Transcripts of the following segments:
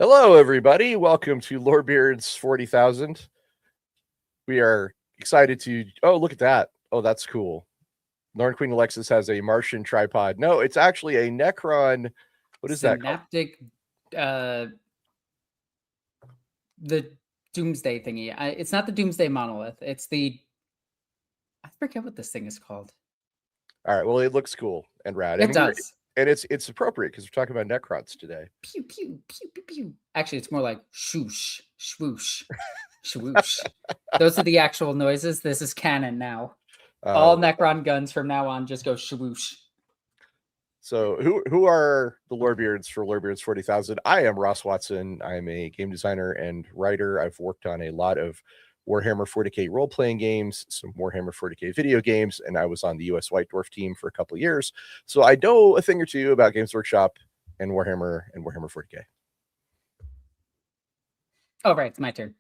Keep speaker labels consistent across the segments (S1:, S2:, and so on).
S1: Hello, everybody. Welcome to Lorebeards 40,000. We are excited to. Oh, look at that. Oh, that's cool. Queen Alexis has a Martian tripod. No, it's actually a Necron. What is that called?
S2: Synaptic, the Doomsday thingy. It's not the Doomsday monolith. It's the. I forget what this thing is called.
S1: All right. Well, it looks cool and rad.
S2: It does.
S1: And it's appropriate because we're talking about Necrons today.
S2: Pew pew pew pew pew. Actually, it's more like shoosh, swoosh, swoosh. Those are the actual noises. This is canon now. All Necron guns from now on just go swoosh.
S1: So who are the Lorebeards for Lorebeards 40,000? I am Ross Watson. I'm a game designer and writer. I've worked on a lot of Warhammer 40K role-playing games, some Warhammer 40K video games, and I was on the US White Dwarf team for a couple of years. So I know a thing or two about Games Workshop and Warhammer 40K.
S2: Oh, right. It's my turn.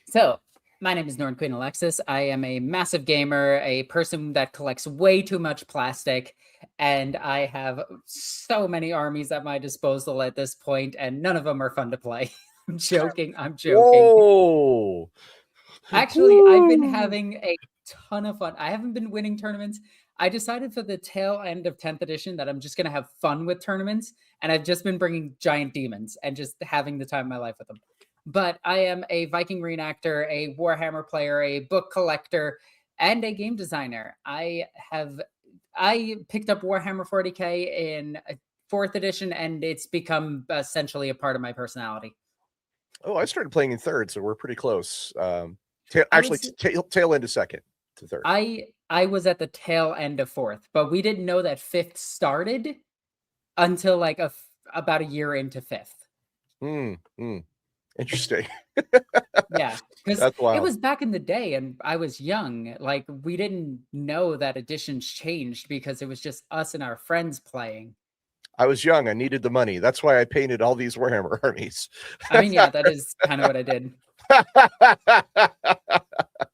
S2: So my name is Queen Alexis. I am a massive gamer, a person that collects way too much plastic, and I have so many armies at my disposal at this point, and none of them are fun to play. I'm joking.
S1: Whoa!
S2: Actually, I've been having a ton of fun. I haven't been winning tournaments. I decided for the tail end of 10th edition that I'm just going to have fun with tournaments, and I've just been bringing giant demons and just having the time of my life with them. But I am a Viking reenactor, a Warhammer player, a book collector, and a game designer. I picked up Warhammer 40K in 4th edition, and it's become essentially a part of my personality.
S1: Oh, I started playing in 3rd, so we're pretty close. Tail end of 2nd to 3rd.
S2: I was at the tail end of 4th, but we didn't know that 5th started until like about a year into 5th.
S1: Interesting.
S2: Yeah, because it was back in the day and I was young. Like, we didn't know that editions changed because it was just us and our friends playing.
S1: I was young. I needed the money. That's why I painted all these Warhammer armies.
S2: I mean, yeah, that is kind of what I did.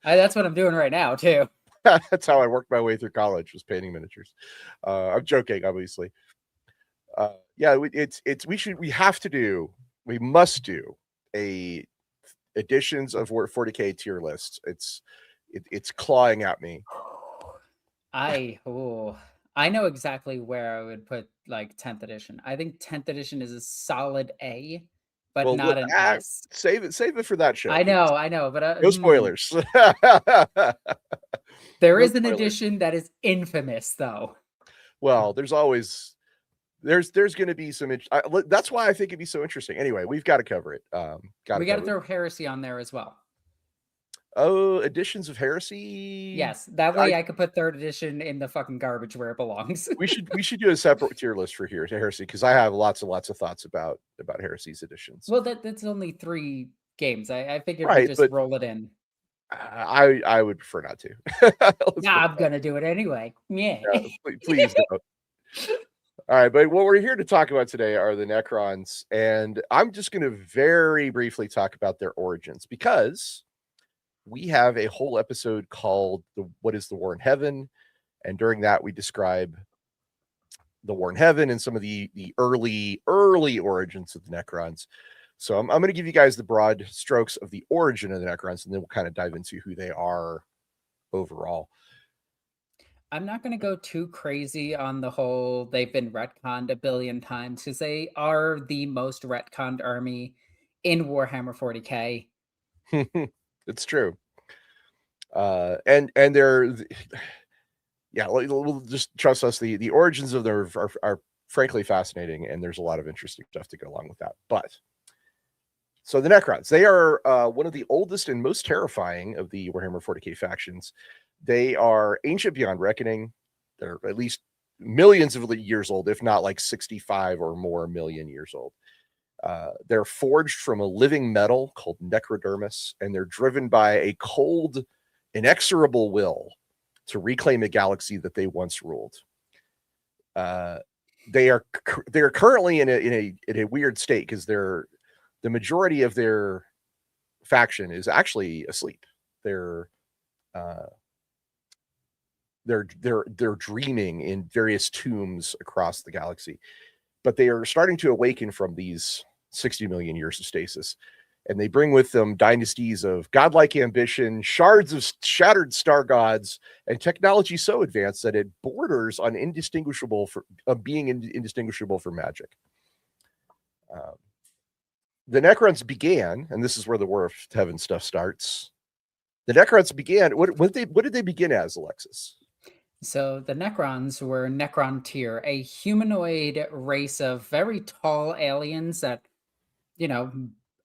S2: That's what I'm doing right now, too.
S1: That's how I worked my way through college, was painting miniatures. I'm joking, obviously. We must do a editions of 40K tier lists. It's clawing at me.
S2: I know exactly where I would put like 10th edition. I think 10th edition is a solid A, but not an S.
S1: Save it for that show.
S2: I know, but
S1: no spoilers.
S2: There is an edition that is infamous, though.
S1: Well, there's going to be some. That's why I think it'd be so interesting. Anyway, we've got to cover it.
S2: We got to throw Heresy on there as well.
S1: Oh, editions of Heresy.
S2: Yes, that way I could put 3rd edition in the fucking garbage where it belongs.
S1: we should do a separate tier list for Heresy because I have lots and lots of thoughts about Heresy's editions.
S2: Well, that's only 3 games. I figured we just roll it in.
S1: I would prefer not to.
S2: I'm gonna do it anyway. Yeah.
S1: Please don't. All right, but what we're here to talk about today are the Necrons, and I'm just going to very briefly talk about their origins because we have a whole episode called What is the War in Heaven? And during that, we describe the War in Heaven and some of the early origins of the Necrons. So I'm going to give you guys the broad strokes of the origin of the Necrons, and then we'll kind of dive into who they are overall.
S2: I'm not going to go too crazy on the whole they've been retconned a billion times because they are the most retconned army in Warhammer 40K.
S1: It's true. And they're, yeah, we'll just trust us. The origins of them are frankly fascinating, and there's a lot of interesting stuff to go along with that. But so the Necrons, they are one of the oldest and most terrifying of the Warhammer 40K factions. They are ancient beyond reckoning. They're at least millions of years old, if not like 65 or more million years old. They're forged from a living metal called necrodermis, and they're driven by a cold, inexorable will to reclaim a galaxy that they once ruled. They are currently in a weird state because the majority of their faction is actually asleep. They're dreaming in various tombs across the galaxy, but they are starting to awaken from these 60 million years of stasis. And they bring with them dynasties of godlike ambition, shards of shattered star gods, and technology so advanced that it borders on being indistinguishable from magic. The Necrons began, and this is where the War of Heaven stuff starts. The Necrons began. What did they begin as, Alexis?
S2: So the Necrons were Necron tier, a humanoid race of very tall aliens that, you know,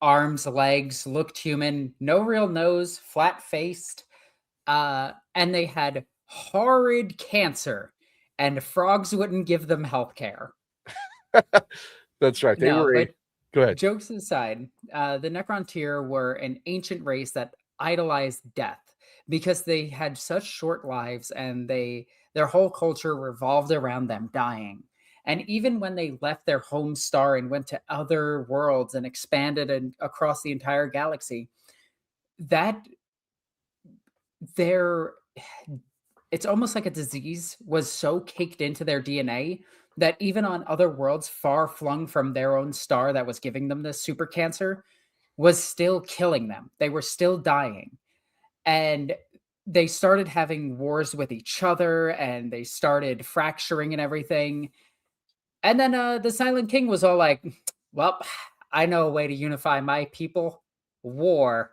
S2: arms, legs, looked human, no real nose, flat-faced, and they had horrid cancer, and frogs wouldn't give them health care.
S1: That's right. Go ahead.
S2: Jokes aside, the Necron tier were an ancient race that idolized death because they had such short lives, and their whole culture revolved around them dying. And even when they left their home star and went to other worlds and expanded across the entire galaxy, it's almost like a disease was so caked into their DNA that even on other worlds far flung from their own star that was giving them this super cancer was still killing them. They were still dying. And they started having wars with each other, and they started fracturing and everything. And then the Silent King was all like, well, I know a way to unify my people. War.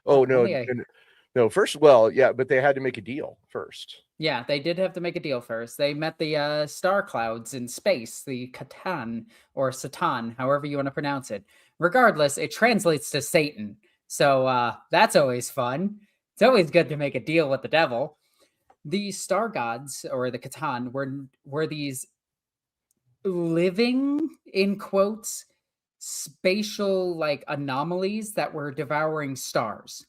S1: Oh, no. First, well, yeah, but they had to make a deal first.
S2: Yeah, they did have to make a deal first. They met the star clouds in space, the Catan or Satan, however you want to pronounce it. Regardless, it translates to Satan. So that's always fun. It's always good to make a deal with the devil. The star gods, or the Catan, were these living, in quotes, spatial like anomalies that were devouring stars.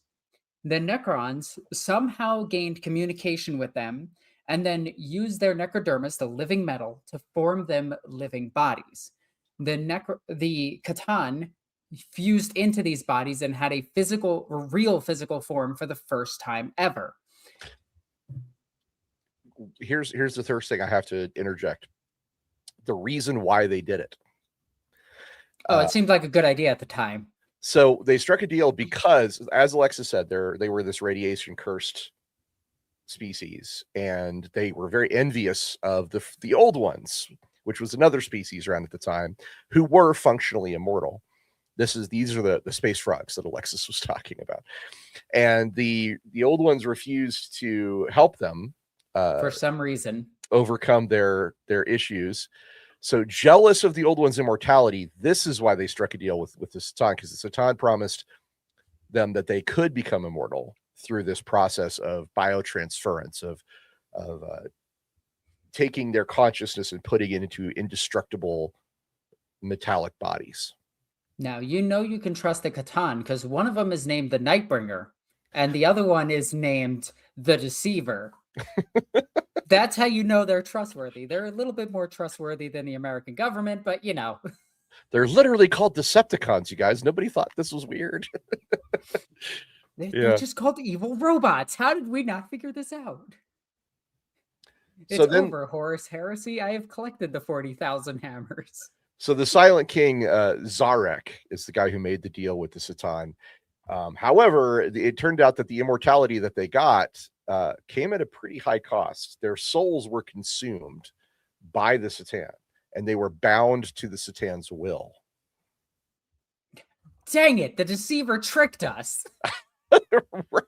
S2: The Necrons somehow gained communication with them and then used their necrodermis, the living metal, to form them living bodies. The Catan fused into these bodies and had a real physical form for the first time ever.
S1: Here's the first thing I have to interject. The reason why they did it.
S2: Oh, it seemed like a good idea at the time.
S1: So they struck a deal because, as Alexis said, they were this radiation cursed species, and they were very envious of the old ones, which was another species around at the time, who were functionally immortal. These are the space frogs that Alexis was talking about, and the old ones refused to help them
S2: for some reason
S1: overcome their issues. So jealous of the old one's immortality, this is why they struck a deal with the Satan, because the Satan promised them that they could become immortal through this process of biotransference, of taking their consciousness and putting it into indestructible metallic bodies.
S2: Now, you can trust the Catan because one of them is named the Nightbringer and the other one is named the Deceiver. That's how you know they're trustworthy. They're a little bit more trustworthy than the American government, but
S1: They're literally called Decepticons, you guys. Nobody thought this was weird.
S2: They're just called evil robots. How did we not figure this out? It's over, Horus Heresy. I have collected the 40,000 hammers.
S1: So the Silent King, Zarek, is the guy who made the deal with the Satan. However, it turned out that the immortality that they got came at a pretty high cost. Their souls were consumed by the Satan, and they were bound to the Satan's will.
S2: Dang it, the Deceiver tricked us.
S1: Right.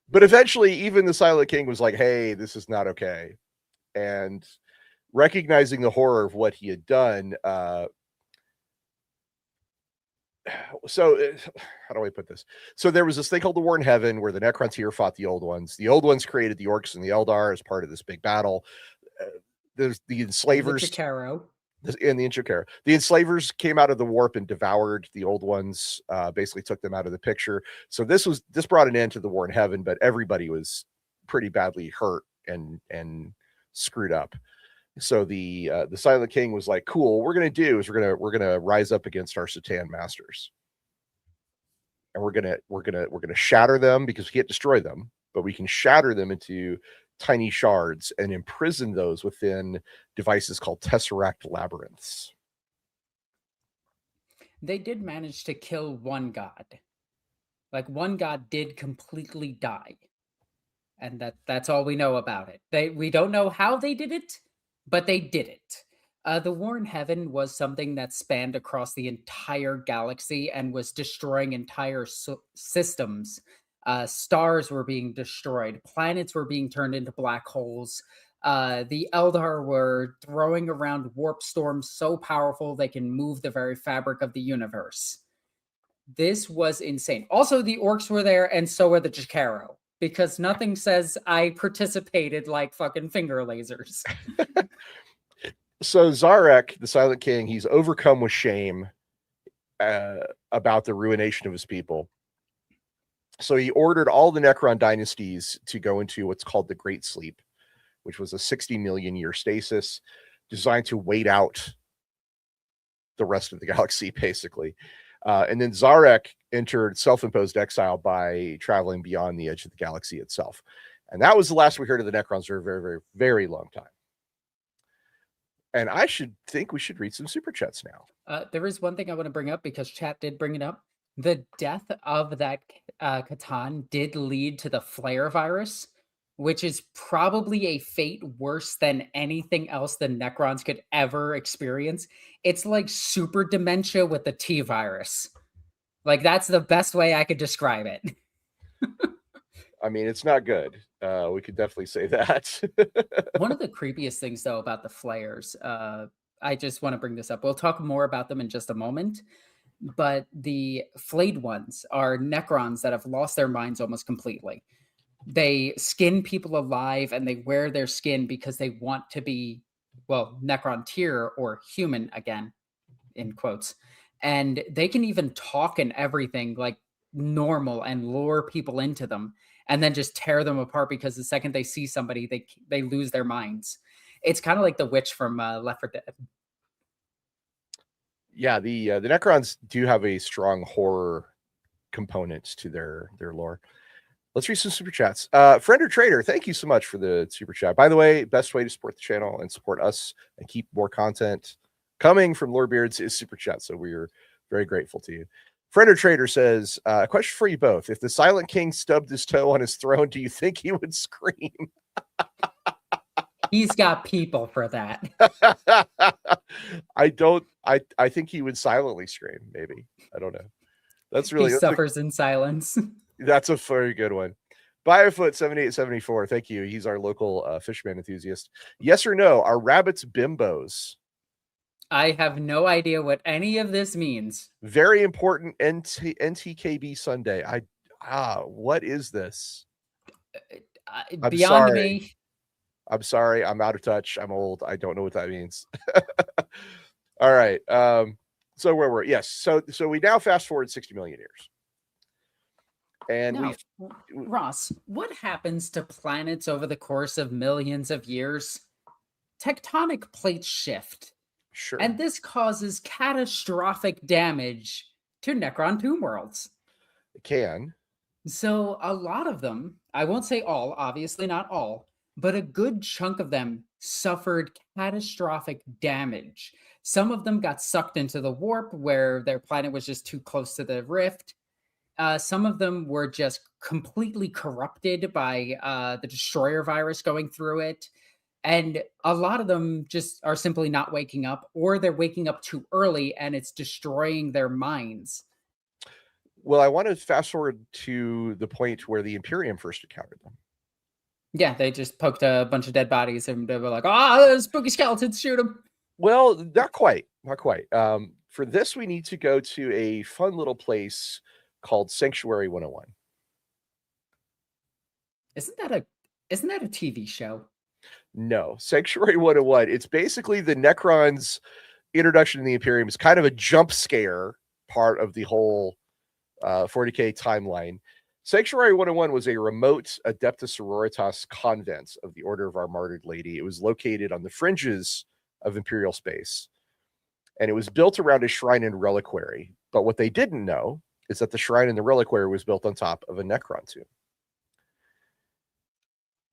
S1: But eventually, even the Silent King was like, hey, this is not okay. And recognizing the horror of what he had done, so how do I put this? So there was this thing called the War in Heaven where the Necrons here fought the old ones. The old ones created the Orcs and the Eldar as part of this big battle. There's the enslavers and the Inchikara. The enslavers came out of the warp and devoured the old ones, basically took them out of the picture. So this brought an end to the War in Heaven, but everybody was pretty badly hurt and screwed up. So the Silent King was like, cool, what we're going to do is we're going to rise up against our Satan masters. And we're going to shatter them, because we can't destroy them, but we can shatter them into tiny shards and imprison those within devices called Tesseract labyrinths.
S2: They did manage to kill one god. Like, one god did completely die. And that's all we know about it. We don't know how they did it, but they did it. The war in heaven was something that spanned across the entire galaxy and was destroying entire systems. Stars were being destroyed, planets were being turned into black holes. The Eldar were throwing around warp storms so powerful they can move the very fabric of the universe. This was insane. Also, the orcs were there, and so were the Jakaro, because nothing says I participated like fucking finger lasers.
S1: So Zarek, the Silent King, he's overcome with shame about the ruination of his people. So he ordered all the Necron dynasties to go into what's called the Great Sleep, which was a 60 million year stasis designed to wait out the rest of the galaxy, basically. And then Zarek entered self-imposed exile by traveling beyond the edge of the galaxy itself. And that was the last we heard of the Necrons for a very, very, very long time. And I think we should read some super chats now.
S2: There is one thing I want to bring up because chat did bring it up. The death of that Catan did lead to the Flayer Virus, which is probably a fate worse than anything else the Necrons could ever experience. It's like super dementia with the T virus. Like, that's the best way I could describe it.
S1: I mean, it's not good. We could definitely say that.
S2: One of the creepiest things, though, about the Flayers, I just want to bring this up. We'll talk more about them in just a moment. But the flayed ones are Necrons that have lost their minds almost completely. They skin people alive and they wear their skin because they want to be, well, Necron tier or human again, in quotes. And they can even talk and everything like normal and lure people into them and then just tear them apart because the second they see somebody, they lose their minds. It's kind of like the witch from Left 4 Dead.
S1: Yeah, the Necrons do have a strong horror component to their lore. Let's read some super chats. Friend or Trader, thank you so much for the super chat. By the way, best way to support the channel and support us and keep more content coming from Lorebeards is super chat. So we're very grateful to you. Friend or Trader says, a question for you both. If the Silent King stubbed his toe on his throne, do you think he would scream?
S2: He's got people for that.
S1: I think he would silently scream, maybe. I don't know. That's really
S2: he suffers in silence.
S1: That's a very good one. Biofoot 7874, thank you. He's our local fishman enthusiast. Yes or no, are rabbits bimbos?
S2: I have no idea what any of this means.
S1: Very important NTKB Sunday. What is this?
S2: Beyond me.
S1: I'm sorry. I'm out of touch. I'm old. I don't know what that means. All right. So where we're yes. So we now fast forward 60 million years. And
S2: now, Ross, what happens to planets over the course of millions of years? Tectonic plates shift.
S1: Sure.
S2: And this causes catastrophic damage to Necron tomb worlds.
S1: It can.
S2: So a lot of them, I won't say all, obviously not all, but a good chunk of them suffered catastrophic damage. Some of them got sucked into the warp where their planet was just too close to the rift. Some of them were just completely corrupted by the Destroyer virus going through it. And a lot of them just are simply not waking up, or they're waking up too early and it's destroying their minds.
S1: Well, I want to fast forward to the point where the Imperium first encountered them.
S2: Yeah, they just poked a bunch of dead bodies and they were like, oh, spooky skeletons, shoot them.
S1: Well, not quite. Not quite. For this, we need to go to a fun little place called Sanctuary 101.
S2: Isn't that a TV show?
S1: No, Sanctuary 101. It's basically the Necrons' introduction to the Imperium. Is kind of a jump scare part of the whole 40K timeline. Sanctuary 101 was a remote Adeptus Sororitas convent of the Order of Our Martyred Lady. It was located on the fringes of Imperial space, and it was built around a shrine and reliquary. But what they didn't know is that the shrine and the reliquary was built on top of a Necron tomb.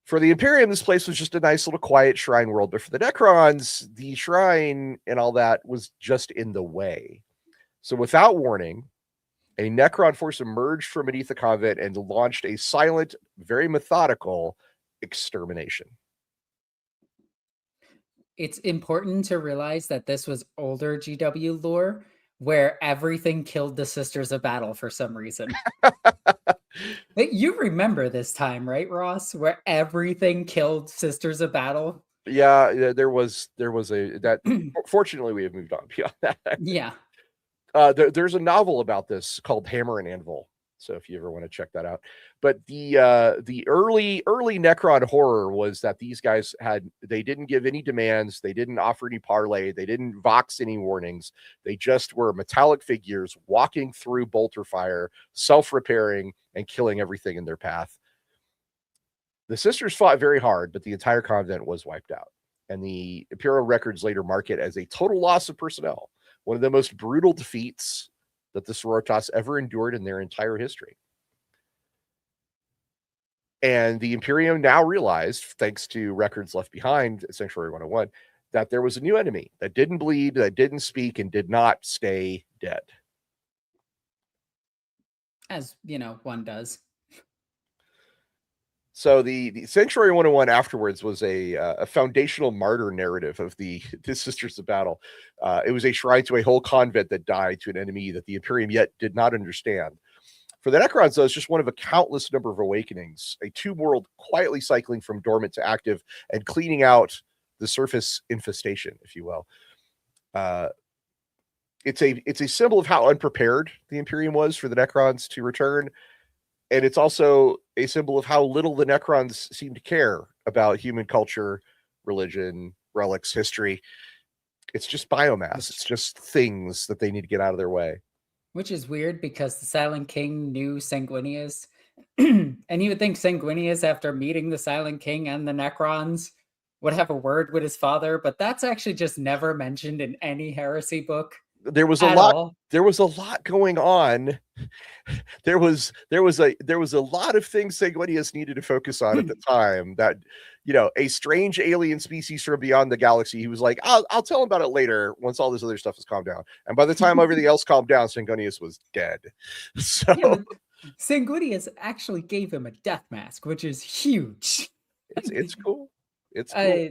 S1: For the Imperium, this place was just a nice little quiet shrine world, but for the Necrons, the shrine and all that was just in the way. So without warning, a Necron force emerged from beneath the convent and launched a silent, very methodical extermination.
S2: It's important to realize that this was older GW lore where everything killed the Sisters of Battle for some reason. You remember this time, right, Ross? Where everything killed Sisters of Battle?
S1: Yeah, there was a that. Fortunately, we have moved on beyond that.
S2: Yeah.
S1: There's a novel about this called Hammer and Anvil. So if you ever want to check that out, but the early Necron horror was that these guys they didn't give any demands, they didn't offer any parlay, they didn't vox any warnings. They just were metallic figures walking through bolter fire, self-repairing and killing everything in their path. The sisters fought very hard, but the entire convent was wiped out, and the Imperial records later mark it as a total loss of personnel, one of the most brutal defeats that the Sororitas ever endured in their entire history. And the Imperium now realized, thanks to records left behind, Sanctuary 101, that there was a new enemy that didn't bleed, that didn't speak, and did not stay dead.
S2: As, one does.
S1: So the Sanctuary 101 afterwards was a foundational martyr narrative of the Sisters of Battle. It was a shrine to a whole convent that died to an enemy that the Imperium yet did not understand. For the Necrons, though, it's just one of a countless number of awakenings, a tomb world quietly cycling from dormant to active and cleaning out the surface infestation, if you will. It's a symbol of how unprepared the Imperium was for the Necrons to return. And it's also a symbol of how little the Necrons seem to care about human culture, religion, relics, history. It's just biomass. It's just things that they need to get out of their way.
S2: Which is weird because the Silent King knew Sanguinius. And you would think Sanguinius, after meeting the Silent King and the Necrons, would have a word with his father, but that's actually just never mentioned in any heresy book.
S1: There was a lot going on. There was a lot of things Sanguinius needed to focus on at the time. That, a strange alien species from beyond the galaxy. He was like, I'll tell him about it later once all this other stuff has calmed down. And by the time everything else calmed down, Sanguinius was dead. So
S2: yeah, Sanguinius actually gave him a death mask, which is huge.
S1: It's cool. It's cool.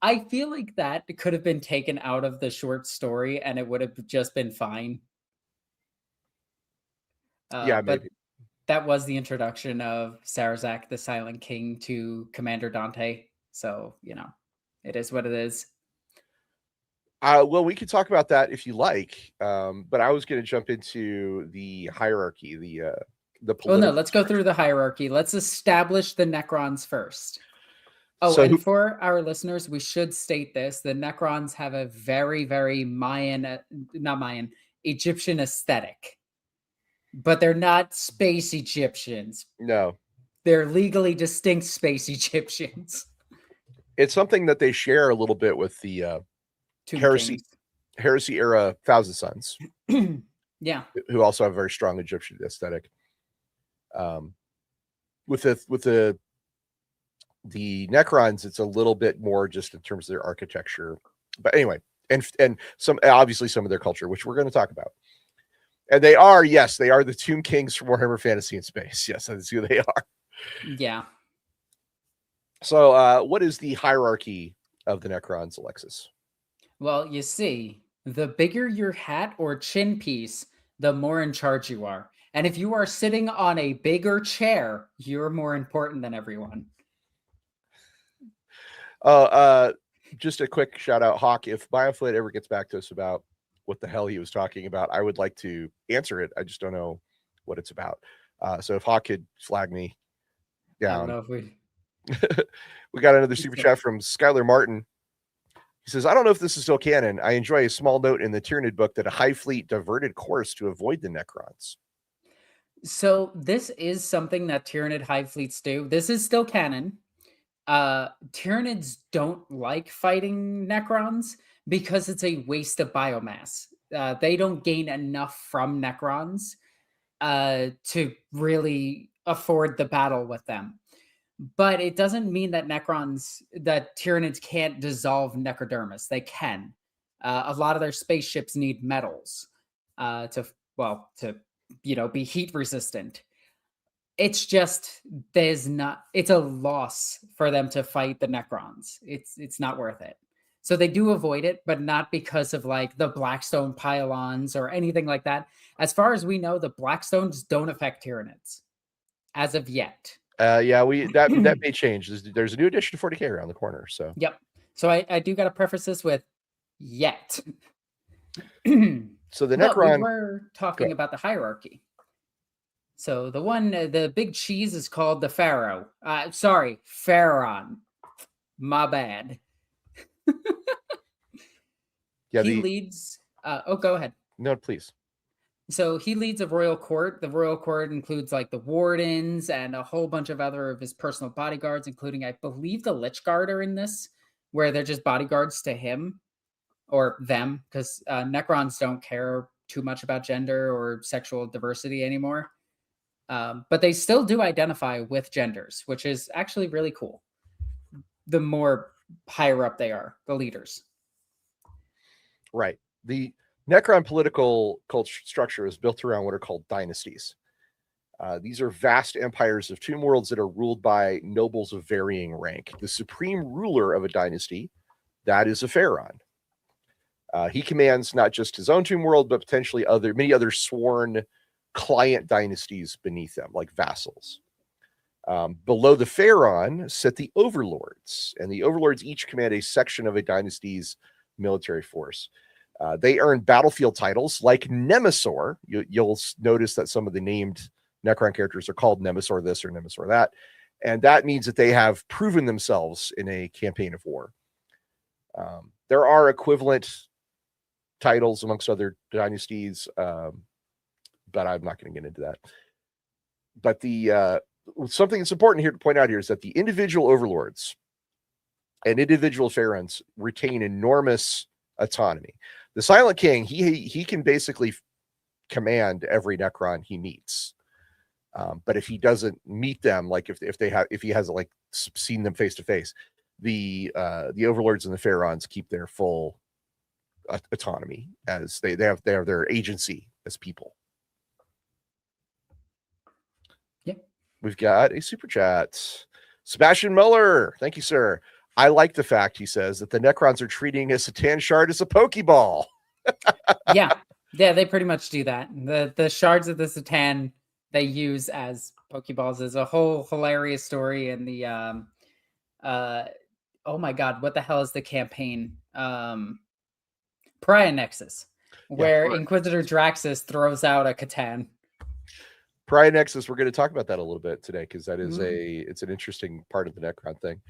S2: I feel like that could have been taken out of the short story and it would have just been fine.
S1: Yeah,
S2: but
S1: maybe.
S2: That was the introduction of Sarazak, the Silent King, to Commander Dante. So, it is what it is.
S1: Well, we could talk about that if you like. But I was going to jump into the hierarchy, the political.
S2: Oh, no, let's go through the hierarchy. Let's establish the Necrons first. Oh, so for our listeners, we should state this. The Necrons have a very, very Egyptian aesthetic. But they're not space Egyptians.
S1: No.
S2: They're legally distinct space Egyptians.
S1: It's something that they share a little bit with the heresy era Thousand Sons.
S2: Yeah.
S1: Who also have a very strong Egyptian aesthetic. With the Necrons, it's a little bit more just in terms of their architecture. But anyway, and some of their culture, which we're going to talk about. And they are the Tomb Kings from Warhammer Fantasy and Space. Yes, that's who they are.
S2: Yeah.
S1: So what is the hierarchy of the Necrons, Alexis?
S2: Well, you see, the bigger your hat or chin piece, the more in charge you are. And if you are sitting on a bigger chair, you're more important than everyone.
S1: Just a quick shout out, Hawk. If Biofoot ever gets back to us about what the hell he was talking about, I would like to answer it. I just don't know what it's about. So if Hawk could flag me down.
S2: I don't know if
S1: we got another super chat from Skylar Martin. He says, I don't know if this is still canon. I enjoy a small note in the Tyranid book that a Hive fleet diverted course to avoid the Necrons.
S2: So this is something that Tyranid Hive fleets do. This is still canon. Tyranids don't like fighting Necrons because it's a waste of biomass. They don't gain enough from Necrons to really afford the battle with them. But it doesn't mean that Tyranids can't dissolve Necrodermis. They can. A lot of their spaceships need metals. to be heat resistant. It's just it's a loss for them to fight the Necrons. It's not worth it. So they do avoid it, but not because of like the Blackstone pylons or anything like that. As far as we know, the Blackstones don't affect Tyranids as of yet.
S1: That may change. There's a new edition of 40K around the corner. So
S2: yep. So I do got to preface this with yet.
S1: So the Necron.
S2: We were talking about the hierarchy. So the big cheese is called the Pharaoh. Pharaon. My bad.
S1: Yeah,
S2: he leads. Go ahead.
S1: No, please.
S2: So he leads a royal court. The royal court includes like the wardens and a whole bunch of other of his personal bodyguards, including, I believe, the Lich Guard are in this, where they're just bodyguards to him or them, because Necrons don't care too much about gender or sexual diversity anymore. But they still do identify with genders, which is actually really cool. The more higher up they are, the leaders.
S1: Right. The Necron political culture structure is built around what are called dynasties. These are vast empires of tomb worlds that are ruled by nobles of varying rank. The supreme ruler of a dynasty, that is a pharaon. He commands not just his own tomb world, but potentially many other sworn client dynasties beneath them, like vassals. Below the pharaon sit the overlords, and the overlords each command a section of a dynasty's military force. They earn battlefield titles like Nemesor. You'll notice that some of the named Necron characters are called Nemesor this or Nemesor that, and that means that they have proven themselves in a campaign of war. There are equivalent titles amongst other dynasties, but I'm not going to get into that. But something that's important here to point out here is that the individual overlords and individual pharaons retain enormous autonomy. The Silent King, he can basically command every Necron he meets. But if he doesn't meet them, like if he hasn't like seen them face to face, the overlords and the pharaons keep their full autonomy as they have their agency as people.
S2: Yep.
S1: We've got a super chat. Sebastian Muller, thank you, sir. I like the fact, he says, that the Necrons are treating a Satan shard as a Pokeball.
S2: Yeah, they pretty much do that. The shards of the Satan they use as Pokeballs is a whole hilarious story. And the oh my god, what the hell is the campaign? Pariah Nexus, where Inquisitor Draxus throws out a Catan.
S1: Pariah Nexus, we're going to talk about that a little bit today, because that is it's an interesting part of the Necron thing.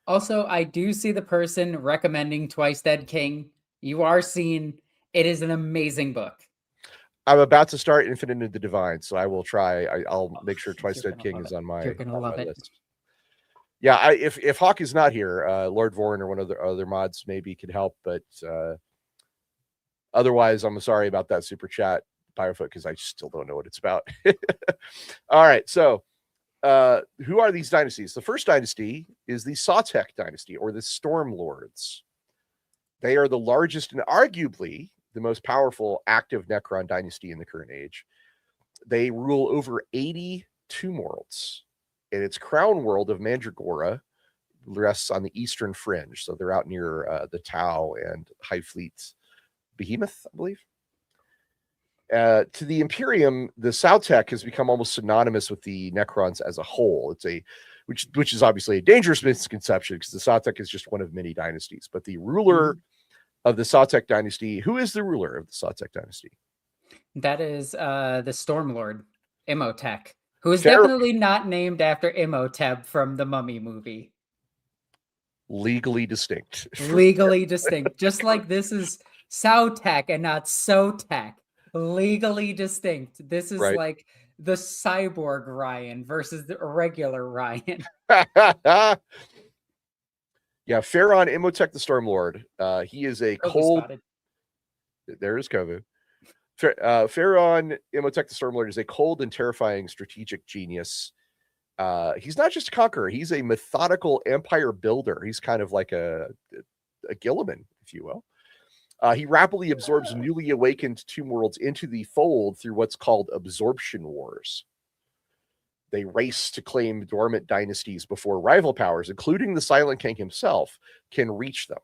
S2: Also, I do see the person recommending Twice Dead King. You are seen. It is an amazing book.
S1: I'm about to start Infinite into Divine, so I will try. I'll make sure Twice Dead King is on my list. Yeah, if Hawk is not here, Lord Vorn or one of the other mods maybe could help, but otherwise, I'm sorry about that super chat, Pyrofoot, because I still don't know what it's about. All right, so who are these dynasties? The first dynasty is the Sautek dynasty, or the Storm Lords. They are the largest and arguably the most powerful active Necron dynasty in the current age. They rule over 80 tomb worlds, and its crown world of Mandragora rests on the eastern fringe. So they're out near the Tau and High Fleet Behemoth, I believe. To the Imperium, the Sautek has become almost synonymous with the Necrons as a whole. It's which is obviously a dangerous misconception, because the Sautek is just one of many dynasties. But the ruler of the Sautek dynasty, who is the ruler of the Sautek dynasty?
S2: That is the Stormlord, Imhotep, who is definitely not named after Imhotep from the Mummy movie.
S1: Legally distinct.
S2: Legally distinct. Just like this is Sautek and not Sotek. Legally distinct. This is like the cyborg Ryan versus the regular Ryan.
S1: Yeah, Pharaon Imhotep the Stormlord. He is a cold.
S2: Spotted.
S1: There is Kovu. Pharaon Imhotep the Stormlord is a cold and terrifying strategic genius. He's not just a conqueror; he's a methodical empire builder. He's kind of like a Gilliman, if you will. He rapidly absorbs newly awakened tomb worlds into the fold through what's called absorption wars. They race to claim dormant dynasties before rival powers, including the Silent King himself, can reach them.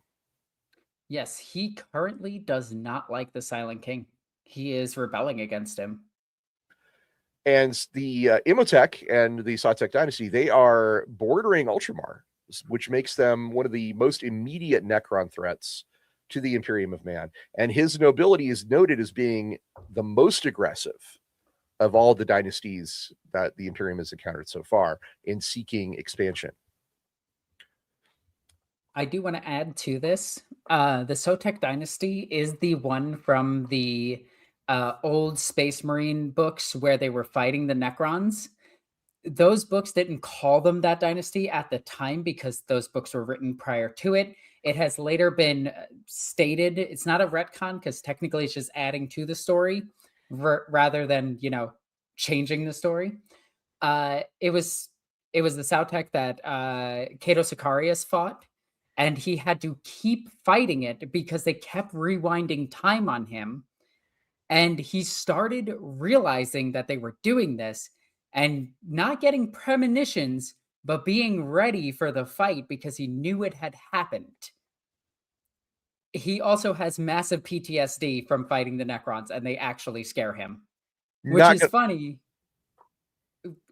S2: Yes, he currently does not like the Silent King. He is rebelling against him.
S1: And the Imhotep and the Satek dynasty, they are bordering Ultramar, which makes them one of the most immediate Necron threats to the Imperium of Man. And his nobility is noted as being the most aggressive of all the dynasties that the Imperium has encountered so far in seeking expansion.
S2: I do want to add to this. The Sotek dynasty is the one from the old Space Marine books where they were fighting the Necrons. Those books didn't call them that dynasty at the time because those books were written prior to it. It has later been stated. It's not a retcon because technically it's just adding to the story rather than, changing the story. It was the Sautek that Cato Sicarius fought, and he had to keep fighting it because they kept rewinding time on him. And he started realizing that they were doing this and not getting premonitions, but being ready for the fight because he knew it had happened. He also has massive PTSD from fighting the Necrons, and they actually scare him, which is funny.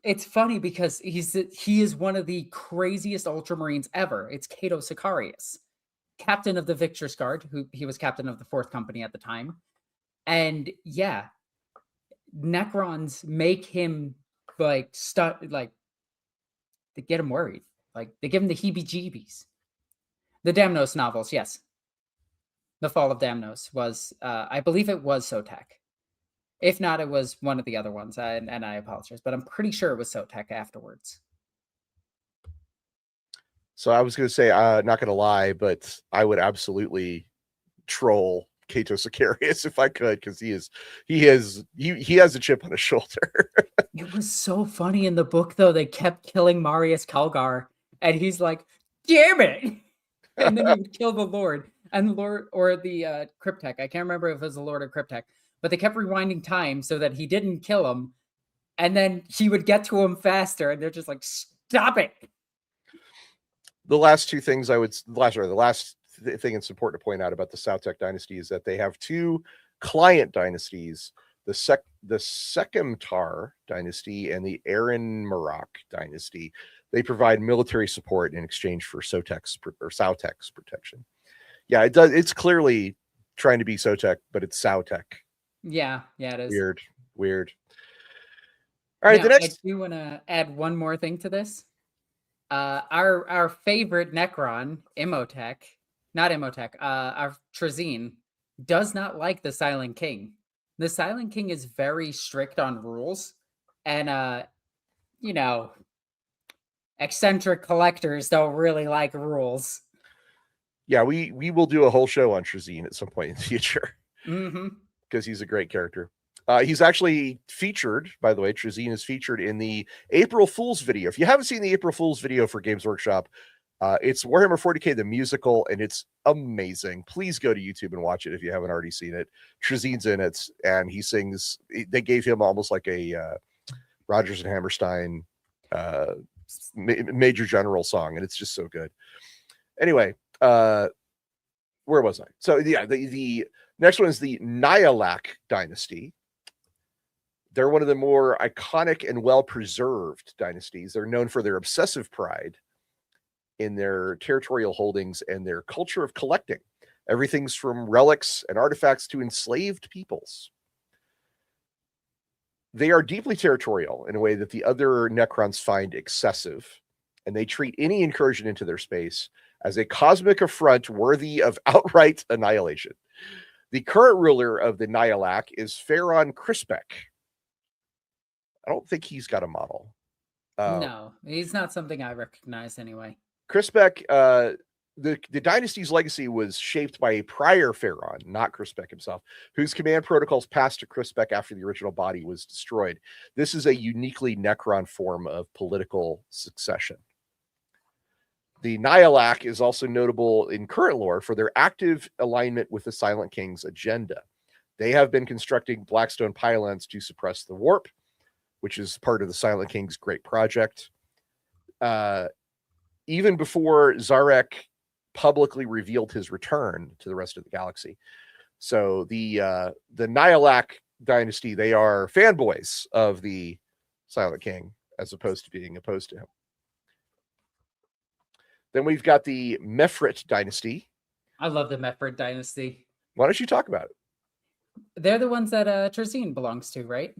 S2: It's funny because he is one of the craziest Ultramarines ever. It's Cato Sicarius, captain of the Victor's Guard, who he was captain of the 4th Company at the time. And yeah, Necrons make him they get him worried. Like they give him the heebie-jeebies. The Damnos novels, yes. The Fall of Damnos was, I believe it was Sotek. If not, it was one of the other ones, and I apologize, but I'm pretty sure it was Sotek afterwards.
S1: So I was going to say, not going to lie, but I would absolutely troll Cato Sicarius if I could, because he has a chip on his shoulder.
S2: It was so funny in the book, though. They kept killing Marius Calgar, and he's like, "Damn it!" And then he would kill the Lord and the Lord or the Cryptek. I can't remember if it was the Lord or Cryptek. But they kept rewinding time so that he didn't kill him. And then he would get to him faster. And they're just like, stop it.
S1: The last two things the last thing it's important to point out about the Sautek dynasty is that they have two client dynasties, the Sekimtar dynasty and the Aaron Marak dynasty. They provide military support in exchange for Sautek's protection. Yeah, it does. It's clearly trying to be Sotek, but it's Sautek.
S2: Yeah, it is.
S1: Weird. All right,
S2: now, I do want to add one more thing to this. Our favorite Necron, our Trazyn, does not like the Silent King. The Silent King is very strict on rules, and eccentric collectors don't really like rules.
S1: Yeah, we will do a whole show on Trazyn at some point in the future.
S2: Mm-hmm.
S1: Because he's a great character. He's actually featured, by the way, Trazyn is featured in the April Fool's video. If you haven't seen the April Fool's video for Games Workshop, it's Warhammer 40k, the musical, and it's amazing. Please go to YouTube and watch it if you haven't already seen it. Trazyn's in it, and he sings. They gave him almost like a Rodgers and Hammerstein Major General song, and it's just so good. Anyway, where was I? So yeah, the next one is the Nyalak dynasty. They're one of the more iconic and well-preserved dynasties. They're known for their obsessive pride in their territorial holdings and their culture of collecting. Everything's from relics and artifacts to enslaved peoples. They are deeply territorial in a way that the other Necrons find excessive, and they treat any incursion into their space as a cosmic affront worthy of outright annihilation. The current ruler of the Nyalak is Pharaon Crispek. I don't think he's got a model.
S2: No, he's not something I recognize anyway.
S1: Crispek, the dynasty's legacy was shaped by a prior Pharaon, not Crispek himself, whose command protocols passed to Crispek after the original body was destroyed. This is a uniquely Necron form of political succession. The Nihilak is also notable in current lore for their active alignment with the Silent King's agenda. They have been constructing Blackstone pylons to suppress the warp, which is part of the Silent King's great project. Even before Zarek publicly revealed his return to the rest of the galaxy. So the Nihilak dynasty, they are fanboys of the Silent King as opposed to being opposed to him. Then we've got the Mefrit dynasty.
S2: I love the Mefrit dynasty.
S1: Why don't you talk about it?
S2: They're the ones that Trazyn belongs to, right?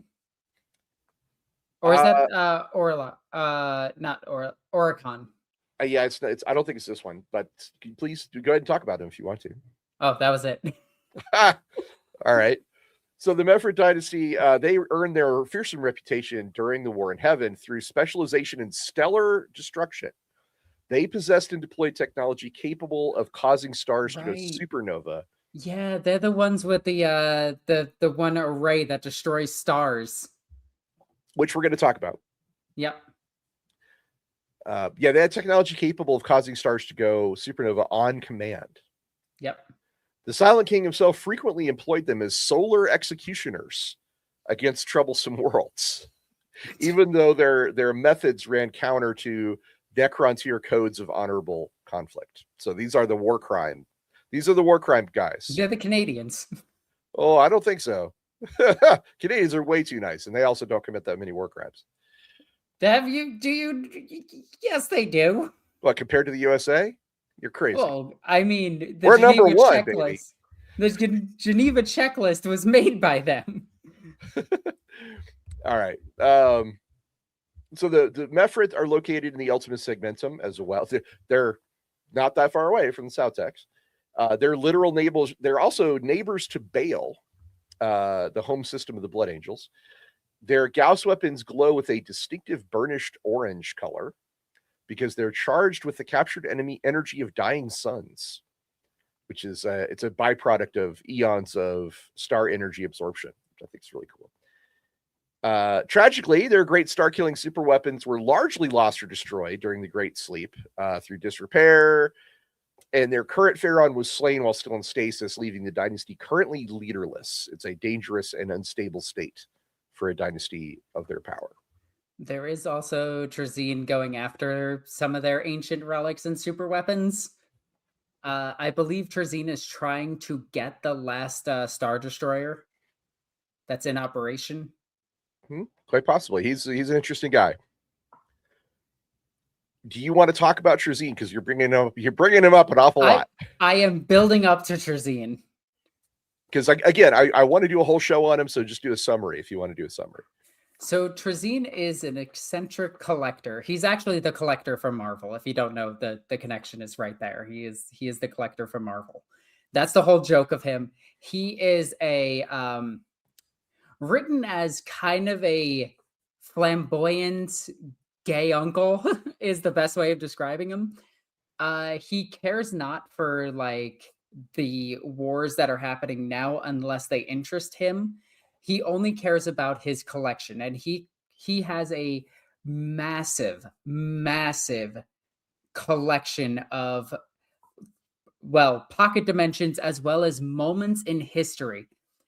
S2: Or is that Orla? Not Oricon.
S1: Yeah, it's I don't think it's this one, but please go ahead and talk about them if you want to.
S2: Oh, that was it.
S1: All right. So the Mefrit dynasty, they earned their fearsome reputation during the War in Heaven through specialization in stellar destruction. They possessed and deployed technology capable of causing stars to go supernova.
S2: Yeah, they're the ones with the one array that destroys stars,
S1: which we're going to talk about.
S2: Yep.
S1: Yeah, they had technology capable of causing stars to go supernova on command.
S2: Yep.
S1: The Silent King himself frequently employed them as solar executioners against troublesome worlds, even though their methods ran counter to Necron tier codes of honorable conflict. So these are the war crime. These are the war crime guys.
S2: They're the Canadians.
S1: Oh, I don't think so. Canadians are way too nice, and they also don't commit that many war crimes.
S2: Have you? Do you? Yes, they do.
S1: What, compared to the USA? You're crazy.
S2: Well, I mean,
S1: we're number one, baby.
S2: The Geneva checklist was made by them.
S1: All right. So the Mefrit are located in the Ultima Segmentum as well. They're not that far away from the Sautex. They're literal neighbors. They're also neighbors to Baal, the home system of the Blood Angels. Their Gauss weapons glow with a distinctive burnished orange color because they're charged with the captured enemy energy of dying suns, which is it's a byproduct of eons of star energy absorption, which I think is really cool. Tragically, their great star-killing super weapons were largely lost or destroyed during the Great Sleep through disrepair, and their current Pharaon was slain while still in stasis, leaving the dynasty currently leaderless. It's a dangerous and unstable state for a dynasty of their power.
S2: There is also Trazyn going after some of their ancient relics and super weapons. I believe Trazyn is trying to get the last Star Destroyer that's in operation.
S1: Quite possibly. He's an interesting guy. Do you want to talk about Trazyn? Because you're bringing him up an awful lot.
S2: I am building up to Trazyn.
S1: Because again, I want to do a whole show on him, so just do a summary if you want to do a summary.
S2: So Trazyn is an eccentric collector. He's actually the collector from Marvel. If you don't know, the connection is right there. He is the collector from Marvel. That's the whole joke of him. He is a written as kind of a flamboyant gay uncle is the best way of describing him. He cares not for like the wars that are happening now unless they interest him. He only cares about his collection, and he has a massive collection of, well, pocket dimensions as well as moments in history.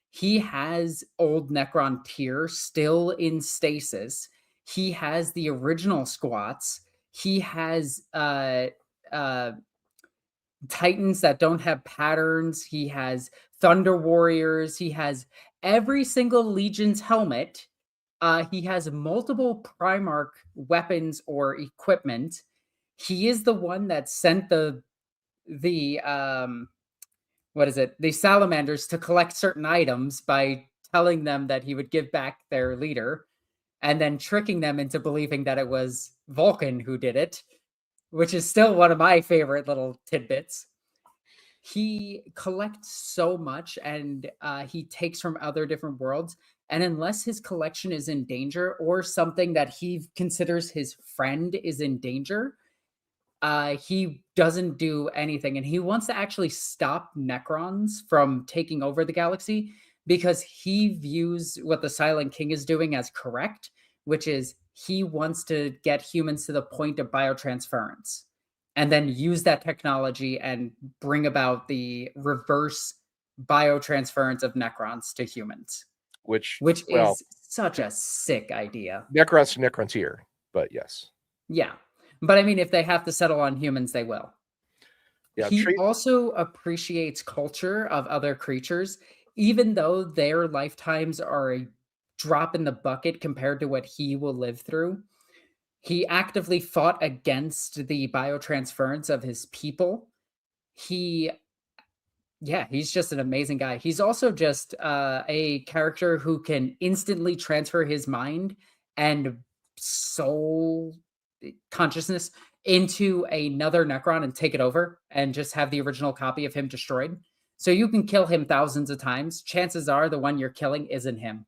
S2: He has old Necron tier still in stasis. He has the original squats. He has Titans that don't have patterns. He has Thunder Warriors. He has every single Legion's helmet. He has multiple Primarch weapons or equipment. He is the one that sent the salamanders to collect certain items by telling them that he would give back their leader and then tricking them into believing that it was Vulcan who did it, which is still one of my favorite little tidbits. He collects so much, and he takes from other different worlds. And unless his collection is in danger or something that he considers his friend is in danger, he doesn't do anything. And he wants to actually stop Necrons from taking over the galaxy because he views what the Silent King is doing as correct, which is he wants to get humans to the point of biotransference. and then use that technology and bring about the reverse biotransference of Necrons to humans,
S1: which
S2: is such a sick idea.
S1: Necrons to Necrontier, but yes.
S2: Yeah. But I mean, if they have to settle on humans, they will.
S1: Yeah,
S2: he also appreciates culture of other creatures, even though their lifetimes are a drop in the bucket compared to what he will live through. He actively fought against the biotransference of his people. He's just an amazing guy. He's also just a character who can instantly transfer his mind and soul consciousness into another Necron and take it over and just have the original copy of him destroyed. So you can kill him thousands of times. Chances are the one you're killing isn't him.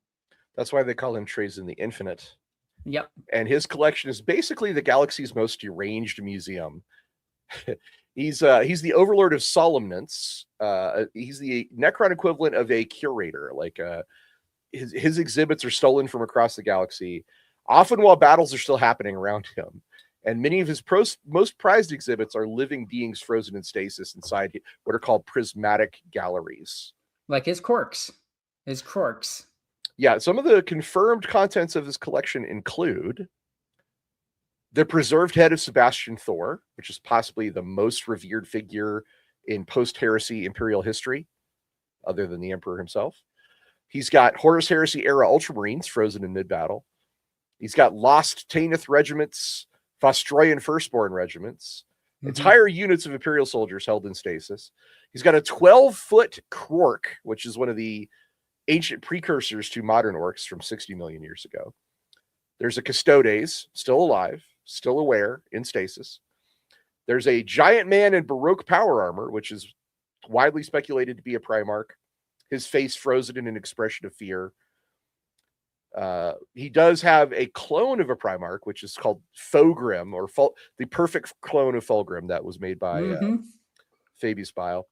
S1: That's why they call him Trazyn the Infinite.
S2: Yep.
S1: And his collection is basically the galaxy's most deranged museum. He's the overlord of solemnance. He's the Necron equivalent of a curator. Like his exhibits are stolen from across the galaxy, often while battles are still happening around him. And many of his most prized exhibits are living beings frozen in stasis inside what are called prismatic galleries.
S2: Like his quirks. His quirks.
S1: Yeah, some of the confirmed contents of his collection include the preserved head of Sebastian Thor, which is possibly the most revered figure in post-heresy imperial history, other than the Emperor himself. He's got Horus Heresy era Ultramarines frozen in mid-battle. He's got lost Tanith regiments, Vostroyan Firstborn regiments, entire units of Imperial soldiers held in stasis. He's got a 12-foot Quark, which is one of the ancient precursors to modern orcs from 60 million years ago. There's a Custodes, still alive, still aware, in stasis. There's a giant man in Baroque power armor, which is widely speculated to be a Primarch. His face frozen in an expression of fear. He does have a clone of a Primarch, which is called Fulgrim, or the perfect clone of Fulgrim that was made by Fabius Bile.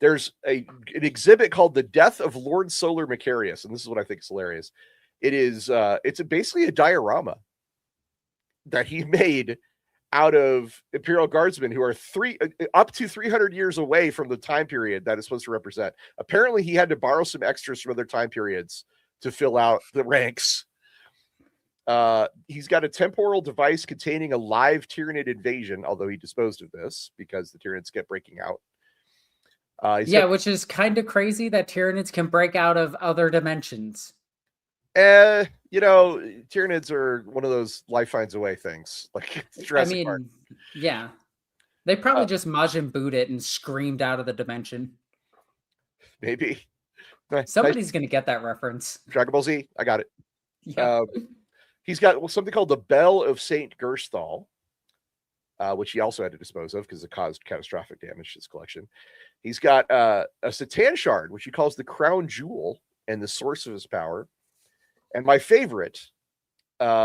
S1: There's an exhibit called The Death of Lord Solar Macarius, and this is what I think is hilarious. It's basically a diorama that he made out of Imperial Guardsmen who are up to 300 years away from the time period that is supposed to represent. Apparently, he had to borrow some extras from other time periods to fill out the ranks. He's got a temporal device containing a live Tyranid invasion, although he disposed of this because the Tyranids kept breaking out.
S2: Which is kind of crazy that Tyranids can break out of other dimensions.
S1: Tyranids are one of those life finds a way things. Like Jurassic Park.
S2: Yeah. They probably just Majin Boo'd it and screamed out of the dimension.
S1: Maybe.
S2: Somebody's going to get that reference.
S1: Dragon Ball Z, I got it.
S2: Yeah.
S1: He's got something called the Bell of Saint Gersthal, which he also had to dispose of because it caused catastrophic damage to his collection. He's got a Satan Shard, which he calls the Crown Jewel and the source of his power. And my favorite,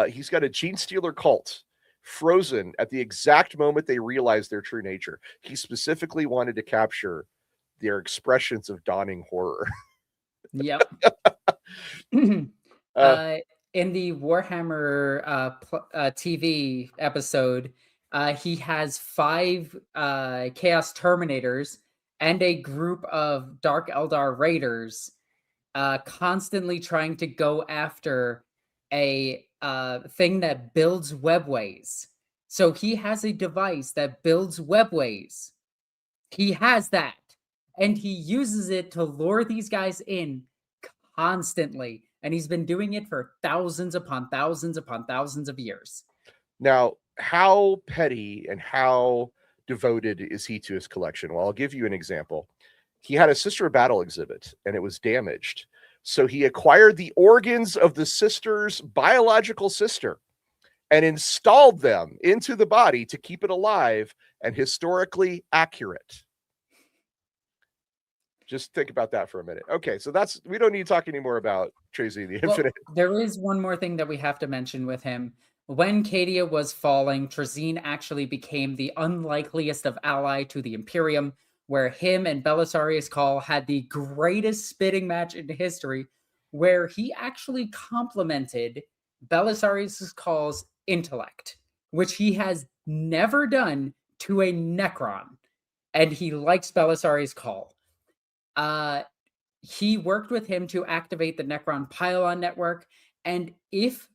S1: he's got a Gene Stealer cult frozen at the exact moment they realize their true nature. He specifically wanted to capture their expressions of dawning horror.
S2: Yep. In the Warhammer TV episode, he has 5 Chaos Terminators and a group of Dark Eldar Raiders constantly trying to go after a thing that builds webways. So he has a device that builds webways. He has that. And he uses it to lure these guys in constantly. And he's been doing it for thousands upon thousands upon thousands of years.
S1: Now, how petty and how devoted is he to his collection? Well, I'll give you an example. He had a Sister of Battle exhibit, and it was damaged. So he acquired the organs of the sister's biological sister and installed them into the body to keep it alive and historically accurate. Just think about that for a minute. Okay, so we don't need to talk anymore about Trazyn the Infinite.
S2: There is one more thing that we have to mention with him. When Cadia was falling, Trazyn actually became the unlikeliest of ally to the Imperium, where him and Belisarius Cawl had the greatest spitting match in history, where he actually complimented Belisarius Cawl's intellect. which he has never done to a Necron. And he likes Belisari's call. He worked with him to activate the Necron pylon network. And if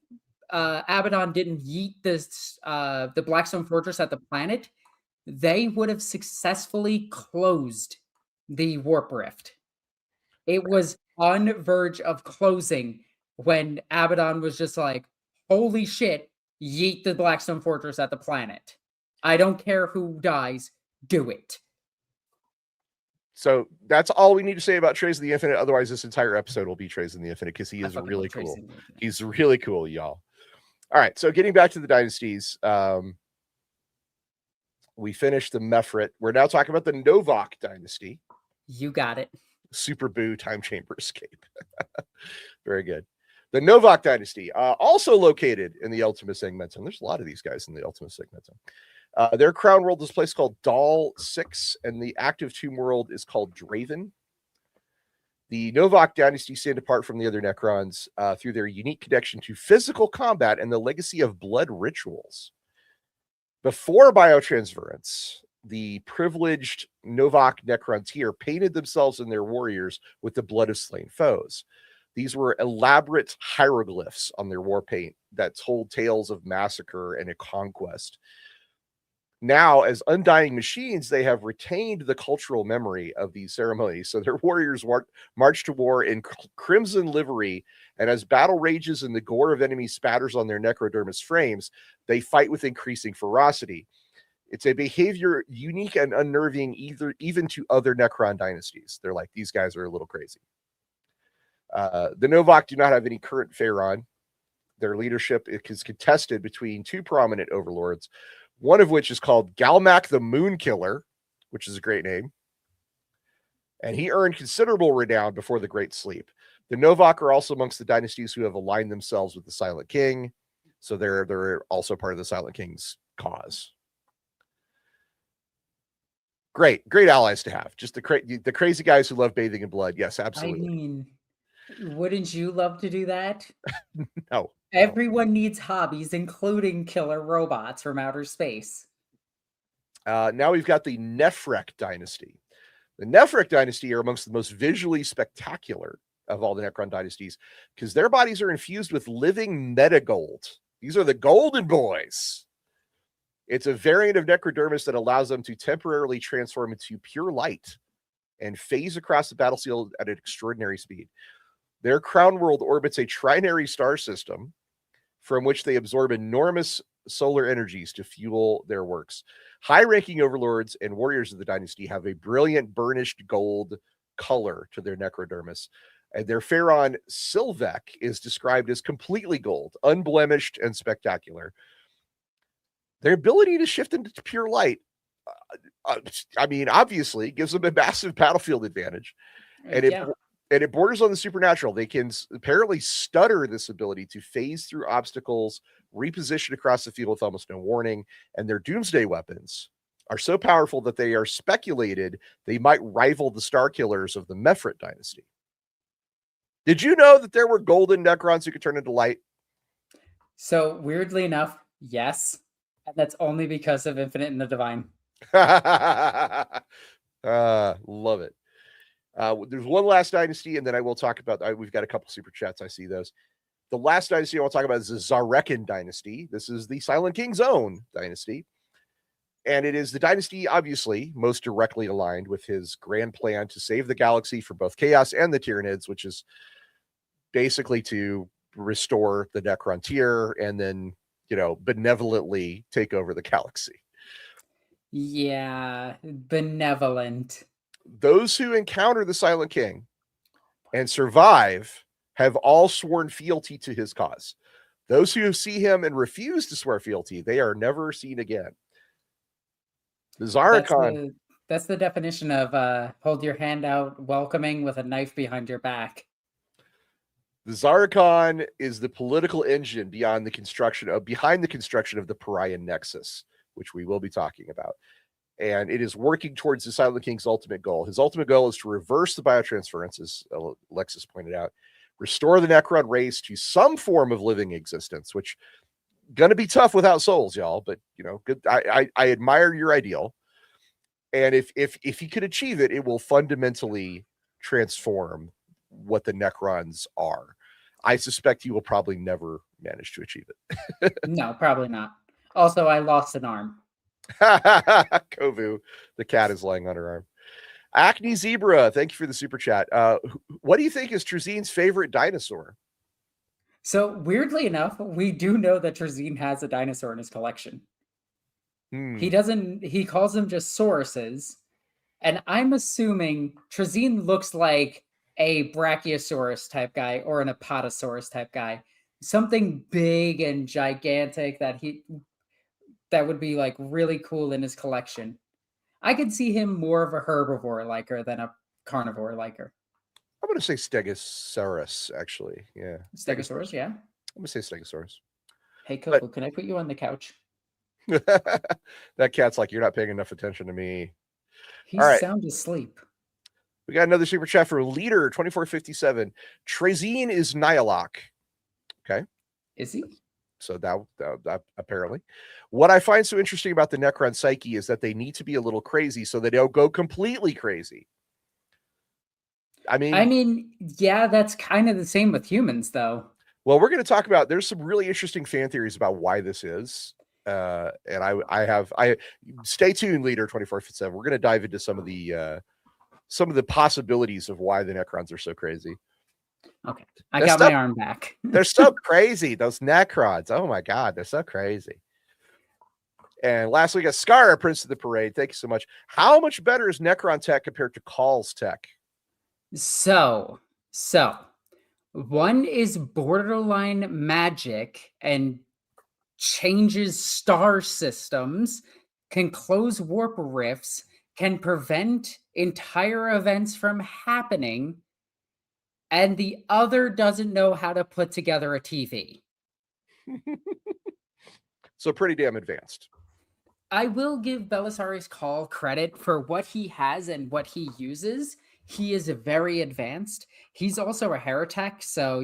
S2: Abaddon didn't yeet this, the Blackstone Fortress at the planet, they would have successfully closed the Warp Rift. It was on verge of closing when Abaddon was just like, holy shit, yeet the Blackstone Fortress at the planet. I don't care who dies, do it.
S1: So that's all we need to say about Trays of the Infinite. Otherwise, this entire episode will be Trays of the Infinite because he is really cool. He's really cool, y'all. All right, so getting back to the dynasties, we finished the Mefrit. We're now talking about the Novak dynasty.
S2: You got it.
S1: Super Boo Time Chamber Escape. Very good. The Novak dynasty, also located in the Ultima Segmentum. There's a lot of these guys in the Ultima Segmentum. Their crown world is a place called Dal 6, and the active tomb world is called Draven. The Novak dynasty stand apart from the other Necrons through their unique connection to physical combat and the legacy of blood rituals. Before biotransference, the privileged Novak Necron tier painted themselves and their warriors with the blood of slain foes. These were elaborate hieroglyphs on their war paint that told tales of massacre and a conquest. Now, as undying machines, they have retained the cultural memory of these ceremonies. So their warriors march to war in crimson livery, and as battle rages and the gore of enemies spatters on their necrodermis frames, they fight with increasing ferocity. It's a behavior unique and unnerving even to other Necron dynasties. They're like, these guys are a little crazy. The Novak do not have any current Pharaon. Their leadership is contested between two prominent overlords, one of which is called Galmac the Moon Killer, which is a great name. And he earned considerable renown before the Great Sleep. The Novak are also amongst the dynasties who have aligned themselves with the Silent King. So they're also part of the Silent King's cause. Great allies to have. Just the crazy guys who love bathing in blood. Yes, absolutely.
S2: I mean, wouldn't you love to do that?
S1: No.
S2: Everyone needs hobbies, including killer robots from outer space.
S1: Now we've got the Nephrek dynasty. The Nephrek dynasty are amongst the most visually spectacular of all the Necron dynasties because their bodies are infused with living metagold. These are the golden boys. It's a variant of necrodermis that allows them to temporarily transform into pure light and phase across the battlefield at an extraordinary speed. Their crown world orbits a trinary star system from which they absorb enormous solar energies to fuel their works. High-ranking overlords and warriors of the dynasty have a brilliant burnished gold color to their necrodermis, and their Pharaon Sylvek is described as completely gold, unblemished, and spectacular. Their ability to shift into pure light, obviously gives them a massive battlefield advantage. And it borders on the supernatural. They can apparently stutter this ability to phase through obstacles, reposition across the field with almost no warning, and their doomsday weapons are so powerful that they are speculated they might rival the Star Killers of the Mefrit dynasty. Did you know that there were golden Necrons who could turn into light?
S2: So, weirdly enough, yes. And that's only because of Infinite and the Divine.
S1: Love it. There's one last dynasty, and then I will talk about, we've got a couple super chats. I see those. The last dynasty I want to talk about is the Zarekan dynasty. This is the Silent King's own dynasty. And it is the dynasty, obviously, most directly aligned with his grand plan to save the galaxy from both chaos and the Tyranids, which is basically to restore the Necron tier and then, benevolently take over the galaxy.
S2: Yeah, benevolent.
S1: Those who encounter the Silent King and survive have all sworn fealty to his cause. Those who see him and refuse to swear fealty, they are never seen again. The Zarekan.
S2: That's the definition of hold your hand out, welcoming with a knife behind your back.
S1: The Zarekan is the political engine behind the construction of the Pariah Nexus, which we will be talking about. And it is working towards the Silent King's ultimate goal. His ultimate goal is to reverse the biotransference, as Alexis pointed out, restore the Necron race to some form of living existence, which Gonna be tough without souls, y'all. But good. I admire your ideal, and if he could achieve it, it will fundamentally transform what the Necrons are. I suspect he will probably never manage to achieve it.
S2: No, probably not. Also, I lost an arm.
S1: Kovu, the cat is laying on her arm. Acne Zebra, thank you for the super chat. What do you think is Trazyn's favorite dinosaur?
S2: So weirdly enough, we do know that Trazyn has a dinosaur in his collection. He doesn't. He calls them just sauruses, and I'm assuming Trazyn looks like a Brachiosaurus type guy or an Apatosaurus type guy, something big and gigantic that would be like really cool in his collection. I could see him more of a herbivore liker than a carnivore liker.
S1: I'm going to say Stegosaurus, actually. Yeah.
S2: Stegosaurus, yeah.
S1: I'm going to say Stegosaurus.
S2: Hey, Coco, can I put you on the couch?
S1: That cat's like, you're not paying enough attention to me.
S2: He's all right. Sound asleep.
S1: We got another super chat from Leader 2457. Trazyn is Nyalok. Okay.
S2: Is he?
S1: So that apparently. What I find so interesting about the Necron psyche is that they need to be a little crazy so they don't go completely crazy. I mean,
S2: yeah, that's kind of the same with humans, though.
S1: Well, we're going to talk about, there's some really interesting fan theories about why this is. And I stay tuned, Leader 2457. We're going to dive into some of the possibilities of why the Necrons are so crazy.
S2: Okay. I got my arm back.
S1: They're so crazy, those Necrons. Oh my God, they're so crazy. And lastly, we got Scar, Prince of the Parade. Thank you so much. How much better is Necron tech compared to Call's tech?
S2: So one is borderline magic and changes star systems, can close warp rifts, can prevent entire events from happening, and the other doesn't know how to put together a TV.
S1: So pretty damn advanced.
S2: I will give Belisarius Call credit for what he has and what he uses. He is very advanced. He's also a heretic, so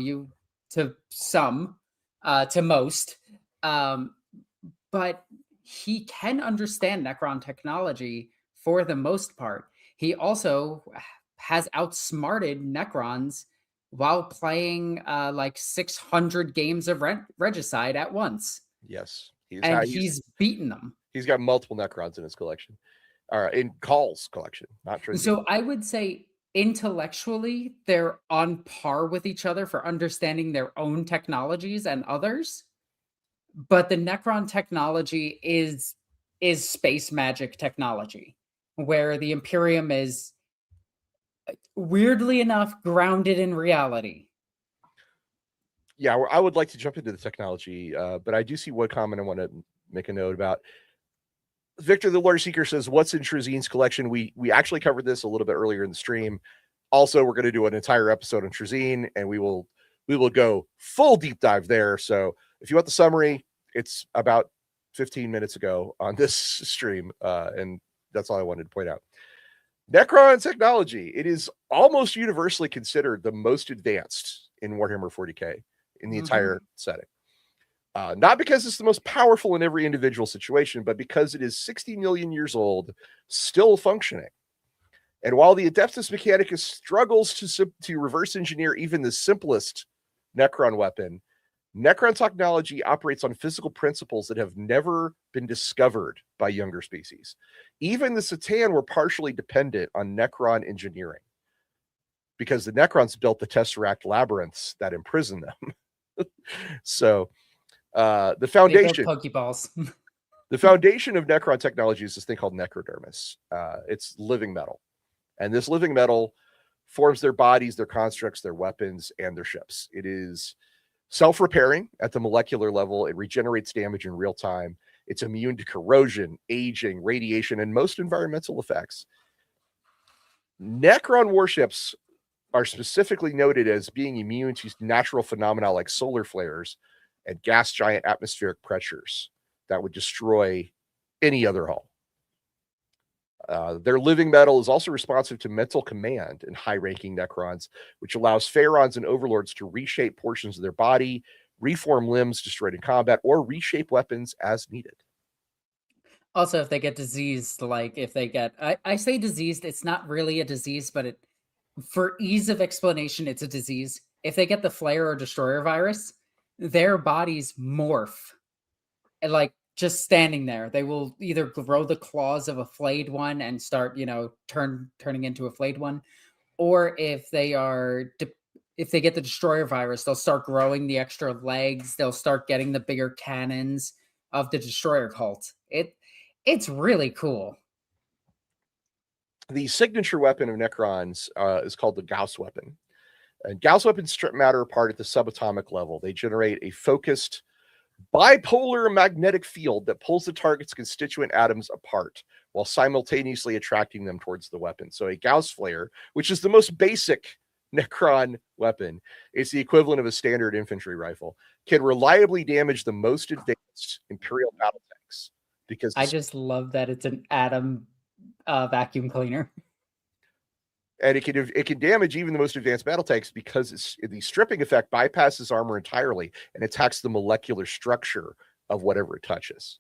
S2: to most, but he can understand Necron technology for the most part. He also has outsmarted Necrons while playing like 600 games of Regicide at once.
S1: Yes.
S2: He's beaten them.
S1: He's got multiple Necrons in his collection. In Call's collection, not Trazyn.
S2: So I would say intellectually, they're on par with each other for understanding their own technologies and others. But the Necron technology is space magic technology, where the Imperium is, weirdly enough, grounded in reality.
S1: Yeah, I would like to jump into the technology, but I do see one comment I want to make a note about. Victor the Lord Seeker says, what's in Trazyn's collection? We actually covered this a little bit earlier in the stream. Also, we're going to do an entire episode on Trazyn, and we will go full deep dive there. So if you want the summary, it's about 15 minutes ago on this stream, and that's all I wanted to point out. Necron technology. It is almost universally considered the most advanced in Warhammer 40k in the entire setting. Not because it's the most powerful in every individual situation, but because it is 60 million years old, still functioning. And while the Adeptus Mechanicus struggles to reverse engineer even the simplest Necron weapon, Necron technology operates on physical principles that have never been discovered by younger species. Even the Satan were partially dependent on Necron engineering because the Necrons built the Tesseract labyrinths that imprison them. So the foundation,
S2: Pokeballs.
S1: the foundation of Necron technology is this thing called necrodermis. It's living metal, and this living metal forms their bodies, their constructs, their weapons, and their ships. It is self-repairing at the molecular level. It regenerates damage in real time. It's immune to corrosion, aging, radiation, and most environmental effects. Necron warships are specifically noted as being immune to natural phenomena like solar flares and gas giant atmospheric pressures that would destroy any other hull. Their living metal is also responsive to mental command in high-ranking Necrons, which allows Pharaons and Overlords to reshape portions of their body, reform limbs destroyed in combat, or reshape weapons as needed.
S2: Also, if they get diseased, like if they get, I say diseased, it's not really a disease, but for ease of explanation, it's a disease. If they get the Flayer or Destroyer virus, their bodies morph. And like just standing there, they will either grow the claws of a flayed one and start, turning into a flayed one, or if they get the Destroyer virus, they'll start growing the extra legs. They'll start getting the bigger cannons of the Destroyer cult. It's really cool.
S1: The signature weapon of Necrons is called the Gauss weapon. And Gauss weapons strip matter apart at the subatomic level. They generate a focused bipolar magnetic field that pulls the target's constituent atoms apart while simultaneously attracting them towards the weapon. So a Gauss flare, which is the most basic Necron weapon, it's the equivalent of a standard infantry rifle, can reliably damage the most advanced Imperial battle tanks. Because
S2: I just love that it's an atom vacuum cleaner.
S1: And it can damage even the most advanced battle tanks because the stripping effect bypasses armor entirely and attacks the molecular structure of whatever it touches.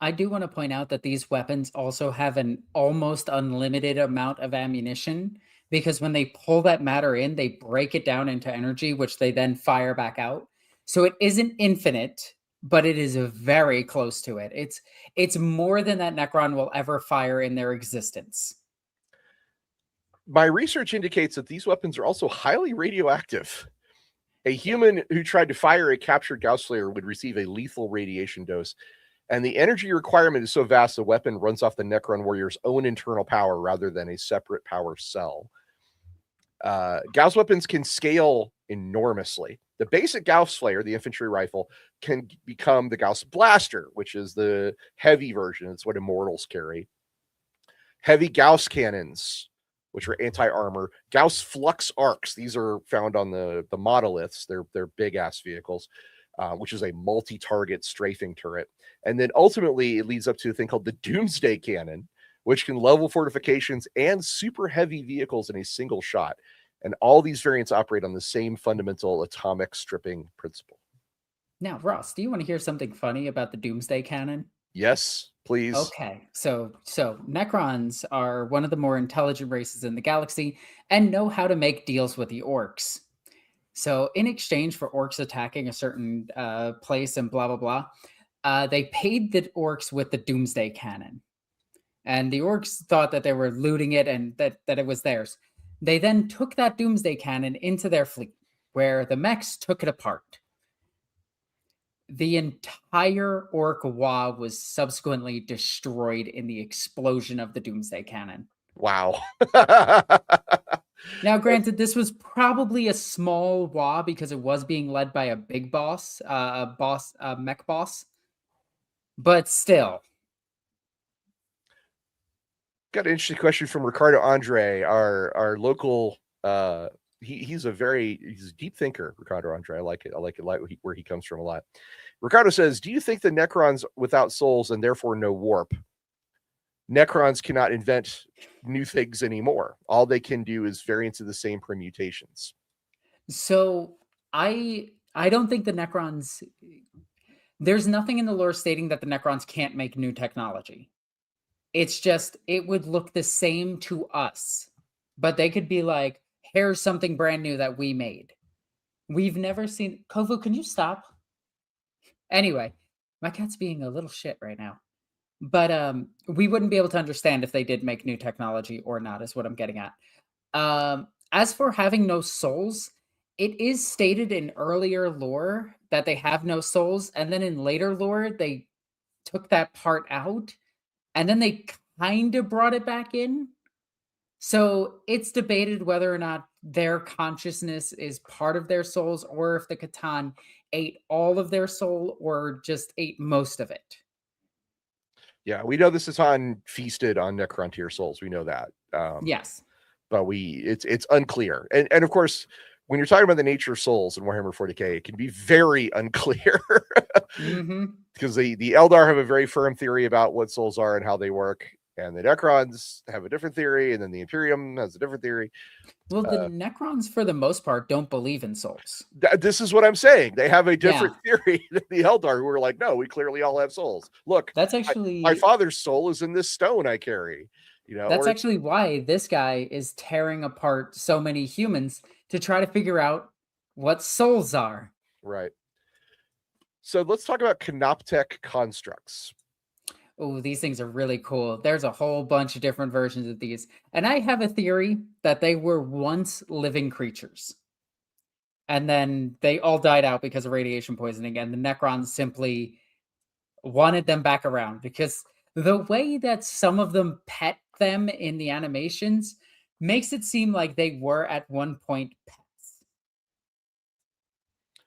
S2: I do want to point out that these weapons also have an almost unlimited amount of ammunition, because when they pull that matter in, they break it down into energy, which they then fire back out. So it isn't infinite, but it is very close to it. It's more than that Necron will ever fire in their existence.
S1: My research indicates that these weapons are also highly radioactive. A human who tried to fire a captured Gauss flare would receive a lethal radiation dose, and the energy requirement is so vast the weapon runs off the Necron warrior's own internal power rather than a separate power cell. Gauss weapons can scale enormously. The basic Gauss flare, the infantry rifle, can become the Gauss blaster, which is the heavy version. It's what immortals carry. Heavy Gauss cannons, which are anti-armor. Gauss flux arcs. These are found on the monoliths. They're big-ass vehicles, which is a multi-target strafing turret. And then ultimately, it leads up to a thing called the Doomsday Cannon, which can level fortifications and super heavy vehicles in a single shot. And all these variants operate on the same fundamental atomic stripping principle.
S2: Now, Ross, do you want to hear something funny about the Doomsday Cannon?
S1: Yes, please.
S2: Okay, so Necrons are one of the more intelligent races in the galaxy and know how to make deals with the orcs. So in exchange for orcs attacking a certain place and blah, blah, blah, they paid the orcs with the Doomsday Cannon. And the orcs thought that they were looting it and that it was theirs. They then took that Doomsday Cannon into their fleet, where the mechs took it apart. The entire orc Wa was subsequently destroyed in the explosion of the Doomsday Cannon.
S1: Wow.
S2: Now, granted, this was probably a small Wa because it was being led by a big boss, a mech boss. But still.
S1: Got an interesting question from Ricardo Andre, our local. He's a deep thinker, Ricardo Andre. I like it. I like where he comes from a lot. Ricardo says, "Do you think the Necrons without souls and therefore no warp? Necrons cannot invent new things anymore. All they can do is variants of the same permutations."
S2: So I don't think the Necrons. There's nothing in the lore stating that the Necrons can't make new technology. It's just, it would look the same to us, but they could be like, here's something brand new that we made. We've never seen... Kovu, can you stop? Anyway, my cat's being a little shit right now. But we wouldn't be able to understand if they did make new technology or not, is what I'm getting at. As for having no souls, it is stated in earlier lore that they have no souls, and then in later lore, they took that part out. And then they kind of brought it back in. So it's debated whether or not their consciousness is part of their souls, or if the Catan ate all of their soul or just ate most of it.
S1: Yeah, we know this is feasted on Necrontyr souls. We know that.
S2: Yes.
S1: But it's unclear. And of course, when you're talking about the nature of souls in Warhammer 40k, it can be very unclear.
S2: Mm-hmm.
S1: Because the Eldar have a very firm theory about what souls are and how they work. and the Necrons have a different theory, and then the Imperium has a different theory.
S2: Well, the Necrons, for the most part, don't believe in souls.
S1: This is what I'm saying. They have a different theory than the Eldar, who are like, no, we clearly all have souls. Look,
S2: that's actually
S1: my father's soul is in this stone I carry.
S2: That's actually why this guy is tearing apart so many humans to try to figure out what souls are.
S1: Right. So let's talk about Canoptek Constructs.
S2: Oh, these things are really cool. There's a whole bunch of different versions of these. And I have a theory that they were once living creatures. And then they all died out because of radiation poisoning. And the Necrons simply wanted them back around. Because the way that some of them pet them in the animations makes it seem like they were at one point pets.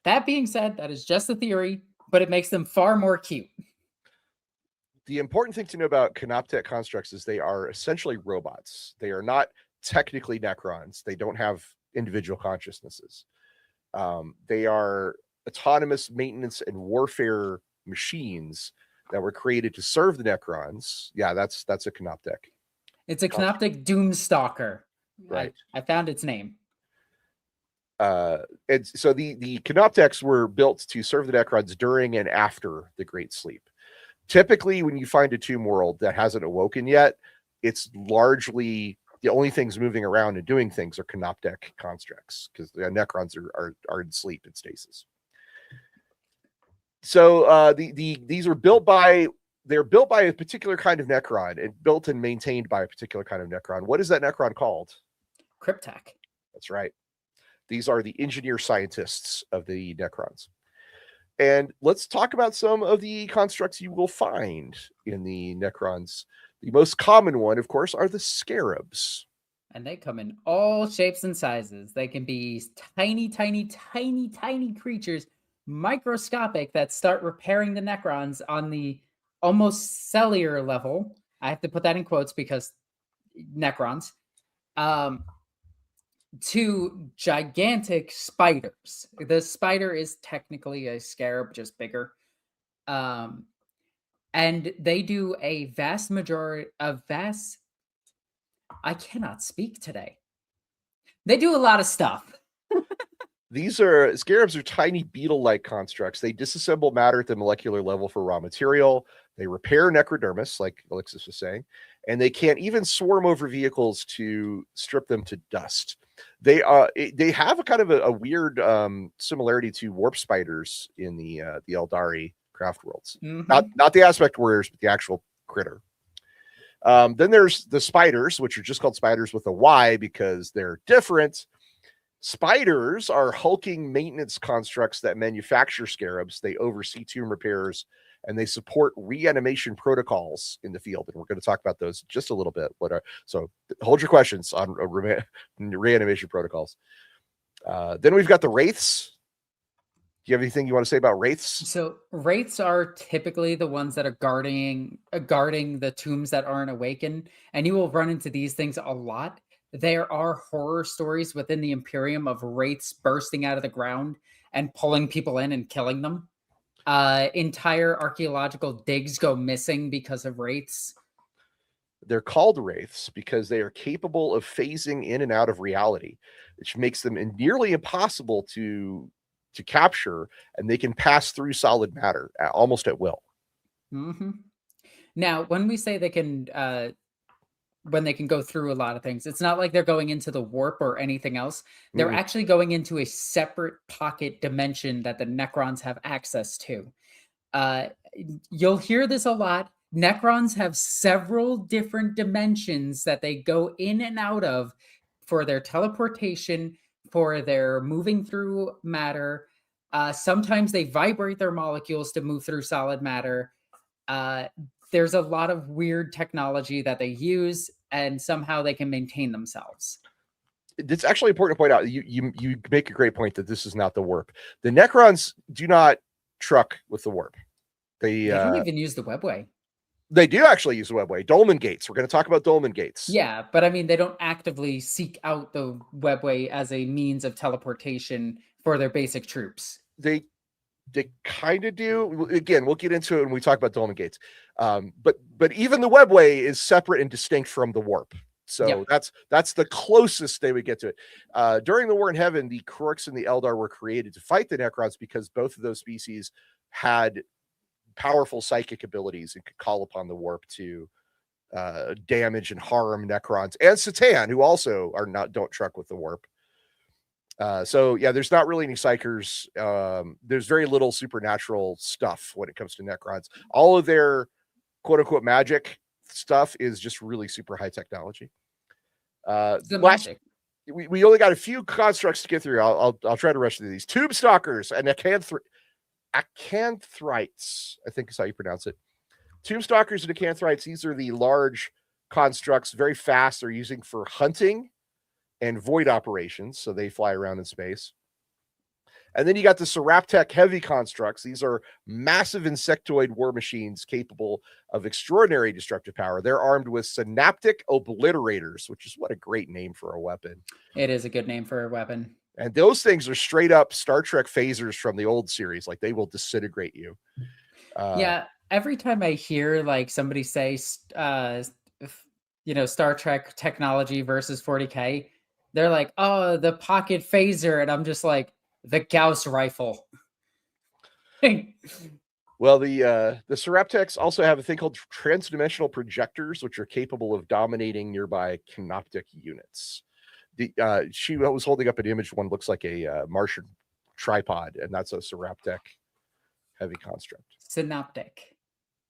S2: That being said, that is just a theory, but it makes them far more cute.
S1: The important thing to know about Canoptek Constructs is they are essentially robots. They are not technically Necrons. They don't have individual consciousnesses. They are autonomous maintenance and warfare machines that were created to serve the Necrons. Yeah, that's a Canoptek.
S2: It's a Canoptek Doomstalker.
S1: Right.
S2: I found its name.
S1: And so the Canopteks were built to serve the Necrons during and after the Great Sleep. Typically, when you find a tomb world that hasn't awoken yet, it's largely the only things moving around and doing things are Canoptek constructs, because the Necrons are in sleep and stasis. So these are built by a particular kind of Necron, and built and maintained by a particular kind of Necron. What is that Necron called?
S2: Cryptek.
S1: That's right. These are the engineer scientists of the Necrons. And let's talk about some of the constructs you will find in the Necrons. The most common one, of course, are the scarabs.
S2: And they come in all shapes and sizes. They can be tiny, tiny, tiny, tiny creatures, microscopic, that start repairing the Necrons on the almost cellular level. I have to put that in quotes because Necrons. To gigantic spiders. The spider is technically a scarab, just bigger. And they do a vast majority of I cannot speak today. They do a lot of stuff.
S1: Scarabs are tiny beetle-like constructs. They disassemble matter at the molecular level for raw material. They repair necrodermis, like Alexis was saying, and they can even swarm over vehicles to strip them to dust. They have a kind of a weird similarity to warp spiders in the Eldari craft worlds. Mm-hmm. Not the aspect warriors, but the actual critter. Then there's the spiders, which are just called spiders with a Y because they're different. Spiders are hulking maintenance constructs that manufacture scarabs. They oversee tomb repairs, and they support reanimation protocols in the field. And we're going to talk about those just a little bit. So hold your questions on reanimation protocols. Then we've got the wraiths. Do you have anything you want to say about wraiths?
S2: So wraiths are typically the ones that are guarding the tombs that aren't awakened. And you will run into these things a lot. There are horror stories within the Imperium of wraiths bursting out of the ground and pulling people in and killing them. Entire archaeological digs go missing because of wraiths.
S1: They're called wraiths because they are capable of phasing in and out of reality, which makes them nearly impossible to capture, and they can pass through solid matter almost at will.
S2: Mm-hmm. Now, when we say they can go through a lot of things, it's not like they're going into the warp or anything else. They're actually going into a separate pocket dimension that the Necrons have access to. You'll hear this a lot. Necrons have several different dimensions that they go in and out of for their teleportation, for their moving through matter. Sometimes they vibrate their molecules to move through solid matter. There's a lot of weird technology that they use, and somehow they can maintain themselves.
S1: It's actually important to point out, you make a great point that this is not the warp. The Necrons do not truck with the warp. They
S2: don't even use the webway.
S1: They do actually use the webway. Dolmen gates. We're going to talk about dolmen gates.
S2: Yeah, but I mean, they don't actively seek out the webway as a means of teleportation for their basic troops.
S1: They kind of do. Again, we'll get into it when we talk about Dolmen Gates. But even the webway is separate and distinct from the warp. So
S2: Yep.
S1: that's the closest they would get to it. During the War in Heaven, the Kroorks and the Eldar were created to fight the Necrons because both of those species had powerful psychic abilities and could call upon the warp to damage and harm Necrons and Satan, who also don't truck with the warp. So yeah, there's not really any psychers. There's very little supernatural stuff when it comes to Necrons. All of their quote unquote magic stuff is just really super high technology.
S2: Magic.
S1: We only got a few constructs to get through. I'll try to rush through these. Tube Stalkers and Acanthrites, I think is how you pronounce it. Tomb Stalkers and Acanthrites, these are the large constructs, very fast. They're using for hunting and void operations, so they fly around in space. And then you got the Seraptech heavy constructs. These are massive insectoid war machines capable of extraordinary destructive power. They're armed with synaptic obliterators, which is what a great name for a weapon.
S2: It is a good name for a weapon.
S1: And those things are straight up Star Trek phasers from the old series. Like they will disintegrate you.
S2: Yeah. Every time I hear like somebody say, Star Trek technology versus 40K, they're like, oh, the pocket phaser. And I'm just like, the Gauss rifle.
S1: Well, the Seraptechs also have a thing called transdimensional projectors, which are capable of dominating nearby Canoptek units. She was holding up an image. One looks like a Martian tripod, and that's a Seraptech heavy construct.
S2: Synaptic.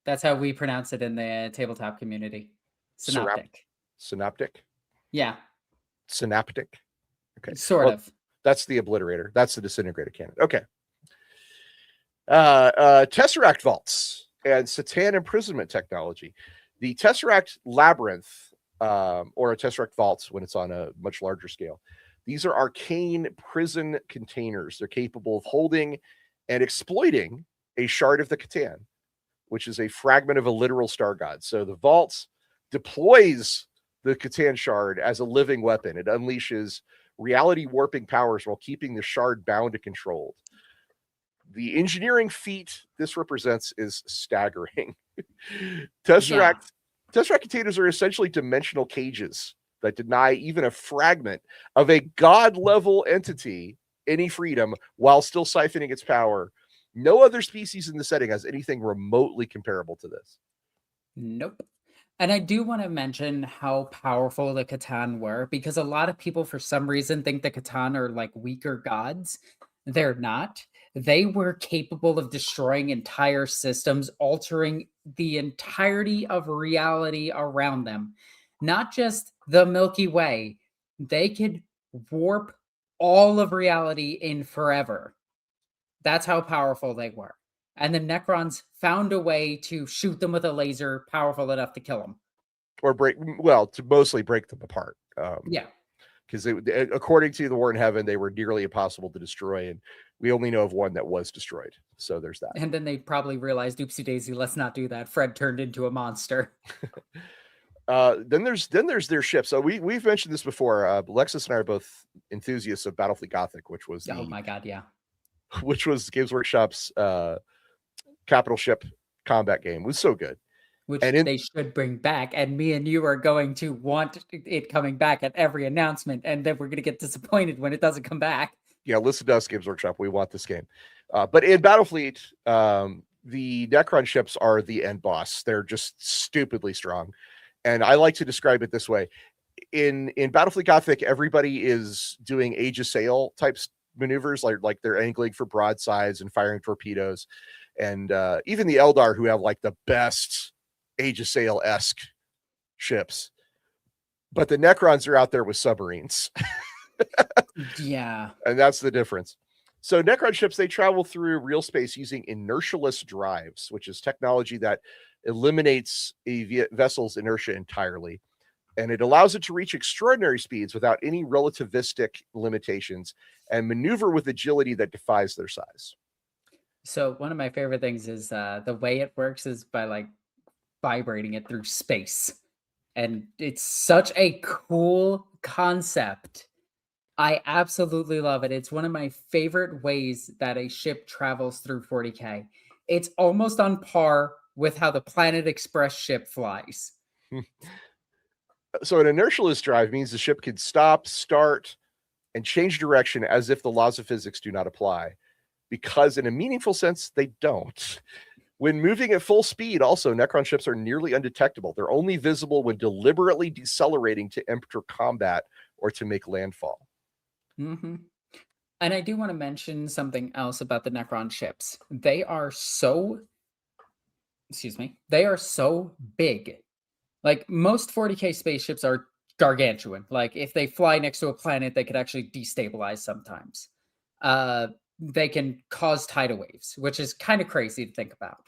S2: That's how we pronounce it in the tabletop community. Synaptic.
S1: Synaptic?
S2: Yeah.
S1: Synaptic? Okay.
S2: Sort of.
S1: That's the obliterator. That's the disintegrator cannon. Okay. Tesseract vaults and Satan imprisonment technology. The Tesseract labyrinth, or a Tesseract vault when it's on a much larger scale. These are arcane prison containers. They're capable of holding and exploiting a shard of the Catan, which is a fragment of a literal star god. So the vault deploys the Catan shard as a living weapon. It unleashes reality warping powers while keeping the shard bound and controlled. The engineering feat this represents is staggering. Tesseract containers are essentially dimensional cages that deny even a fragment of a god-level entity any freedom while still siphoning its power. No other species in the setting has anything remotely comparable to this.
S2: Nope. And I do want to mention how powerful the Catan were, because a lot of people, for some reason, think the Catan are like weaker gods. They're not. They were capable of destroying entire systems, altering the entirety of reality around them. Not just the Milky Way. They could warp all of reality in forever. That's how powerful they were. And the Necrons found a way to shoot them with a laser powerful enough to kill them.
S1: Or to mostly break them apart.
S2: Yeah.
S1: Because according to the War in Heaven, they were nearly impossible to destroy, and we only know of one that was destroyed. So there's that.
S2: And then they probably realized, oopsie daisy, let's not do that. Fred turned into a monster.
S1: Then there's their ship. So we've mentioned this before. Alexis and I are both enthusiasts of Battlefleet Gothic, which was
S2: oh my god, yeah.
S1: Which was Games Workshop's capital ship combat game. It was so good.
S2: Which they should bring back, and me and you are going to want it coming back at every announcement, and then we're going to get disappointed when it doesn't come back.
S1: Yeah, listen to us, Games Workshop. We want this game. But in Battlefleet, the Necron ships are the end boss. They're just stupidly strong. And I like to describe it this way. In Battlefleet Gothic, everybody is doing Age of Sail types maneuvers, like they're angling for broadsides and firing torpedoes. And even the Eldar, who have like the best Age of Sail-esque ships. But the Necrons are out there with submarines.
S2: Yeah.
S1: And that's the difference. So Necron ships, they travel through real space using inertialess drives, which is technology that eliminates a vessel's inertia entirely. And it allows it to reach extraordinary speeds without any relativistic limitations and maneuver with agility that defies their size.
S2: So one of my favorite things is the way it works is by like vibrating it through space. And it's such a cool concept. I absolutely love it. It's one of my favorite ways that a ship travels through 40K. It's almost on par with how the Planet Express ship flies.
S1: So an inertialist drive means the ship can stop, start, and change direction as if the laws of physics do not apply, because in a meaningful sense, they don't. When moving at full speed, also, Necron ships are nearly undetectable. They're only visible when deliberately decelerating to enter combat or to make landfall.
S2: Mm-hmm. And I do want to mention something else about the Necron ships. They are so, excuse me, they are so big. Like most 40K spaceships are gargantuan. Like if they fly next to a planet, they could actually destabilize sometimes. They can cause tidal waves, which is kind of crazy to think about.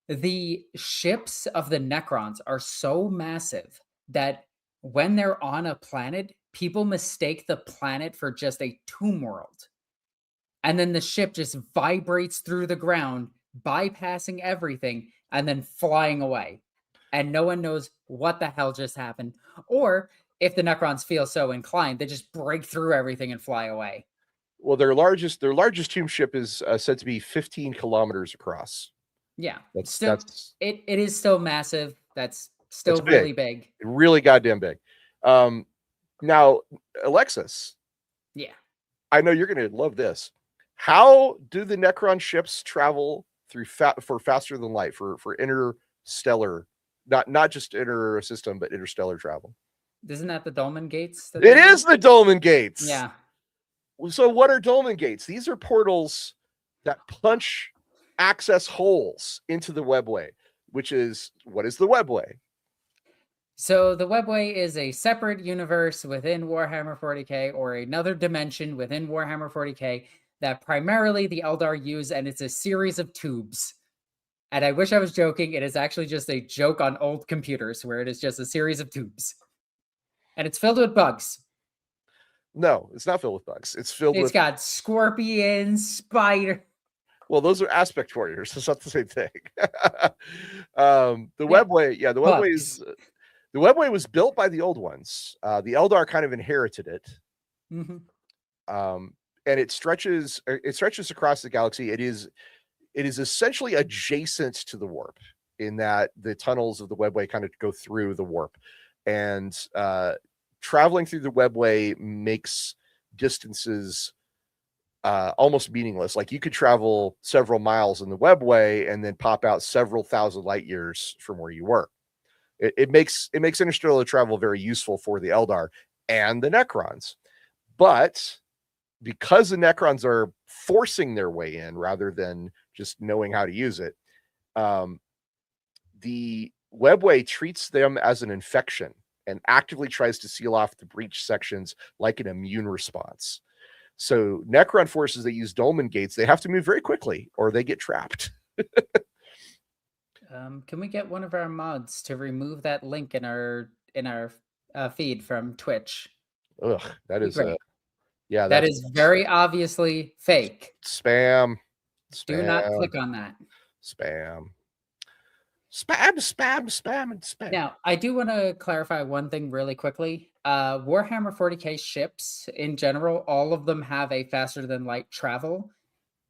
S2: The ships of the Necrons are so massive that when they're on a planet, people mistake the planet for just a tomb world. And then the ship just vibrates through the ground, bypassing everything, and then flying away. And no one knows what the hell just happened. Or if the Necrons feel so inclined, they just break through everything and fly away.
S1: Well, their largest tomb ship is said to be 15 kilometers across.
S2: Yeah,
S1: That's
S2: it is still massive. That's still
S1: big.
S2: really big.
S1: Really goddamn big. Now, Alexis,
S2: Yeah.
S1: I know you're going to love this. How do the Necron ships travel through for faster than light for interstellar, not just inter system, but interstellar travel?
S2: Isn't that the Dolmen Gates?
S1: It is the Dolmen Gates.
S2: Yeah.
S1: So what are Dolmen Gates? These are portals that punch access holes into the webway, which is what is the webway?
S2: So the webway is a separate universe within Warhammer 40K, or another dimension within Warhammer 40K that primarily the Eldar use, and it's a series of tubes. And I wish I was joking. It is actually just a joke on old computers where it is just a series of tubes. And it's filled with bugs.
S1: No, it's not filled with bugs. It's
S2: got scorpions, spider.
S1: Well, those are aspect warriors. It's not the same thing. Webway, the webway is the webway was built by the old ones. The Eldar kind of inherited it.
S2: Mm-hmm.
S1: And it stretches across the galaxy. It is essentially adjacent to the warp in that the tunnels of the webway kind of go through the warp, and traveling through the webway makes distances almost meaningless. Like you could travel several miles in the webway and then pop out several thousand light years from where you were. It makes interstellar travel very useful for the Eldar and the Necrons, but because the Necrons are forcing their way in rather than just knowing how to use it, the webway treats them as an infection and actively tries to seal off the breach sections like an immune response. So Necron forces that use Dolmen Gates, they have to move very quickly or they get trapped.
S2: Can we get one of our mods to remove that link in our feed from Twitch?
S1: Ugh, that is
S2: that is very obviously fake.
S1: Spam.
S2: Do not click on that.
S1: Spam, and spam.
S2: Now, I do want to clarify one thing really quickly. Warhammer 40K ships in general, all of them have a faster than light travel.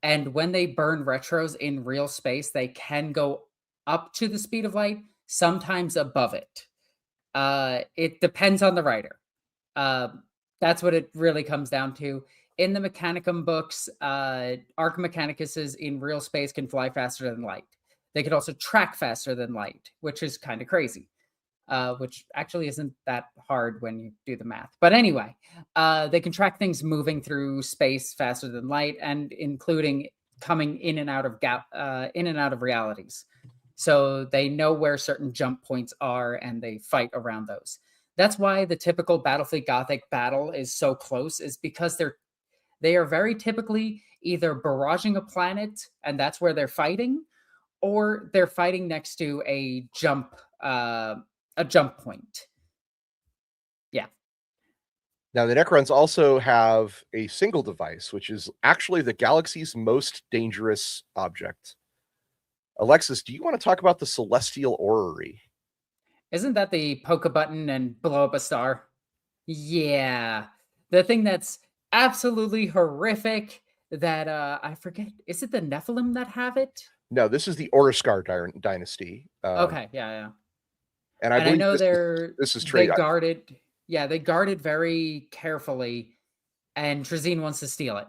S2: And when they burn retros in real space, they can go up to the speed of light, sometimes above it. It depends on the writer. That's what it really comes down to. In the Mechanicum books, Arc Mechanicus in real space can fly faster than light. They could also track faster than light, which is kind of crazy, which actually isn't that hard when you do the math. But anyway, they can track things moving through space faster than light, and including coming in and out of realities. So they know where certain jump points are, and they fight around those. That's why the typical Battlefleet Gothic battle is so close, is because they are very typically either barraging a planet, and that's where they're fighting, or they're fighting next to a jump point. Yeah.
S1: Now, the Necrons also have a single device, which is actually the galaxy's most dangerous object. Alexis, do you want to talk about the Celestial Orrery?
S2: Isn't that the poke a button and blow up a star? Yeah. The thing that's absolutely horrific that I forget, is it the Nephilim that have it?
S1: No, this is the Oroscar dynasty.
S2: Okay, yeah.
S1: And I
S2: And I
S1: believe
S2: know
S1: this is
S2: they
S1: trade.
S2: guard it. Yeah, they guard it very carefully, and Trazyn wants to steal it.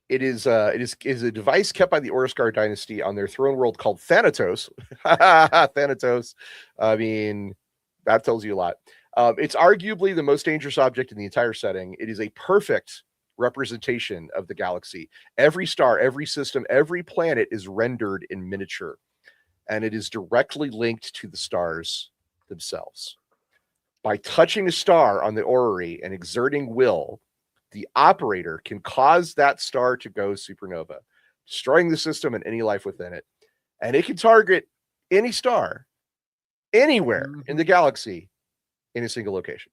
S1: It is a device kept by the Oroscar dynasty on their throne world called Thanatos. Thanatos. I mean, that tells you a lot. It's arguably the most dangerous object in the entire setting. It is a perfect representation of the galaxy. Every star, every system, every planet is rendered in miniature, and it is directly linked to the stars themselves. By touching a star on the orrery and exerting will, the operator can cause that star to go supernova, destroying the system and any life within it. And it can target any star anywhere in the galaxy in a single location.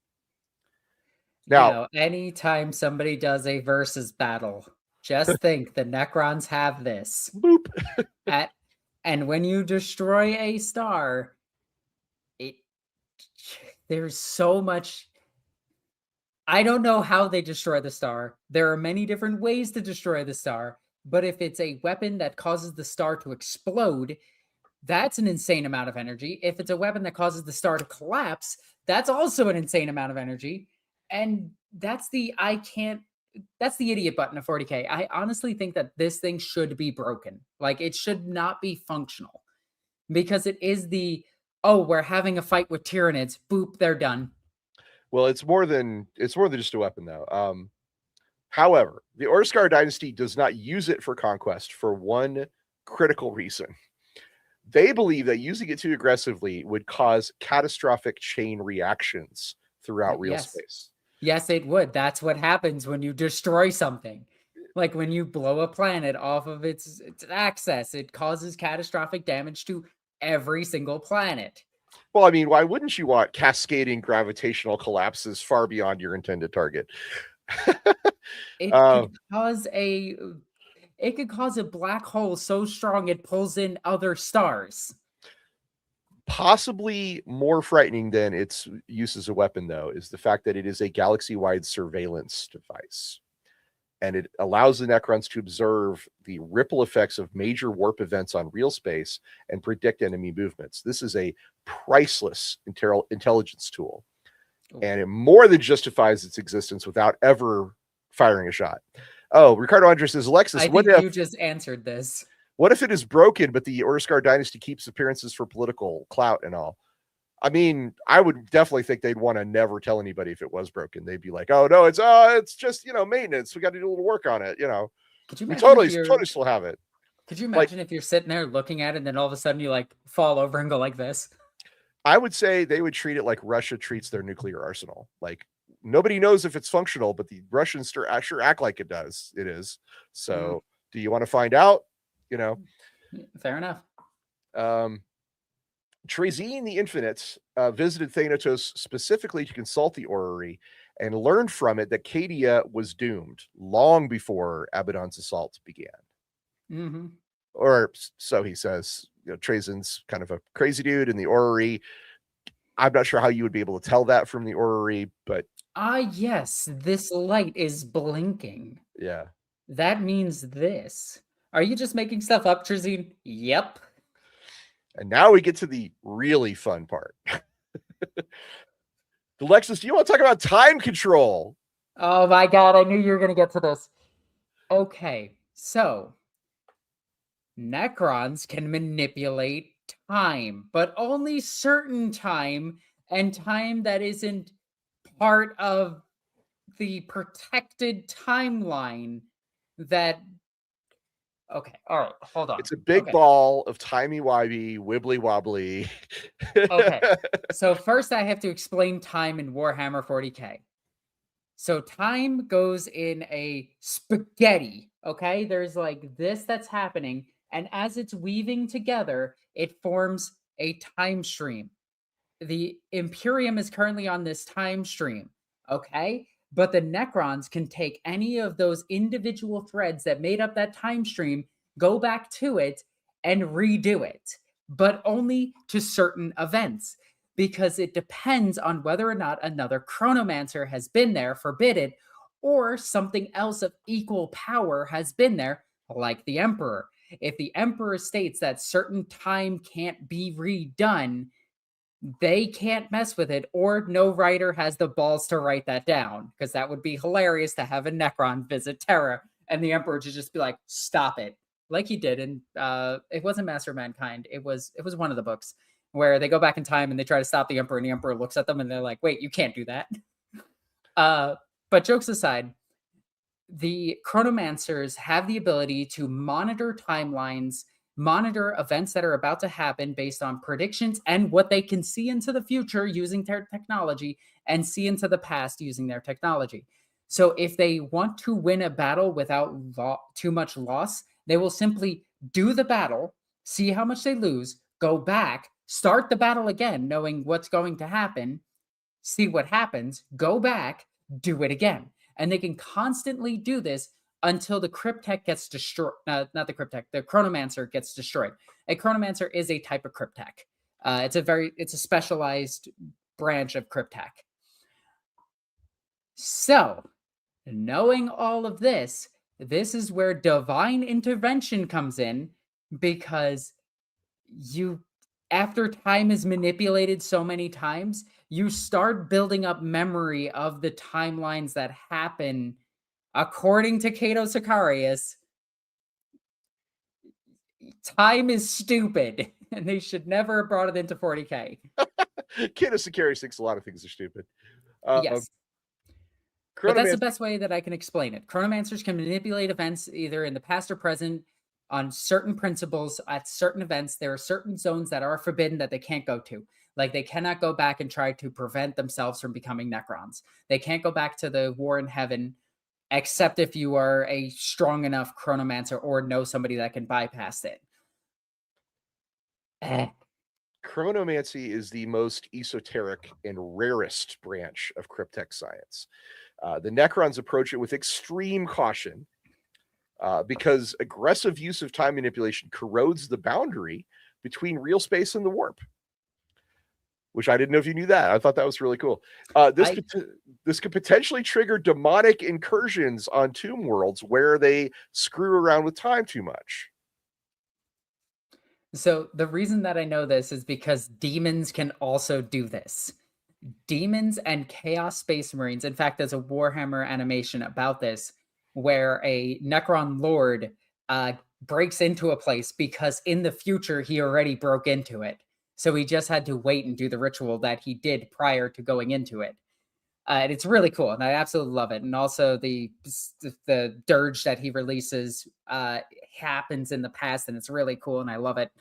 S1: Now,
S2: anytime somebody does a versus battle, just think the Necrons have this.
S1: Boop.
S2: And when you destroy a star, there's so much. I don't know how they destroy the star. There are many different ways to destroy the star, but if it's a weapon that causes the star to explode, that's an insane amount of energy. If it's a weapon that causes the star to collapse, that's also an insane amount of energy. And that's the idiot button of 40K. I honestly think that this thing should be broken. Like, it should not be functional, because it is we're having a fight with Tyranids. Boop, they're done.
S1: Well, it's more than just a weapon, though. However, the Oroscar dynasty does not use it for conquest for one critical reason. They believe that using it too aggressively would cause catastrophic chain reactions throughout real space.
S2: Yes, it would. That's what happens when you destroy something. Like when you blow a planet off of its axis, it causes catastrophic damage to every single planet.
S1: Well, I mean, why wouldn't you want cascading gravitational collapses far beyond your intended target?
S2: It could cause a black hole so strong it pulls in other stars.
S1: Possibly more frightening than its use as a weapon, though, is the fact that it is a galaxy-wide surveillance device. And it allows the Necrons to observe the ripple effects of major warp events on real space and predict enemy movements. This is a priceless intelligence tool. And it more than justifies its existence without ever firing a shot. Oh, Ricardo Andres says, Alexis,
S2: you just answered this.
S1: What if it is broken, but the Oroscar dynasty keeps appearances for political clout and all? I mean, I would definitely think they'd want to never tell anybody if it was broken. They'd be like, "Oh no, it's just maintenance. We got to do a little work on it."
S2: Could you
S1: we totally still have it.
S2: Could you imagine if you're sitting there looking at it, and then all of a sudden you fall over and go like this?
S1: I would say they would treat it like Russia treats their nuclear arsenal. Like, nobody knows if it's functional, but the Russians sure act like it does. It is. So, do you want to find out?
S2: Fair enough.
S1: Trazyn the Infinite visited Thanatos specifically to consult the orrery and learned from it that Cadia was doomed long before Abaddon's assault began. Or so he says. Trazyn's kind of a crazy dude in the orrery. I'm not sure how you would be able to tell that from the orrery, but
S2: yes, this light is blinking.
S1: Yeah.
S2: That means this. Are you just making stuff up, Trazyn? Yep.
S1: And now we get to the really fun part. Alexis, do you want to talk about time control?
S2: Oh my god, I knew you were going to get to this. Okay, so Necrons can manipulate time, but only certain time, and time that isn't part of the protected timeline that... Okay, all right, hold on.
S1: It's a big ball of timey-wimey, wibbly-wobbly.
S2: Okay, so first I have to explain time in Warhammer 40K. So time goes in a spaghetti, okay? There's this that's happening, and as it's weaving together, it forms a time stream. The Imperium is currently on this time stream, okay? But the Necrons can take any of those individual threads that made up that time stream, go back to it, and redo it, but only to certain events. because it depends on whether or not another Chronomancer has been there, forbidden, or something else of equal power has been there, like the Emperor. If the Emperor states that certain time can't be redone, they can't mess with it, or no writer has the balls to write that down, because that would be hilarious to have a Necron visit Terra and the Emperor to just be like, stop it, like he did in it wasn't Master of Mankind, it was one of the books where they go back in time and they try to stop the Emperor, and the Emperor looks at them and they're like, wait, you can't do that. But jokes aside, the Chronomancers have the ability to monitor timelines, monitor events that are about to happen based on predictions and what they can see into the future using their technology, and see into the past using their technology. So if they want to win a battle without too much loss, they will simply do the battle, see how much they lose, go back, start the battle again, knowing what's going to happen, see what happens, go back, do it again. And they can constantly do this until the Cryptek gets destroyed. Not the Cryptek, the Chronomancer gets destroyed. A Chronomancer is a type of Cryptek. It's a specialized branch of Cryptek. So, knowing all of this is where divine intervention comes in, because after time is manipulated so many times, you start building up memory of the timelines that happen. According to Cato Sicarius, time is stupid, and they should never have brought it into 40K.
S1: Cato Sicarius thinks a lot of things are stupid.
S2: Yes. But that's the best way that I can explain it. Chronomancers can manipulate events either in the past or present on certain principles at certain events. There are certain zones that are forbidden that they can't go to. Like, they cannot go back and try to prevent themselves from becoming Necrons. They can't go back to the War in Heaven, except if you are a strong enough Chronomancer or know somebody that can bypass it.
S1: Chronomancy is the most esoteric and rarest branch of Cryptek science. The Necrons approach it with extreme caution, because aggressive use of time manipulation corrodes the boundary between real space and the warp. Which I didn't know if you knew that. I thought that was really cool. This could potentially trigger demonic incursions on tomb worlds where they screw around with time too much.
S2: So the reason that I know this is because demons can also do this. Demons and Chaos Space Marines. In fact, there's a Warhammer animation about this where a Necron Lord breaks into a place because in the future he already broke into it. So he just had to wait and do the ritual that he did prior to going into it. And it's really cool, and I absolutely love it. And also the dirge that he releases happens in the past, and it's really cool, and I love it.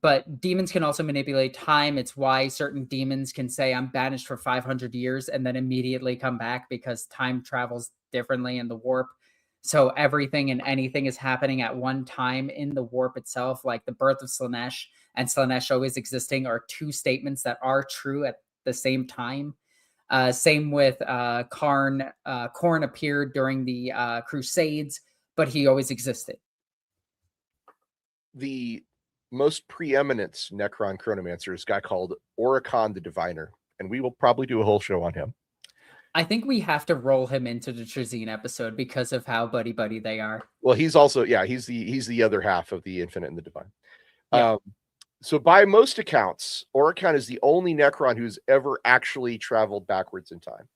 S2: But demons can also manipulate time. It's why certain demons can say, I'm banished for 500 years, and then immediately come back, because time travels differently in the warp. So everything and anything is happening at one time in the warp itself, like the birth of Slaanesh and Slaanesh always existing are two statements that are true at the same time. Same with Karn. Khorne appeared during the Crusades, but he always existed.
S1: The most preeminent Necron Chronomancer is a guy called Oricon the Diviner, and we will probably do a whole show on him.
S2: I think we have to roll him into the Trazyn episode because of how buddy they are.
S1: Well, he's also, he's the other half of the Infinite and the Divine.
S2: Yeah.
S1: So by most accounts, Oricon is the only Necron who's ever actually traveled backwards in time.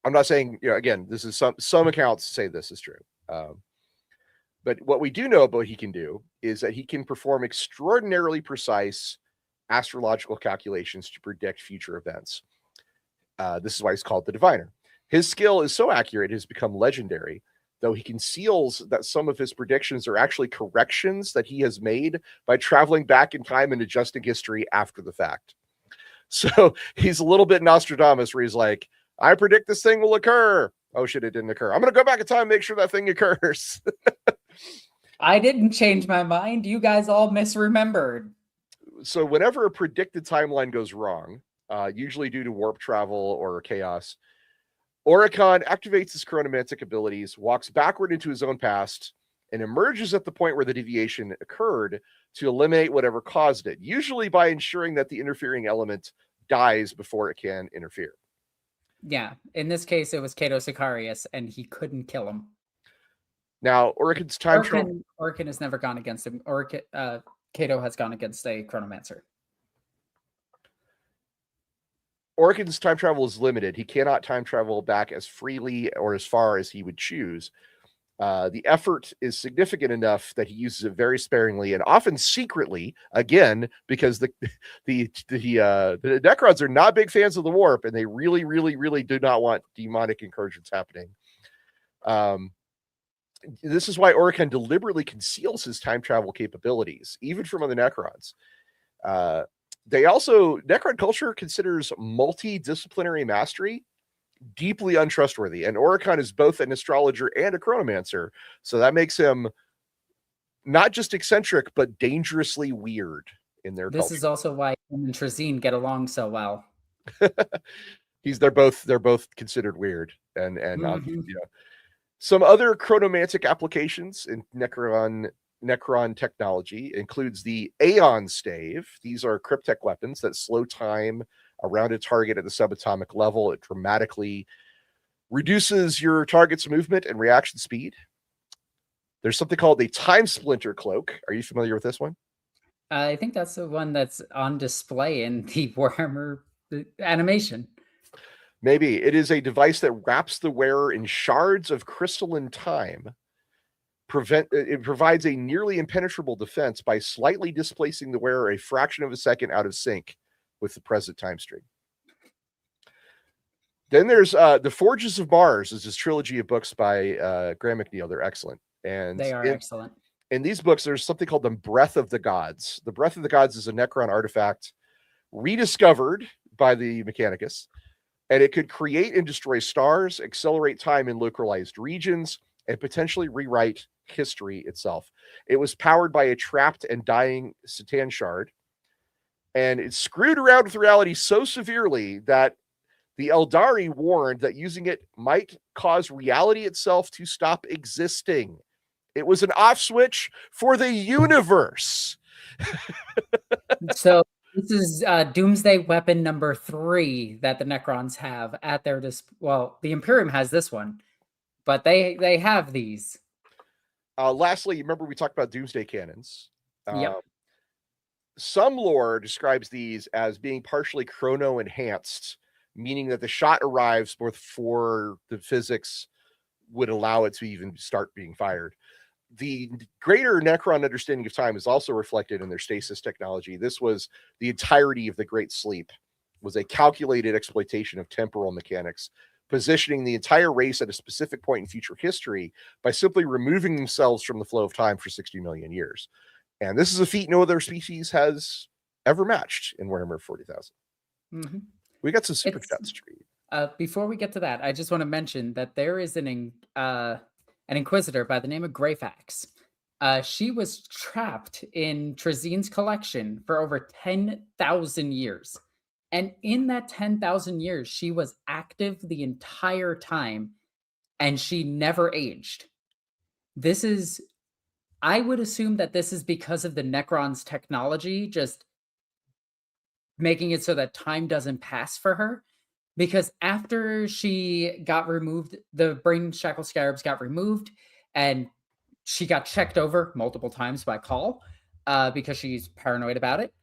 S1: I'm not saying, again, this is some accounts say this is true. But what we do know about he can do is that he can perform extraordinarily precise astrological calculations to predict future events. This is why he's called the Diviner. His skill is so accurate, it has become legendary, though he conceals that some of his predictions are actually corrections that he has made by traveling back in time and adjusting history after the fact. So he's a little bit Nostradamus, where he's like, I predict this thing will occur. Oh shit, it didn't occur. I'm going to go back in time and make sure that thing occurs.
S2: I didn't change my mind. You guys all misremembered.
S1: So whenever a predicted timeline goes wrong, usually due to warp travel or chaos, Oricon activates his chronomantic abilities, walks backward into his own past, and emerges at the point where the deviation occurred to eliminate whatever caused it, usually by ensuring that the interfering element dies before it can interfere.
S2: Yeah, in this case, it was Cato Sicarius, and he couldn't kill him.
S1: Now, Orican's time travel.
S2: Orican has never gone against him. Cato has gone against a Chronomancer.
S1: Orican's time travel is limited. He cannot time travel back as freely or as far as he would choose. The effort is significant enough that he uses it very sparingly and often secretly, again, because the Necrons are not big fans of the warp, and they really, really, really do not want demonic incursions happening. This is why Orican deliberately conceals his time travel capabilities, even from other Necrons. Necron culture considers multidisciplinary mastery deeply untrustworthy, and Orican is both an astrologer and a chronomancer, so that makes him not just eccentric but dangerously weird in their
S2: This
S1: culture.
S2: is also why him and Trazyn get along so well.
S1: They're both considered weird, and some other chronomantic applications in Necron technology includes the Aeon Stave. These are cryptek weapons that slow time around a target at the subatomic level. It dramatically reduces your target's movement and reaction speed. There's something called a Time Splinter Cloak. Are you familiar with this one?
S2: I think that's the one that's on display in the Warhammer animation.
S1: Maybe. It is a device that wraps the wearer in shards of crystalline time. It provides a nearly impenetrable defense by slightly displacing the wearer a fraction of a second out of sync with the present time stream. Then there's The Forges of Mars, is this trilogy of books by Graham McNeil. They're excellent. And
S2: they are excellent.
S1: In these books, there's something called the Breath of the Gods. The Breath of the Gods is a Necron artifact rediscovered by the Mechanicus, and it could create and destroy stars, accelerate time in localized regions, and potentially rewrite history itself. It was powered by a trapped and dying Satan shard, and it screwed around with reality so severely that the Eldari warned that using it might cause reality itself to stop existing. It was an off switch for the universe.
S2: So this is Doomsday Weapon number 3 that the Necrons have at their well, the Imperium has this one, but they have these.
S1: Lastly, remember we talked about Doomsday cannons.
S2: Yep.
S1: Some lore describes these as being partially chrono enhanced, meaning that the shot arrives before the physics would allow it to even start being fired. The greater Necron understanding of time is also reflected in their stasis technology. This was the entirety of the Great Sleep, was a calculated exploitation of temporal mechanics, positioning the entire race at a specific point in future history by simply removing themselves from the flow of time for 60 million years. And this is a feat no other species has ever matched in Warhammer 40,000.
S2: Mm-hmm.
S1: We got some super chats to read.
S2: Before we get to that, I just want to mention that there is an inquisitor by the name of Greyfax. She was trapped in Trazyn's collection for over 10,000 years. And in that 10,000 years, she was active the entire time, and she never aged. I would assume that this is because of the Necron's technology, just making it so that time doesn't pass for her. Because after she got removed, the brain shackle scarabs got removed, and she got checked over multiple times by Call because she's paranoid about it.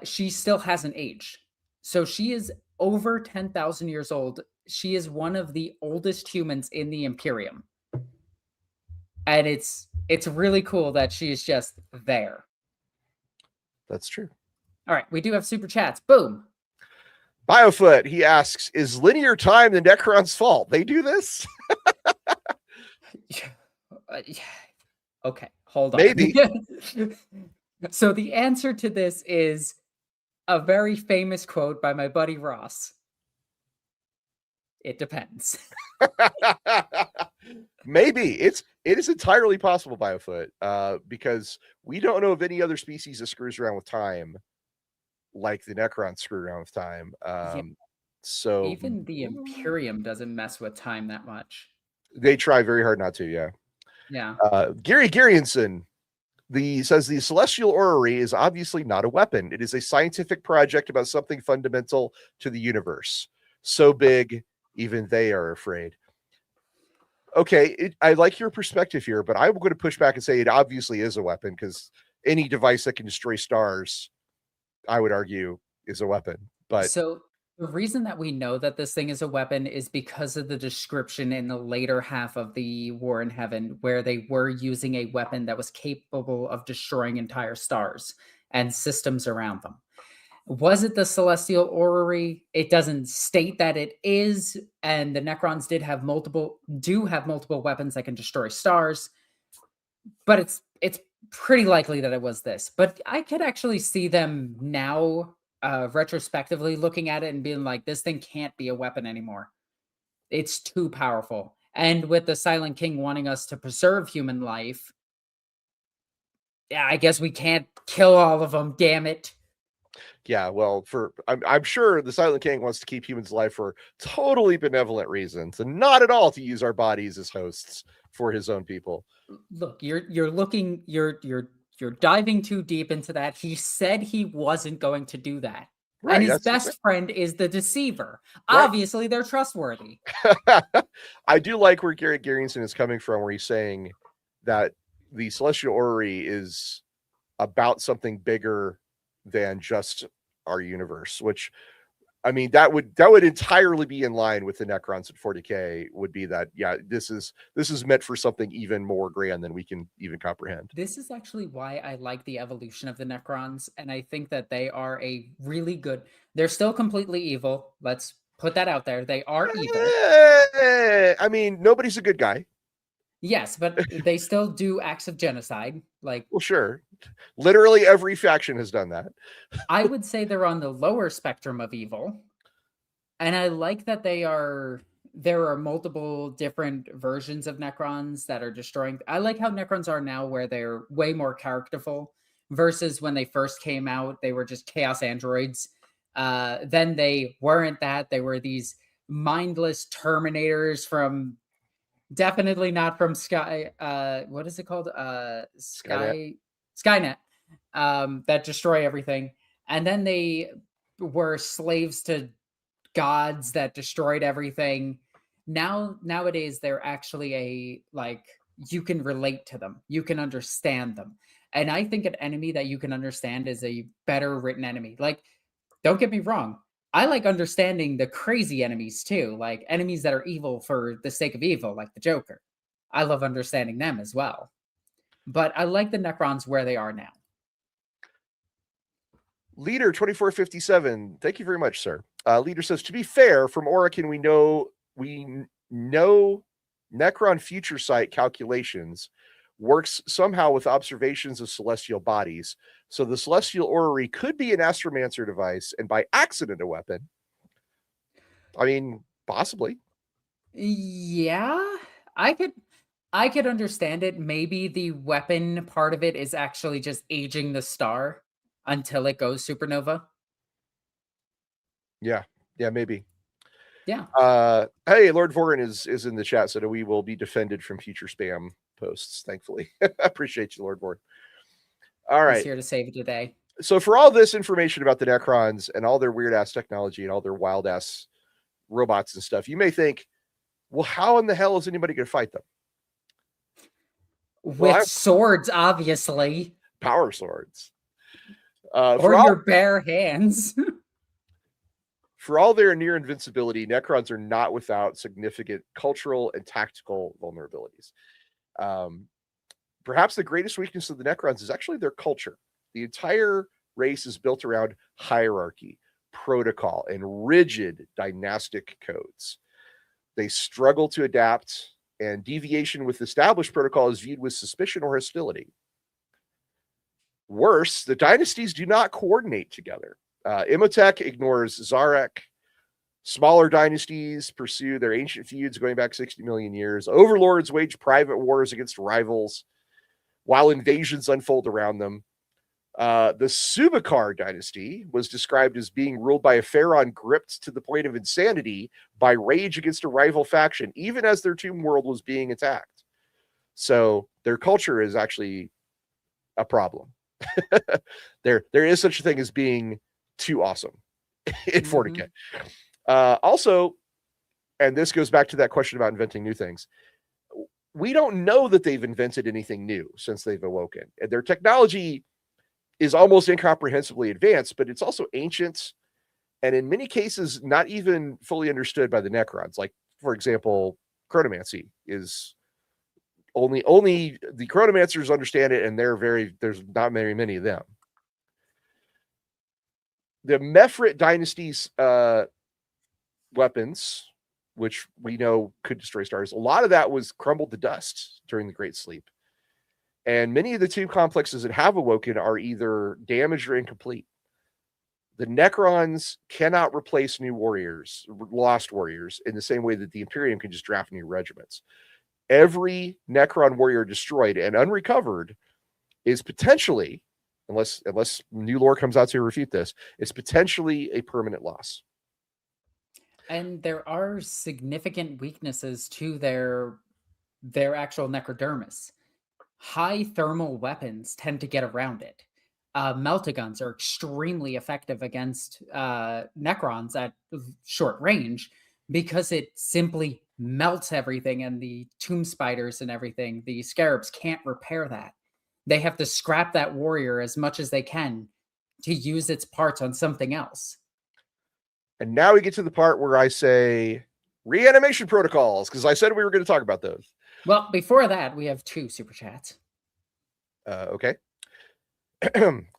S2: She still hasn't aged. So she is over 10,000 years old. She is one of the oldest humans in the Imperium. And it's really cool that she is just there.
S1: That's true.
S2: All right, we do have super chats. Boom.
S1: Biofoot, he asks, is linear time the Necron's fault? They do this?
S2: Okay, hold on.
S1: Maybe.
S2: So the answer to this is a very famous quote by my buddy Ross. It depends.
S1: Maybe. It is entirely possible, Biofoot, because we don't know of any other species that screws around with time like the Necrons screw around with time. So
S2: even the Imperium doesn't mess with time that much.
S1: They try very hard not to, yeah.
S2: Yeah.
S1: Gary Garionson says the celestial orrery is obviously not a weapon. It is a scientific project about something fundamental to the universe. So big, even they are afraid. Okay, I like your perspective here, but I'm going to push back and say it obviously is a weapon, because any device that can destroy stars, I would argue, is a weapon. But
S2: So the reason that we know that this thing is a weapon is because of the description in the later half of the War in Heaven, where they were using a weapon that was capable of destroying entire stars and systems around them. Was it the Celestial Orrery? It doesn't state that it is, and the Necrons do have multiple weapons that can destroy stars, but it's pretty likely that it was this. But I could actually see them now, retrospectively looking at it and being like, this thing can't be a weapon anymore. It's too powerful. And with the Silent King wanting us to preserve human life, yeah, I guess we can't kill all of them, damn it.
S1: yeah, well, I'm sure the Silent King wants to keep humans alive for totally benevolent reasons, and not at all to use our bodies as hosts for his own people.
S2: Look, you're diving too deep into that. He said he wasn't going to do that.
S1: Right,
S2: And his best friend is the deceiver.
S1: Right.
S2: Obviously, they're trustworthy.
S1: I do like where Gary Garionson is coming from, where he's saying that the Celestial Orrery is about something bigger than just our universe, which, I mean, that would entirely be in line with the Necrons at 40K. Would be that, yeah, this is meant for something even more grand than we can even comprehend.
S2: This is actually why I like the evolution of the Necrons, and I think that they are a really good. They're still completely evil. Let's put that out there. They are evil.
S1: I mean, nobody's a good guy.
S2: Yes, but they still do acts of genocide. Like,
S1: well, sure. Literally every faction has done that.
S2: I would say they're on the lower spectrum of evil. And I like that there are multiple different versions of Necrons that are destroying. I like how Necrons are now, where they're way more characterful versus when they first came out, they were just chaos androids. Then they weren't that. They were these mindless terminators from, definitely not from Sky. What is it called? Skynet. That destroy everything. And then they were slaves to gods that destroyed everything. Nowadays, they're actually you can relate to them. You can understand them. And I think an enemy that you can understand is a better written enemy. Like, don't get me wrong. I like understanding the crazy enemies too, like enemies that are evil for the sake of evil, like the Joker. I love understanding them as well. But I like the Necrons where they are now.
S1: Leader 2457, thank you very much, sir. Leader says, to be fair, from Orakin, we know Necron future sight calculations works somehow with observations of celestial bodies. So the Celestial Orrery could be an astromancer device and by accident a weapon. I mean, possibly.
S2: Yeah, I could understand it. Maybe the weapon part of it is actually just aging the star until it goes supernova.
S1: Yeah, maybe.
S2: Yeah.
S1: Hey, Lord Vorin is in the chat, so we will be defended from future spam posts, thankfully. I appreciate you, Lord Vorin. All right.
S2: He's here to save the day.
S1: So for all this information about the Necrons and all their weird ass technology and all their wild ass robots and stuff, you may think, well, how in the hell is anybody going to fight them?
S2: With swords, obviously.
S1: Power swords.
S2: Or your bare hands.
S1: For all their near invincibility, Necrons are not without significant cultural and tactical vulnerabilities. Perhaps the greatest weakness of the Necrons is actually their culture. The entire race is built around hierarchy, protocol, and rigid dynastic codes. They struggle to adapt, and deviation with established protocol is viewed with suspicion or hostility. Worse, the dynasties do not coordinate together. Imhotep ignores Zarek. Smaller dynasties pursue their ancient feuds going back 60 million years. Overlords wage private wars against rivals while invasions unfold around them. The Subakar dynasty was described as being ruled by a pharaoh gripped to the point of insanity by rage against a rival faction, even as their tomb world was being attacked. So their culture is actually a problem. There is such a thing as being too awesome in 40K. Also, and this goes back to that question about inventing new things. We don't know that they've invented anything new since they've awoken. And their technology is almost incomprehensibly advanced, but it's also ancient, and in many cases not even fully understood by the Necrons. Like, for example, Chronomancy is only the Chronomancers understand it, and there's not very many of them. The Mephrit Dynasty's weapons, which we know could destroy stars, a lot of that was crumbled to dust during the Great Sleep. And many of the tomb complexes that have awoken are either damaged or incomplete. The Necrons cannot replace new warriors, lost warriors, in the same way that the Imperium can just draft new regiments. Every Necron warrior destroyed and unrecovered is potentially, unless new lore comes out to refute this, it's potentially a permanent loss.
S2: And there are significant weaknesses to their actual necrodermis. High thermal weapons tend to get around it. Meltaguns are extremely effective against Necrons at short range because it simply melts everything, and the tomb spiders and everything, the scarabs, can't repair that. They have to scrap that warrior as much as they can to use its parts on something else.
S1: And now we get to the part where I say reanimation protocols, because I said we were going to talk about those.
S2: Well, before that, we have 2 super chats.
S1: Okay.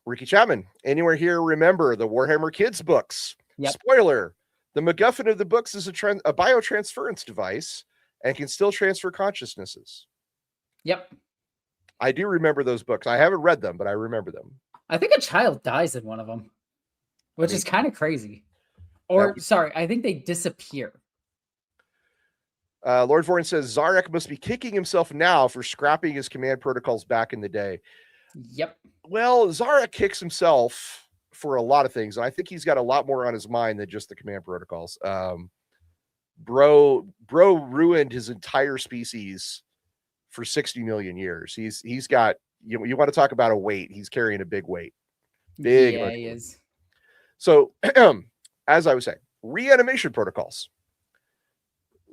S1: Ricky Chapman, anywhere here remember the Warhammer Kids books?
S2: Yep.
S1: Spoiler, the MacGuffin of the books is a biotransference device and can still transfer consciousnesses.
S2: Yep.
S1: I do remember those books. I haven't read them, but I remember them.
S2: I think a child dies in one of them, which is kind of crazy. Or, sorry, I think they disappear.
S1: Lord Vorin says Zarek must be kicking himself now for scrapping his command protocols back in the day.
S2: Yep.
S1: Well, Zarek kicks himself for a lot of things, and I think he's got a lot more on his mind than just the command protocols. Bro ruined his entire species for 60 million years. He's got, you want to talk about a weight, he's carrying a big weight. Big.
S2: Yeah, he is.
S1: So, as I was saying, reanimation protocols.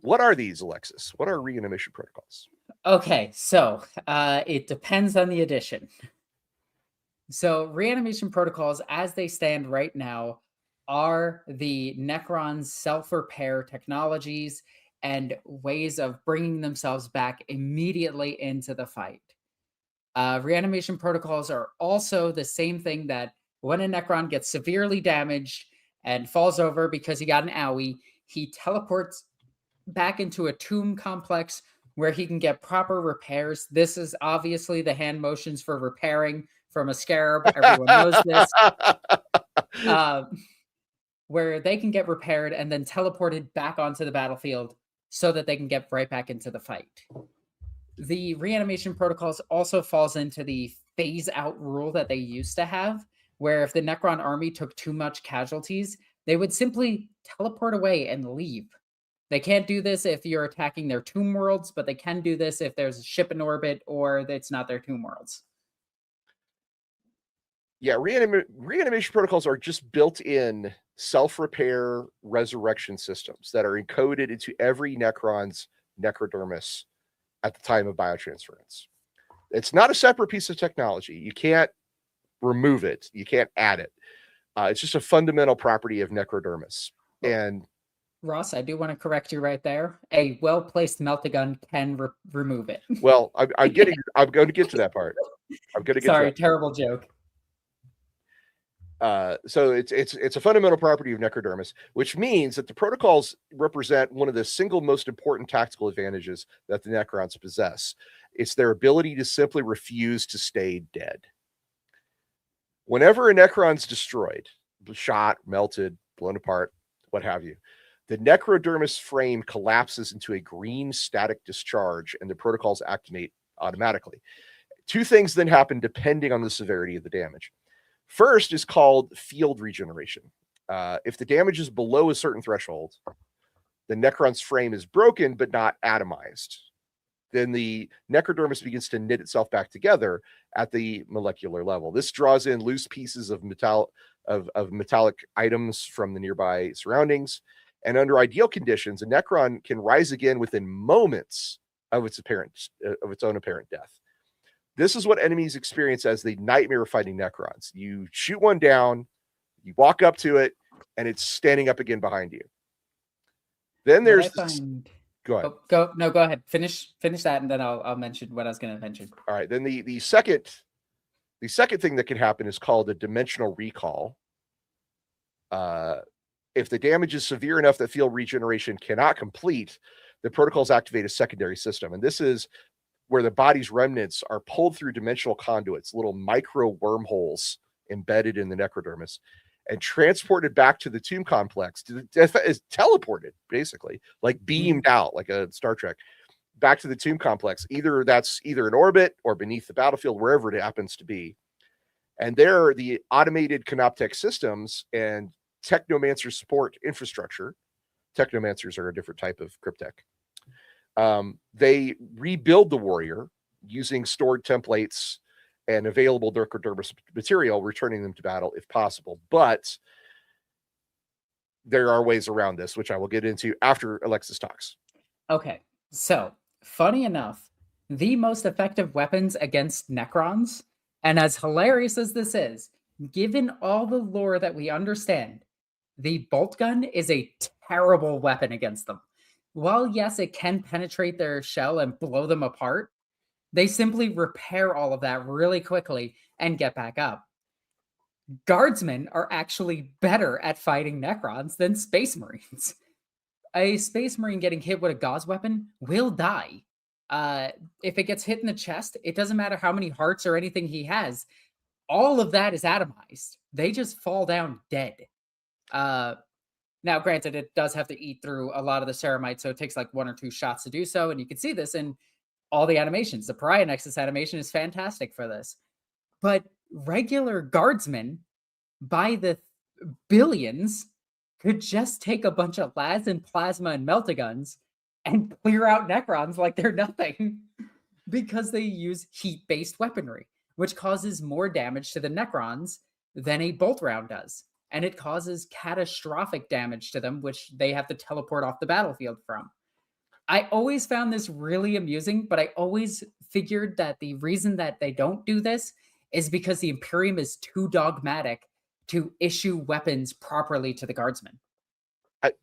S1: What are these, Alexis? What are reanimation protocols?
S2: Okay, so it depends on the edition. So reanimation protocols, as they stand right now, are the Necron's self-repair technologies and ways of bringing themselves back immediately into the fight. Reanimation protocols are also the same thing that when a Necron gets severely damaged and falls over because he got an owie, he teleports back into a tomb complex where he can get proper repairs. This is obviously the hand motions for repairing from a scarab. Everyone knows this. Where they can get repaired and then teleported back onto the battlefield so that they can get right back into the fight. The reanimation protocols also falls into the phase out rule that they used to have, where if the Necron army took too much casualties, they would simply teleport away and leave. They can't do this if you're attacking their tomb worlds, but they can do this if there's a ship in orbit or it's not their tomb worlds.
S1: Yeah, reanimation protocols are just built-in self-repair resurrection systems that are encoded into every Necron's necrodermis at the time of biotransference. It's not a separate piece of technology. You can't remove it. You can't add it. It's just a fundamental property of necrodermis. And
S2: Ross, I do want to correct you right there. A well-placed meltagun can remove it.
S1: Well, I'm going to get to that part. I'm going to get.
S2: Sorry, terrible joke.
S1: So it's a fundamental property of necrodermis, which means that the protocols represent one of the single most important tactical advantages that the Necrons possess. It's their ability to simply refuse to stay dead. Whenever a Necron's destroyed, shot, melted, blown apart, what have you, the necrodermis frame collapses into a green static discharge and the protocols activate automatically. 2 things then happen depending on the severity of the damage. First is called field regeneration. If the damage is below a certain threshold, the Necron's frame is broken but not atomized. then the necrodermis begins to knit itself back together at the molecular level. This draws in loose pieces of metallic items from the nearby surroundings. And under ideal conditions, a Necron can rise again within moments of its own apparent death. This is what enemies experience as the nightmare of fighting Necrons. You shoot one down, you walk up to it, and it's standing up again behind you. Then there's go ahead.
S2: Go ahead. Finish that, and then I'll mention what I was going to mention.
S1: All right. Then the second thing that can happen is called a dimensional recall. If the damage is severe enough that field regeneration cannot complete, the protocols activate a secondary system. And this is where the body's remnants are pulled through dimensional conduits, little micro wormholes embedded in the necrodermis, and transported back to the tomb complex. Is teleported, basically, like beamed out, like a Star Trek, back to the tomb complex. That's either in orbit or beneath the battlefield, wherever it happens to be. And there, the automated Canoptek systems and Technomancer support infrastructure. Technomancers are a different type of cryptech. They rebuild the warrior using stored templates and available necrodermis material, returning them to battle if possible. But there are ways around this, which I will get into after Alexis talks.
S2: Okay, so funny enough, the most effective weapons against Necrons, and as hilarious as this is, given all the lore that we understand, the bolt gun is a terrible weapon against them. While, yes, it can penetrate their shell and blow them apart, they simply repair all of that really quickly and get back up. Guardsmen are actually better at fighting Necrons than Space Marines. A Space Marine getting hit with a gauze weapon will die. If it gets hit in the chest, it doesn't matter how many hearts or anything he has. All of that is atomized. They just fall down dead. Now, granted, it does have to eat through a lot of the ceramite, so it takes like 1 or 2 shots to do so, and you can see this in all the animations. The Pariah Nexus animation is fantastic for this. But regular guardsmen, by the billions, could just take a bunch of las and plasma and meltaguns and clear out Necrons like they're nothing because they use heat-based weaponry, which causes more damage to the Necrons than a bolt round does. And it causes catastrophic damage to them, which they have to teleport off the battlefield from. I always found this really amusing, but I always figured that the reason that they don't do this is because the Imperium is too dogmatic to issue weapons properly to the guardsmen.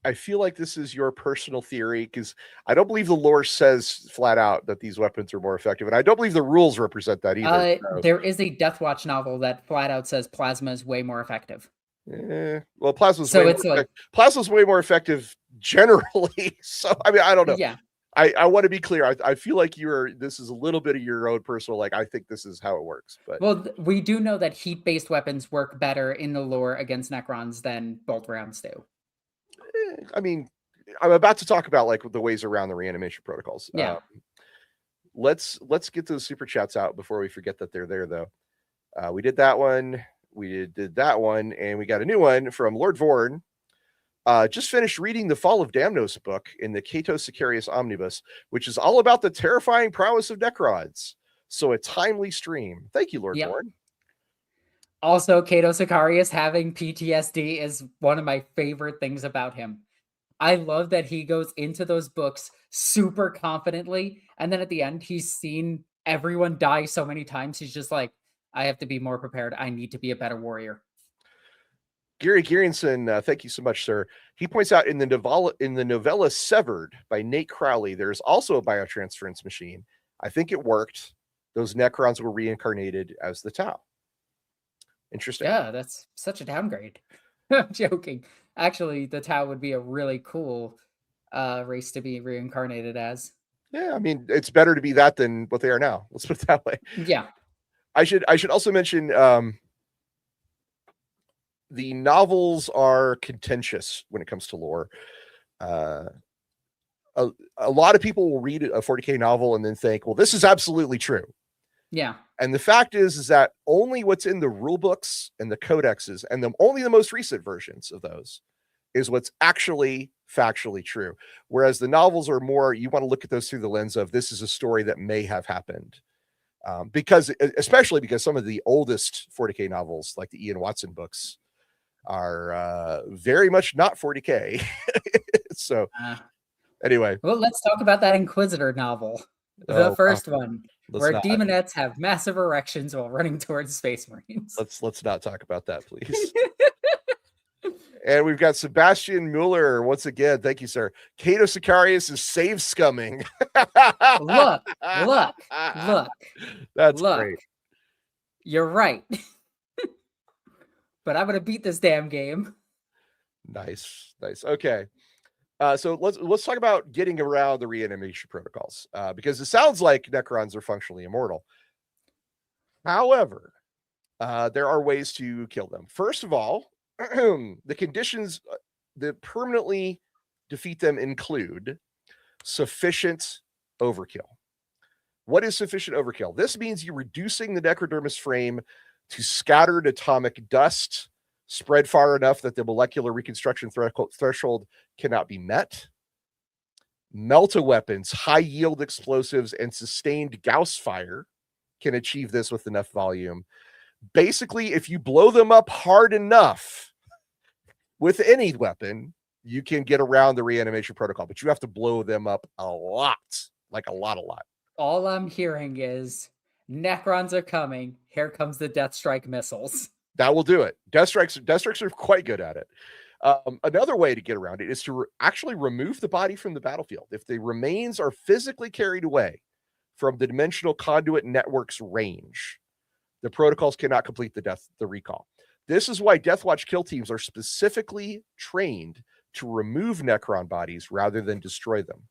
S1: I feel like this is your personal theory, because I don't believe the lore says flat out that these weapons are more effective, and I don't believe the rules represent that either.
S2: There is a Deathwatch novel that flat out says plasma is way more effective.
S1: Well, plasma's way more effective generally. So I mean, I don't know.
S2: Yeah.
S1: I want to be clear. I feel like this is a little bit of your own personal, like, I think this is how it works. But
S2: well, we do know that heat-based weapons work better in the lore against Necrons than bolt rounds do.
S1: I mean, I'm about to talk about like the ways around the reanimation protocols.
S2: Yeah.
S1: Let's get those super chats out before we forget that they're there, though. We did that one. We did that one, and we got a new one from Lord Vorn. Just finished reading the Fall of Damnos book in the Cato Sicarius Omnibus, which is all about the terrifying prowess of Necrons. So a timely stream. Thank you, Lord Vorn.
S2: Also, Cato Sicarius having PTSD is one of my favorite things about him. I love that he goes into those books super confidently, and then at the end, he's seen everyone die so many times, he's just like, I have to be more prepared. I need to be a better warrior.
S1: Gary Gearinson, thank you so much, sir. He points out in the novella Severed by Nate Crowley, there's also a biotransference machine. I think it worked. Those Necrons were reincarnated as the Tau. Interesting.
S2: Yeah, that's such a downgrade. I'm joking. Actually, the Tau would be a really cool race to be reincarnated as.
S1: Yeah, I mean, it's better to be that than what they are now. Let's put it that way.
S2: Yeah.
S1: I should also mention the novels are contentious when it comes to lore. A lot of people will read a 40K novel and then think, well, this is absolutely true.
S2: Yeah.
S1: And the fact is that only what's in the rule books and the codexes, and only the most recent versions of those, is what's actually factually true. Whereas the novels are more, you want to look at those through the lens of this is a story that may have happened. Especially because some of the oldest 40K novels, like the Ian Watson books, are very much not 40K. So anyway.
S2: Well, let's talk about that Inquisitor novel. The first one, where demonettes have massive erections while running towards Space Marines.
S1: Let's not talk about that, please. And we've got Sebastian Mueller once again. Thank you, sir. Cato Sicarius is save scumming.
S2: Look.
S1: That's great.
S2: You're right. But I'm gonna beat this damn game.
S1: Nice. Okay. So let's talk about getting around the reanimation protocols, because it sounds like Necrons are functionally immortal. However, there are ways to kill them. First of all, the conditions that permanently defeat them include sufficient overkill. What is sufficient overkill? This means you're reducing the necrodermis frame to scattered atomic dust, spread far enough that the molecular reconstruction threshold cannot be met. Melt-a-weapons, high-yield explosives, and sustained Gauss fire can achieve this with enough volume. Basically, if you blow them up hard enough with any weapon, you can get around the reanimation protocol, but you have to blow them up a lot, like a lot.
S2: All I'm hearing is Necrons are coming. Here comes the Death Strike missiles.
S1: That will do it. Death Strikes are quite good at it. Another way to get around it is to actually remove the body from the battlefield. If the remains are physically carried away from the dimensional conduit network's range, the protocols cannot complete the recall. This is why Deathwatch kill teams are specifically trained to remove Necron bodies rather than destroy them.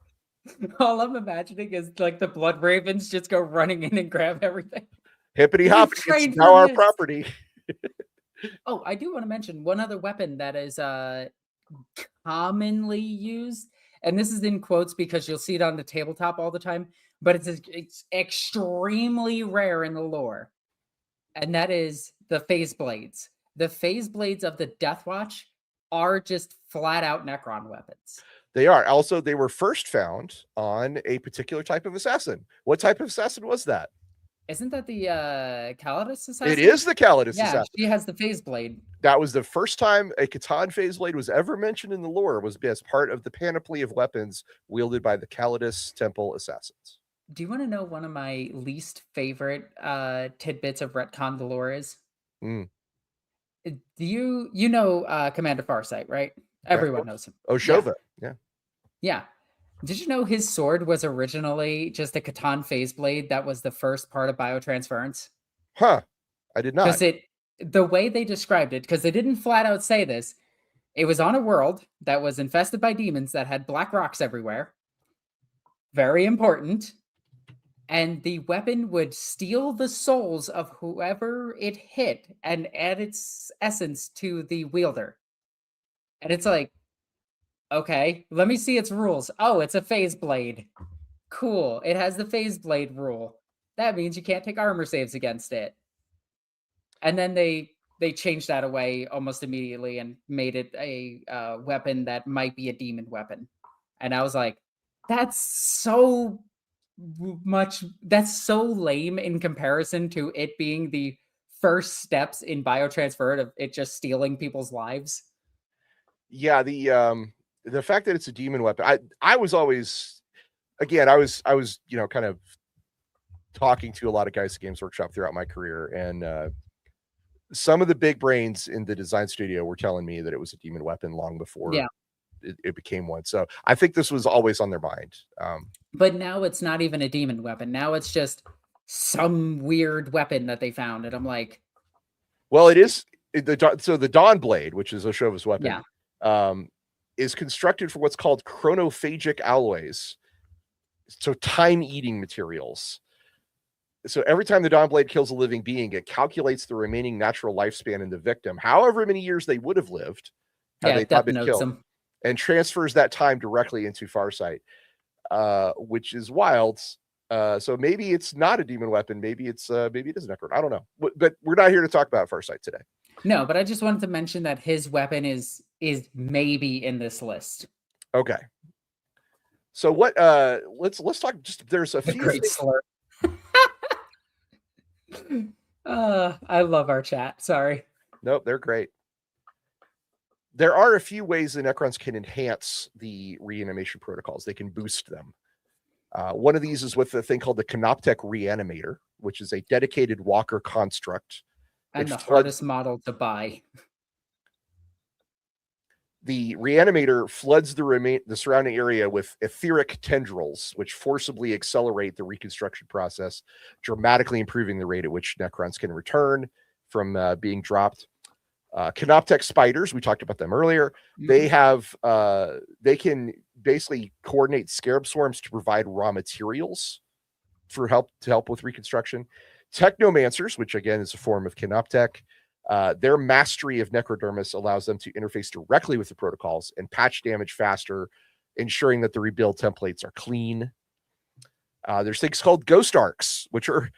S2: All I'm imagining is like the Blood Ravens just go running in and grab everything.
S1: Hippity hoppity, it's now our property.
S2: Oh, I do want to mention one other weapon that is commonly used, and this is in quotes because you'll see it on the tabletop all the time, but it's extremely rare in the lore, and that is the phase blades. The phase blades of the Deathwatch are just flat out Necron weapons.
S1: They are. Also, they were first found on a particular type of assassin. What type of assassin was that?
S2: Isn't that the Calidus assassin?
S1: It is the Calidus assassin.
S2: She has the phase blade.
S1: That was the first time a Catan phase blade was ever mentioned in the lore, was as part of the panoply of weapons wielded by the Calidus Temple assassins.
S2: Do you want to know one of my least favorite tidbits of retcon the lore is? Do you know Commander Farsight, right? Everyone knows him.
S1: Oshova,
S2: yeah. Did you know his sword was originally just a Catan phase blade that was the first part of biotransference?
S1: Huh. I did not.
S2: Because the way they described it, because they didn't flat out say this, it was on a world that was infested by demons that had black rocks everywhere. Very important. And the weapon would steal the souls of whoever it hit and add its essence to the wielder. And it's like, okay, let me see its rules. Oh, it's a phase blade. Cool. It has the phase blade rule. That means you can't take armor saves against it. And then they changed that away almost immediately and made it a weapon that might be a demon weapon. And I was like, that's so lame in comparison to it being the first steps in biotransfer of it just stealing people's lives.
S1: Yeah, the fact that it's a demon weapon, I was always, again, I was kind of talking to a lot of guys at Games Workshop throughout my career, and some of the big brains in the design studio were telling me that it was a demon weapon long before it became one. So I think this was always on their mind.
S2: But now it's not even a demon weapon. Now it's just some weird weapon that they found, and I'm like,
S1: well, it is the Dawn Blade, which is Oshova's weapon. Is constructed for what's called chronophagic alloys, so time-eating materials. So every time the Dawn Blade kills a living being, it calculates the remaining natural lifespan in the victim, however many years they would have lived had they not been killed, and transfers that time directly into Farsight, which is wild. So maybe it's not a demon weapon. Maybe it is Necron. I don't know. But we're not here to talk about Farsight today.
S2: No, but I just wanted to mention that his weapon is maybe in this list.
S1: Okay. So what let's talk just there's a
S2: The
S1: few
S2: great
S1: things.
S2: slur. I love our chat. Sorry.
S1: Nope, they're great. There are a few ways the Necrons can enhance the reanimation protocols. They can boost them. One of these is with a thing called the Canoptek Reanimator, which is a dedicated walker construct.
S2: And
S1: It
S2: the
S1: floods
S2: hardest model to buy.
S1: the reanimator floods the surrounding area with etheric tendrils, which forcibly accelerate the reconstruction process, dramatically improving the rate at which Necrons can return from being dropped. Canoptek spiders, we talked about them earlier. They have they can basically coordinate scarab swarms to provide raw materials for help with reconstruction. Technomancers, which again is a form of Canoptek, their mastery of necrodermis allows them to interface directly with the protocols and patch damage faster, ensuring that the rebuild templates are clean. There's things called ghost arcs, which are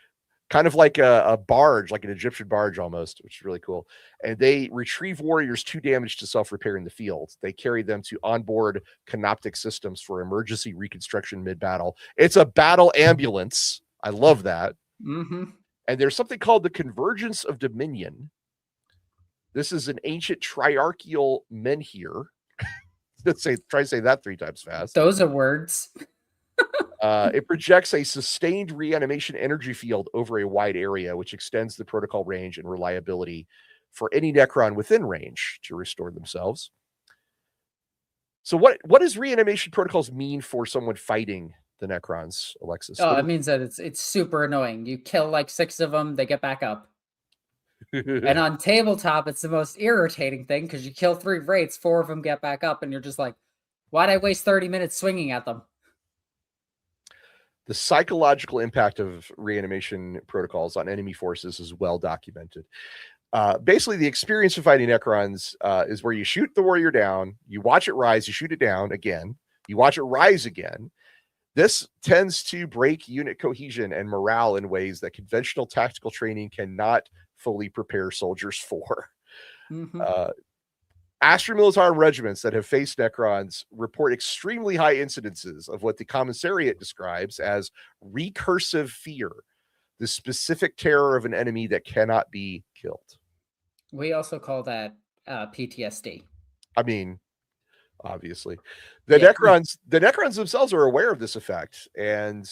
S1: kind of like a barge, like an Egyptian barge almost, which is really cool. And they retrieve warriors too damaged to self-repair in the field. They carry them to onboard Canoptek systems for emergency reconstruction mid-battle. It's a battle ambulance. I love that.
S2: Mm-hmm.
S1: And there's something called the Convergence of Dominion. This is an ancient triarchial menhir. Try to say that 3 times fast.
S2: Those are words.
S1: It projects a sustained reanimation energy field over a wide area, which extends the protocol range and reliability for any Necron within range to restore themselves. So what does reanimation protocols mean for someone fighting the Necrons, Alexis?
S2: Oh, it means that it's super annoying. You kill like 6 of them, they get back up. And on tabletop, it's the most irritating thing because you kill 3 wraiths, 4 of them get back up, and you're just like, why'd I waste 30 minutes swinging at them?
S1: The psychological impact of reanimation protocols on enemy forces is well documented. Basically, the experience of fighting Necrons is where you shoot the warrior down, you watch it rise, you shoot it down again, you watch it rise again. This tends to break unit cohesion and morale in ways that conventional tactical training cannot fully prepare soldiers for.
S2: Mm-hmm.
S1: Astromilitar regiments that have faced Necrons report extremely high incidences of what the commissariat describes as recursive fear, the specific terror of an enemy that cannot be killed.
S2: We also call that PTSD.
S1: I mean, obviously, the Necrons themselves are aware of this effect, and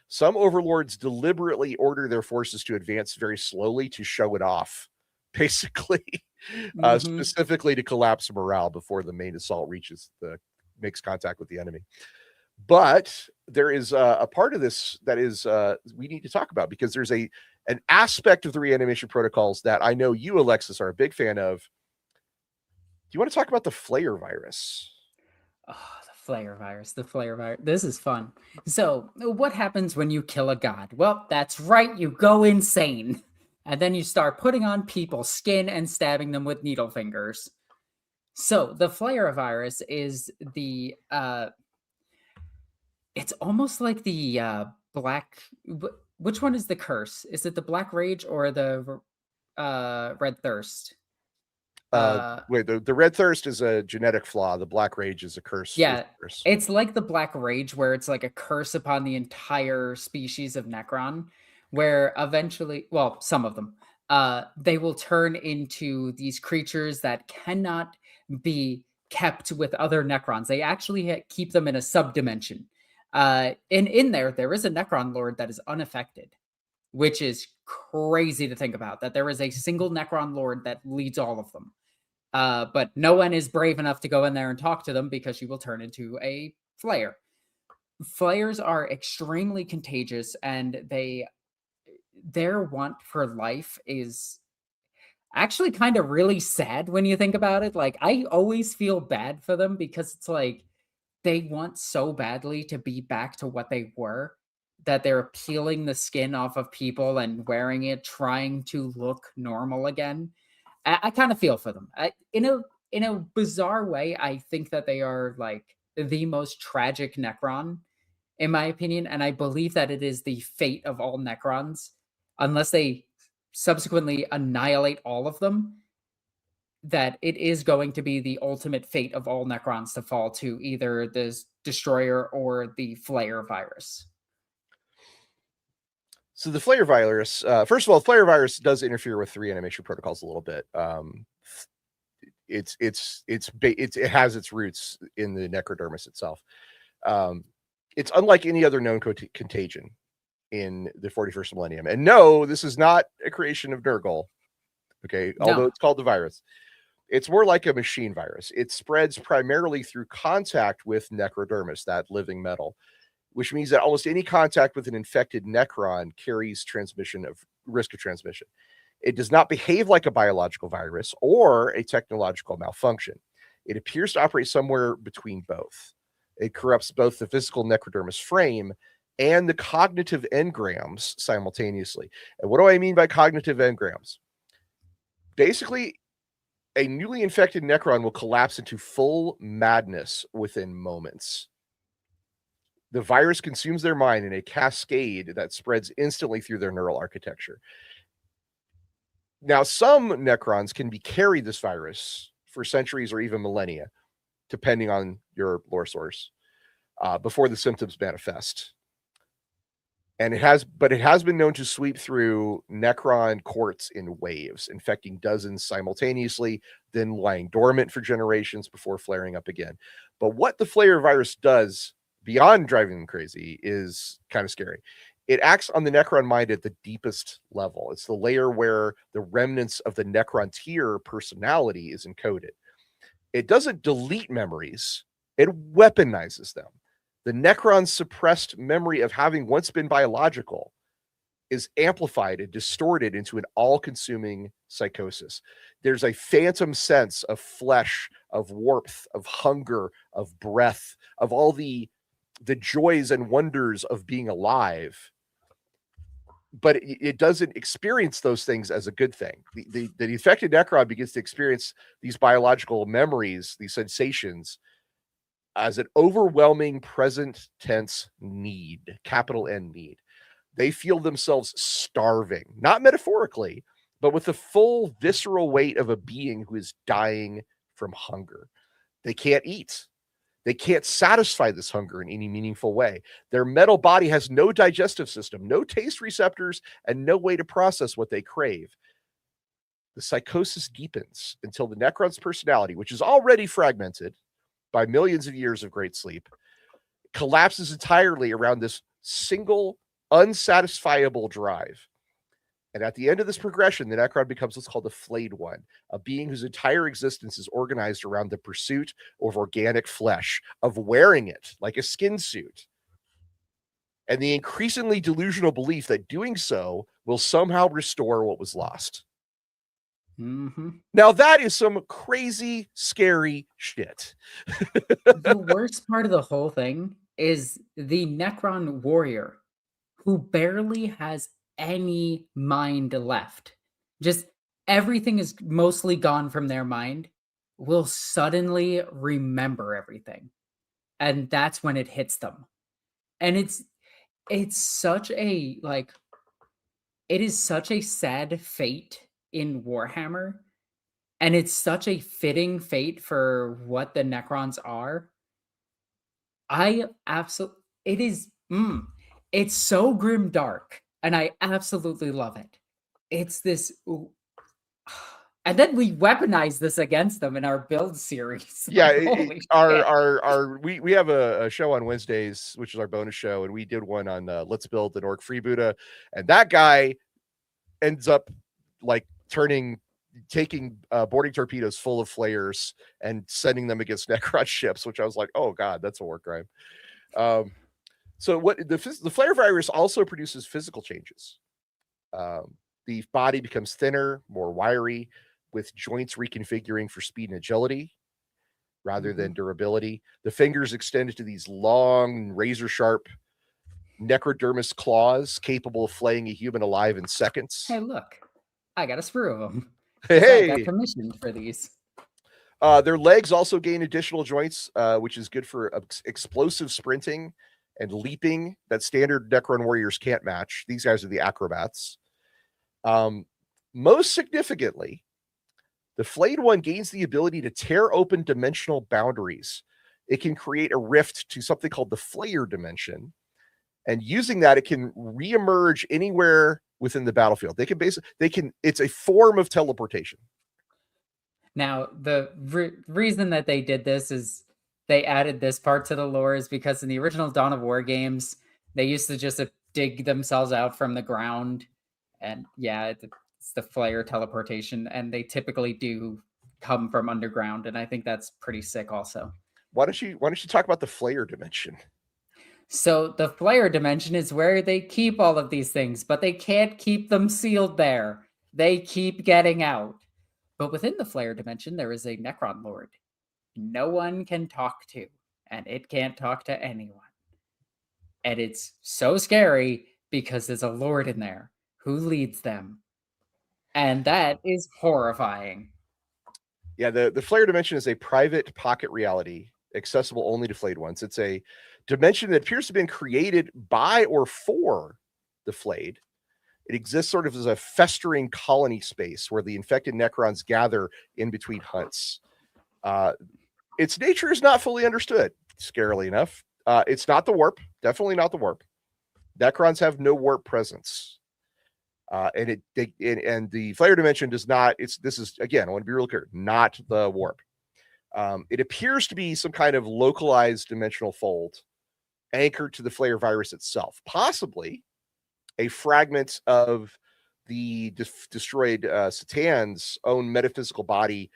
S1: some overlords deliberately order their forces to advance very slowly to show it off, basically. Specifically to collapse morale before the main assault makes contact with the enemy. But there is a part of this that is we need to talk about, because there's an aspect of the reanimation protocols that I know you, Alexis, are a big fan of. Do you want to talk about the Flayer Virus?
S2: Oh, the Flayer Virus, the Flayer Virus. This is fun. So, what happens when you kill a god? Well, that's right, you go insane. And then you start putting on people's skin and stabbing them with needle fingers. So, the Flayer Virus is the... it's almost like the black... Which one is the curse? Is it the Black Rage or the Red Thirst?
S1: Wait, the Red Thirst is a genetic flaw. The Black Rage is a curse.
S2: Yeah, it's like the Black Rage, where it's like a curse upon the entire species of Necron, where eventually, well, some of them, they will turn into these creatures that cannot be kept with other Necrons. They actually keep them in a subdimension. And in there is a Necron Lord that is unaffected, which is crazy to think about, that there is a single Necron Lord that leads all of them. But no one is brave enough to go in there and talk to them because she will turn into a Flayer. Flayers are extremely contagious, and their want for life is actually kind of really sad when you think about it. Like, I always feel bad for them because it's like they want so badly to be back to what they were, that they're peeling the skin off of people and wearing it, trying to look normal again. I kind of feel for them. In a bizarre way, I think that they are like the most tragic Necron, in my opinion, and I believe that it is the fate of all Necrons, unless they subsequently annihilate all of them. that it is going to be the ultimate fate of all Necrons to fall to either this Destroyer or the Flayer Virus.
S1: So the Flayer Virus, first of all, Flayer Virus does interfere with reanimation protocols a little bit. It has its roots in the necrodermis itself. It's unlike any other known contagion in the 41st millennium. And no, this is not a creation of Nurgle. Okay, although it's called the virus. It's more like a machine virus. It spreads primarily through contact with necrodermis, that living metal, which means that almost any contact with an infected Necron carries risk of transmission. It does not behave like a biological virus or a technological malfunction. It appears to operate somewhere between both. It corrupts both the physical necrodermis frame and the cognitive engrams simultaneously. And what do I mean by cognitive engrams? Basically, a newly infected Necron will collapse into full madness within moments. The virus consumes their mind in a cascade that spreads instantly through their neural architecture. Now, some Necrons can be carried this virus for centuries or even millennia, depending on your lore source, before the symptoms manifest. And it has been known to sweep through Necron courts in waves, infecting dozens simultaneously, then lying dormant for generations before flaring up again. But what the Flayer virus does, beyond driving them crazy, is kind of scary. It acts on the Necron mind at the deepest level. It's the layer where the remnants of the Necrontier personality is encoded. It doesn't delete memories, it weaponizes them. The Necron's suppressed memory of having once been biological is amplified and distorted into an all-consuming psychosis. There's a phantom sense of flesh, of warmth, of hunger, of breath, of all the joys and wonders of being alive. But it doesn't experience those things as a good thing. The infected Necron begins to experience these biological memories, these sensations, as an overwhelming present tense need, capital N need. They feel themselves starving, not metaphorically, but with the full visceral weight of a being who is dying from hunger. They can't eat. They can't satisfy this hunger in any meaningful way. Their metal body has no digestive system, no taste receptors, and no way to process what they crave. The psychosis deepens until the Necron's personality, which is already fragmented by millions of years of great sleep, collapses entirely around this single unsatisfiable drive. And at the end of this progression, the Necron becomes what's called the Flayed One, a being whose entire existence is organized around the pursuit of organic flesh, of wearing it like a skin suit, and the increasingly delusional belief that doing so will somehow restore what was lost.
S2: Mm-hmm.
S1: Now, that is some crazy, scary shit.
S2: The worst part of the whole thing is the Necron warrior, who barely has any mind left. Just everything is mostly gone from their mind, will suddenly remember everything. And that's when it hits them. And it's such a it is such a sad fate in Warhammer. And it's such a fitting fate for what the Necrons are. It's so grim dark, and I absolutely love it. It's this, and then we weaponize this against them in our build series.
S1: Yeah, we have a show on Wednesdays, which is our bonus show, and we did one on Let's Build an Orc Freebooter, and that guy ends up taking boarding torpedoes full of flayers and sending them against Necron ships, which I was like, oh god, that's a war crime. So what the Flayer virus also produces physical changes. The body becomes thinner, more wiry, with joints reconfiguring for speed and agility rather than durability. The fingers extended to these long, razor-sharp necrodermis claws capable of flaying a human alive in seconds.
S2: Hey, look, I got a sprue of them.
S1: Hey,
S2: I got commissioned for these.
S1: Their legs also gain additional joints, which is good for explosive sprinting and leaping that standard Necron warriors can't match. These guys are the acrobats. Most significantly, The flayed one gains the ability to tear open dimensional boundaries. It can create a rift to something called the Flayer dimension. And using that, it can reemerge anywhere within the battlefield. It's a form of teleportation.
S2: Now, the reason that they did this is they added this part to the lore is because in the original Dawn of War games, they used to just dig themselves out from the ground. And yeah, it's the Flayer teleportation. And they typically do come from underground. And I think that's pretty sick also.
S1: Why don't you talk about the Flayer dimension?
S2: So the Flayer dimension is where they keep all of these things, but they can't keep them sealed there. They keep getting out. But within the Flayer dimension, there is a Necron Lord. No one can talk to, and it can't talk to anyone. And it's so scary because there's a Lord in there who leads them. And that is horrifying.
S1: Yeah, the Flayer dimension is a private pocket reality accessible only to flayed ones. It's a dimension that appears to have been created by or for the flayed. It exists sort of as a festering colony space where the infected Necrons gather in between hunts. Its nature is not fully understood, scarily enough. It's not the warp, definitely not the warp. Necrons have no warp presence. And the Flayer dimension does not, this is, again, I want to be real clear, not the warp. It appears to be some kind of localized dimensional fold anchored to the Flayer virus itself, possibly a fragment of the destroyed Satan's own metaphysical body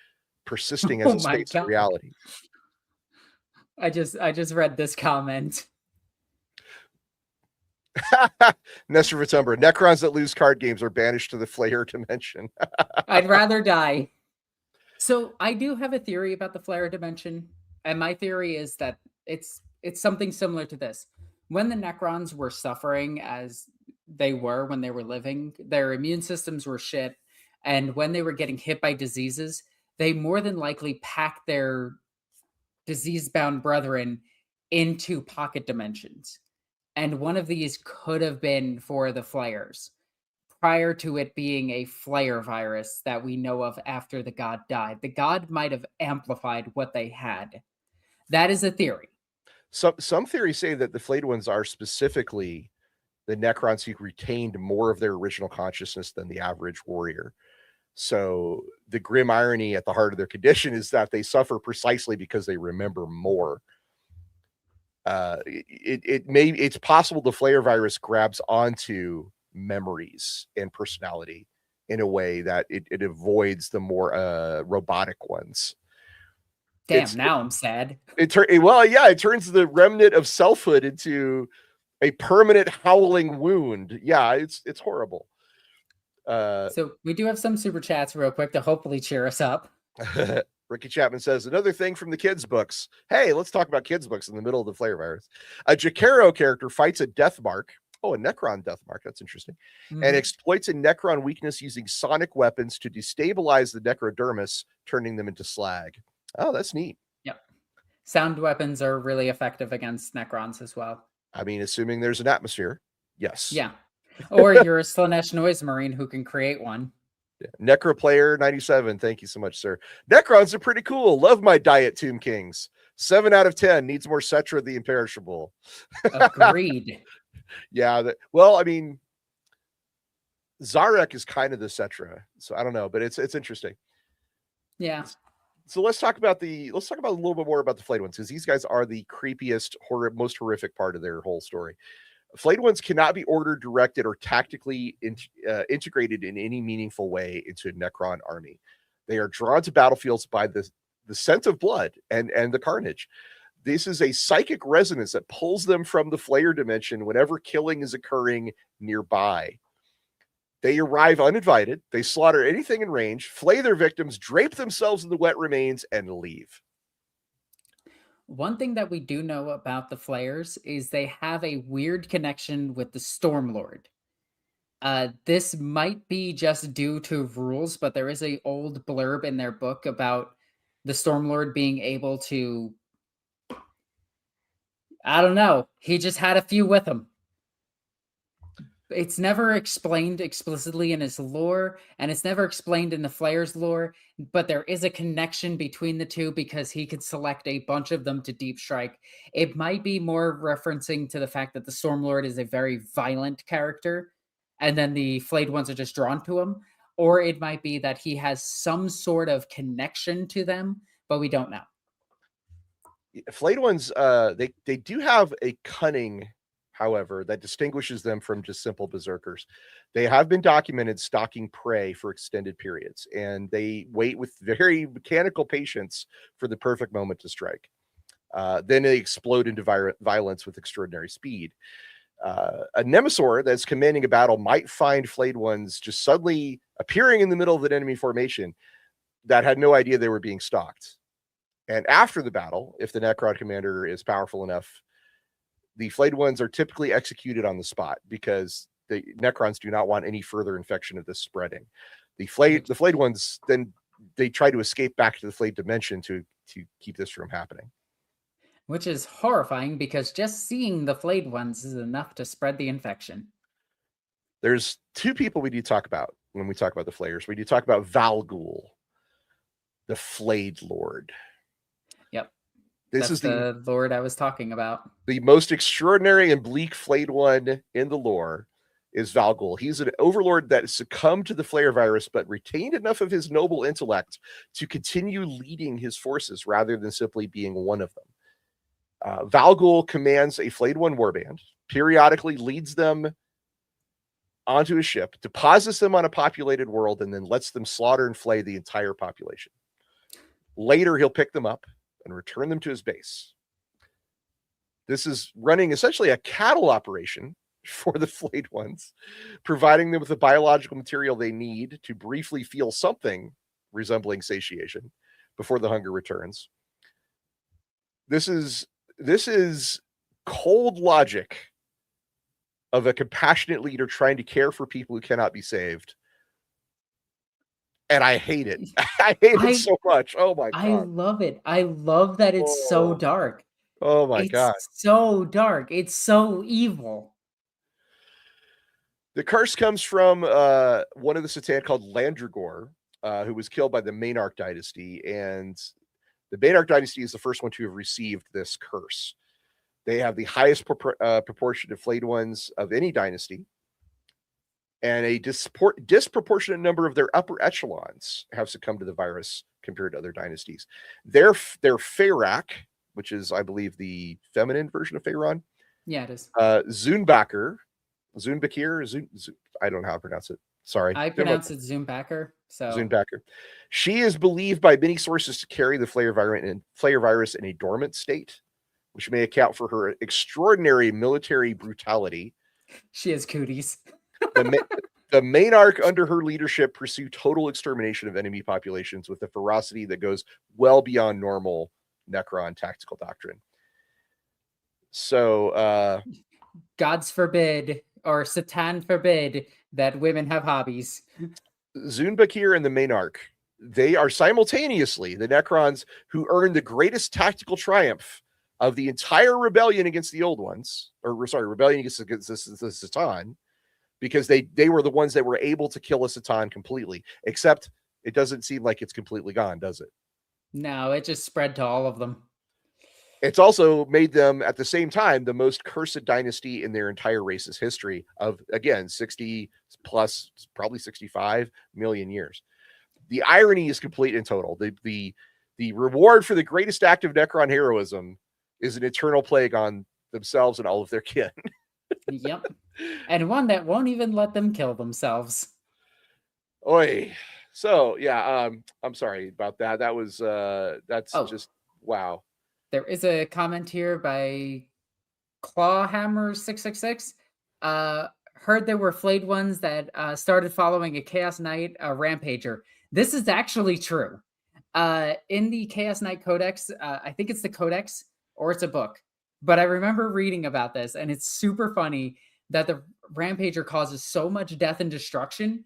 S1: persisting as a space of reality.
S2: I just read this comment.
S1: Nestor Vitumbra, Necrons that lose card games are banished to the Flayer dimension.
S2: I'd rather die. So I do have a theory about the Flayer dimension, and my theory is that it's something similar to this. When the Necrons were suffering as they were when they were living, their immune systems were shit, and when they were getting hit by diseases, they more than likely packed their disease-bound brethren into pocket dimensions. And one of these could have been for the Flayers, prior to it being a Flayer virus that we know of after the god died. The god might have amplified what they had. That is a theory.
S1: Some theories say that the flayed ones are specifically the Necrons who retained more of their original consciousness than the average warrior. So the grim irony at the heart of their condition is that they suffer precisely because they remember more. It's possible the Flayer virus grabs onto memories and personality in a way that it avoids the more robotic ones.
S2: Damn, now I'm sad.
S1: It turns the remnant of selfhood into a permanent howling wound. Yeah, it's horrible.
S2: So we do have some super chats real quick to hopefully cheer us up.
S1: Ricky Chapman says, another thing from the kids' books. Hey, let's talk about kids' books in the middle of the Flayer virus. A Jakaro character fights a death mark. Oh, a Necron death mark. That's interesting. Mm-hmm. And exploits a Necron weakness using sonic weapons to destabilize the necrodermis, turning them into slag. Oh, that's neat.
S2: Yep. Sound weapons are really effective against Necrons as well.
S1: I mean, assuming there's an atmosphere. Yes.
S2: Yeah. Or you're a Slanesh Noise Marine who can create one.
S1: Yeah. Necroplayer 97. Thank you so much, sir. Necrons are pretty cool. Love my diet Tomb Kings. 7 out of 10. Needs more Cetra the Imperishable.
S2: Agreed.
S1: Yeah. Well, I mean, Zarek is kind of the Cetra, so I don't know, but it's interesting.
S2: Yeah.
S1: So let's talk about a little bit more about the flayed ones, because these guys are the creepiest, most horrific part of their whole story. Flayed ones cannot be ordered, directed, or tactically integrated in any meaningful way into a Necron army. They are drawn to battlefields by the scent of blood and the carnage. This is a psychic resonance that pulls them from the Flayer dimension whenever killing is occurring nearby. They arrive uninvited. They slaughter anything in range, flay their victims, drape themselves in the wet remains, and leave.
S2: One thing that we do know about the Flayers is they have a weird connection with the Stormlord. This might be just due to rules, but there is an old blurb in their book about the Stormlord being able to... I don't know. He just had a few with him. It's never explained explicitly in his lore, and it's never explained in the Flayer's lore, but there is a connection between the two because he could select a bunch of them to deep strike. It might be more referencing to the fact that the Stormlord is a very violent character, and then the flayed ones are just drawn to him, or it might be that he has some sort of connection to them, but we don't know.
S1: Flayed ones, they do have a cunning, however, that distinguishes them from just simple berserkers. They have been documented stalking prey for extended periods, and they wait with very mechanical patience for the perfect moment to strike. Then they explode into violence with extraordinary speed. A Nemesaur that's commanding a battle might find flayed ones just suddenly appearing in the middle of an enemy formation that had no idea they were being stalked. And after the battle, if the Necron commander is powerful enough, the flayed ones are typically executed on the spot because the Necrons do not want any further infection of this spreading. The flayed ones, then they try to escape back to the flayed dimension to keep this from happening.
S2: Which is horrifying because just seeing the flayed ones is enough to spread the infection.
S1: There's two people we need to talk about when we talk about the Flayers. We need to talk about Valgul, the Flayed Lord.
S2: Yep.
S1: This is
S2: the Lord I was talking about.
S1: The most extraordinary and bleak flayed one in the lore is Valgul. He's an overlord that succumbed to the Flayer Virus, but retained enough of his noble intellect to continue leading his forces rather than simply being one of them. Valgul commands a flayed one warband, periodically leads them onto a ship, deposits them on a populated world, and then lets them slaughter and flay the entire population. Later, he'll pick them up and return them to his base. This is running essentially a cattle operation for the flayed ones, providing them with the biological material they need to briefly feel something resembling satiation before the hunger returns. This is cold logic of a compassionate leader trying to care for people who cannot be saved. And I hate it. I hate it so much. Oh my God.
S2: I love it. I love that it's so dark.
S1: Oh my God.
S2: It's so dark. It's so evil.
S1: The curse comes from one of the Satan called Landragor, who was killed by the Maynarch dynasty. And the Maynarch dynasty is the first one to have received this curse. They have the highest proportion of flayed ones of any dynasty. And a disproportionate number of their upper echelons have succumbed to the virus compared to other dynasties. Their Feyrak, which is, I believe, the feminine version of Feyron.
S2: Yeah, it is.
S1: Zunbakir, I don't know how to pronounce it. Sorry.
S2: I pronounce it Zunbacker. So
S1: Zunbacker. She is believed by many sources to carry the Flayer virus in a dormant state, which may account for her extraordinary military brutality.
S2: She has cooties.
S1: The Maynarch under her leadership pursue total extermination of enemy populations with a ferocity that goes well beyond normal Necron tactical doctrine. So
S2: gods forbid, or Satan forbid, that women have hobbies.
S1: Zunbakir and the Maynarch, they are simultaneously the Necrons who earned the greatest tactical triumph of the entire rebellion against the old ones, rebellion against the Satan, because they were the ones that were able to kill a Satan completely, except it doesn't seem like it's completely gone, does it?
S2: No, it just spread to all of them.
S1: It's also made them, at the same time, the most cursed dynasty in their entire race's history of, again, 60 plus, probably 65 million years. The irony is complete and total. The reward for the greatest act of Necron heroism is an eternal plague on themselves and all of their kin.
S2: Yep. And one that won't even let them kill themselves.
S1: Oi. So, yeah, I'm sorry about that. That was, just, wow.
S2: There is a comment here by Clawhammer666. Heard there were flayed ones that started following a Chaos Knight rampager. This is actually true. In the Chaos Knight Codex, I think it's the Codex or it's a book, but I remember reading about this, and it's super funny that the rampager causes so much death and destruction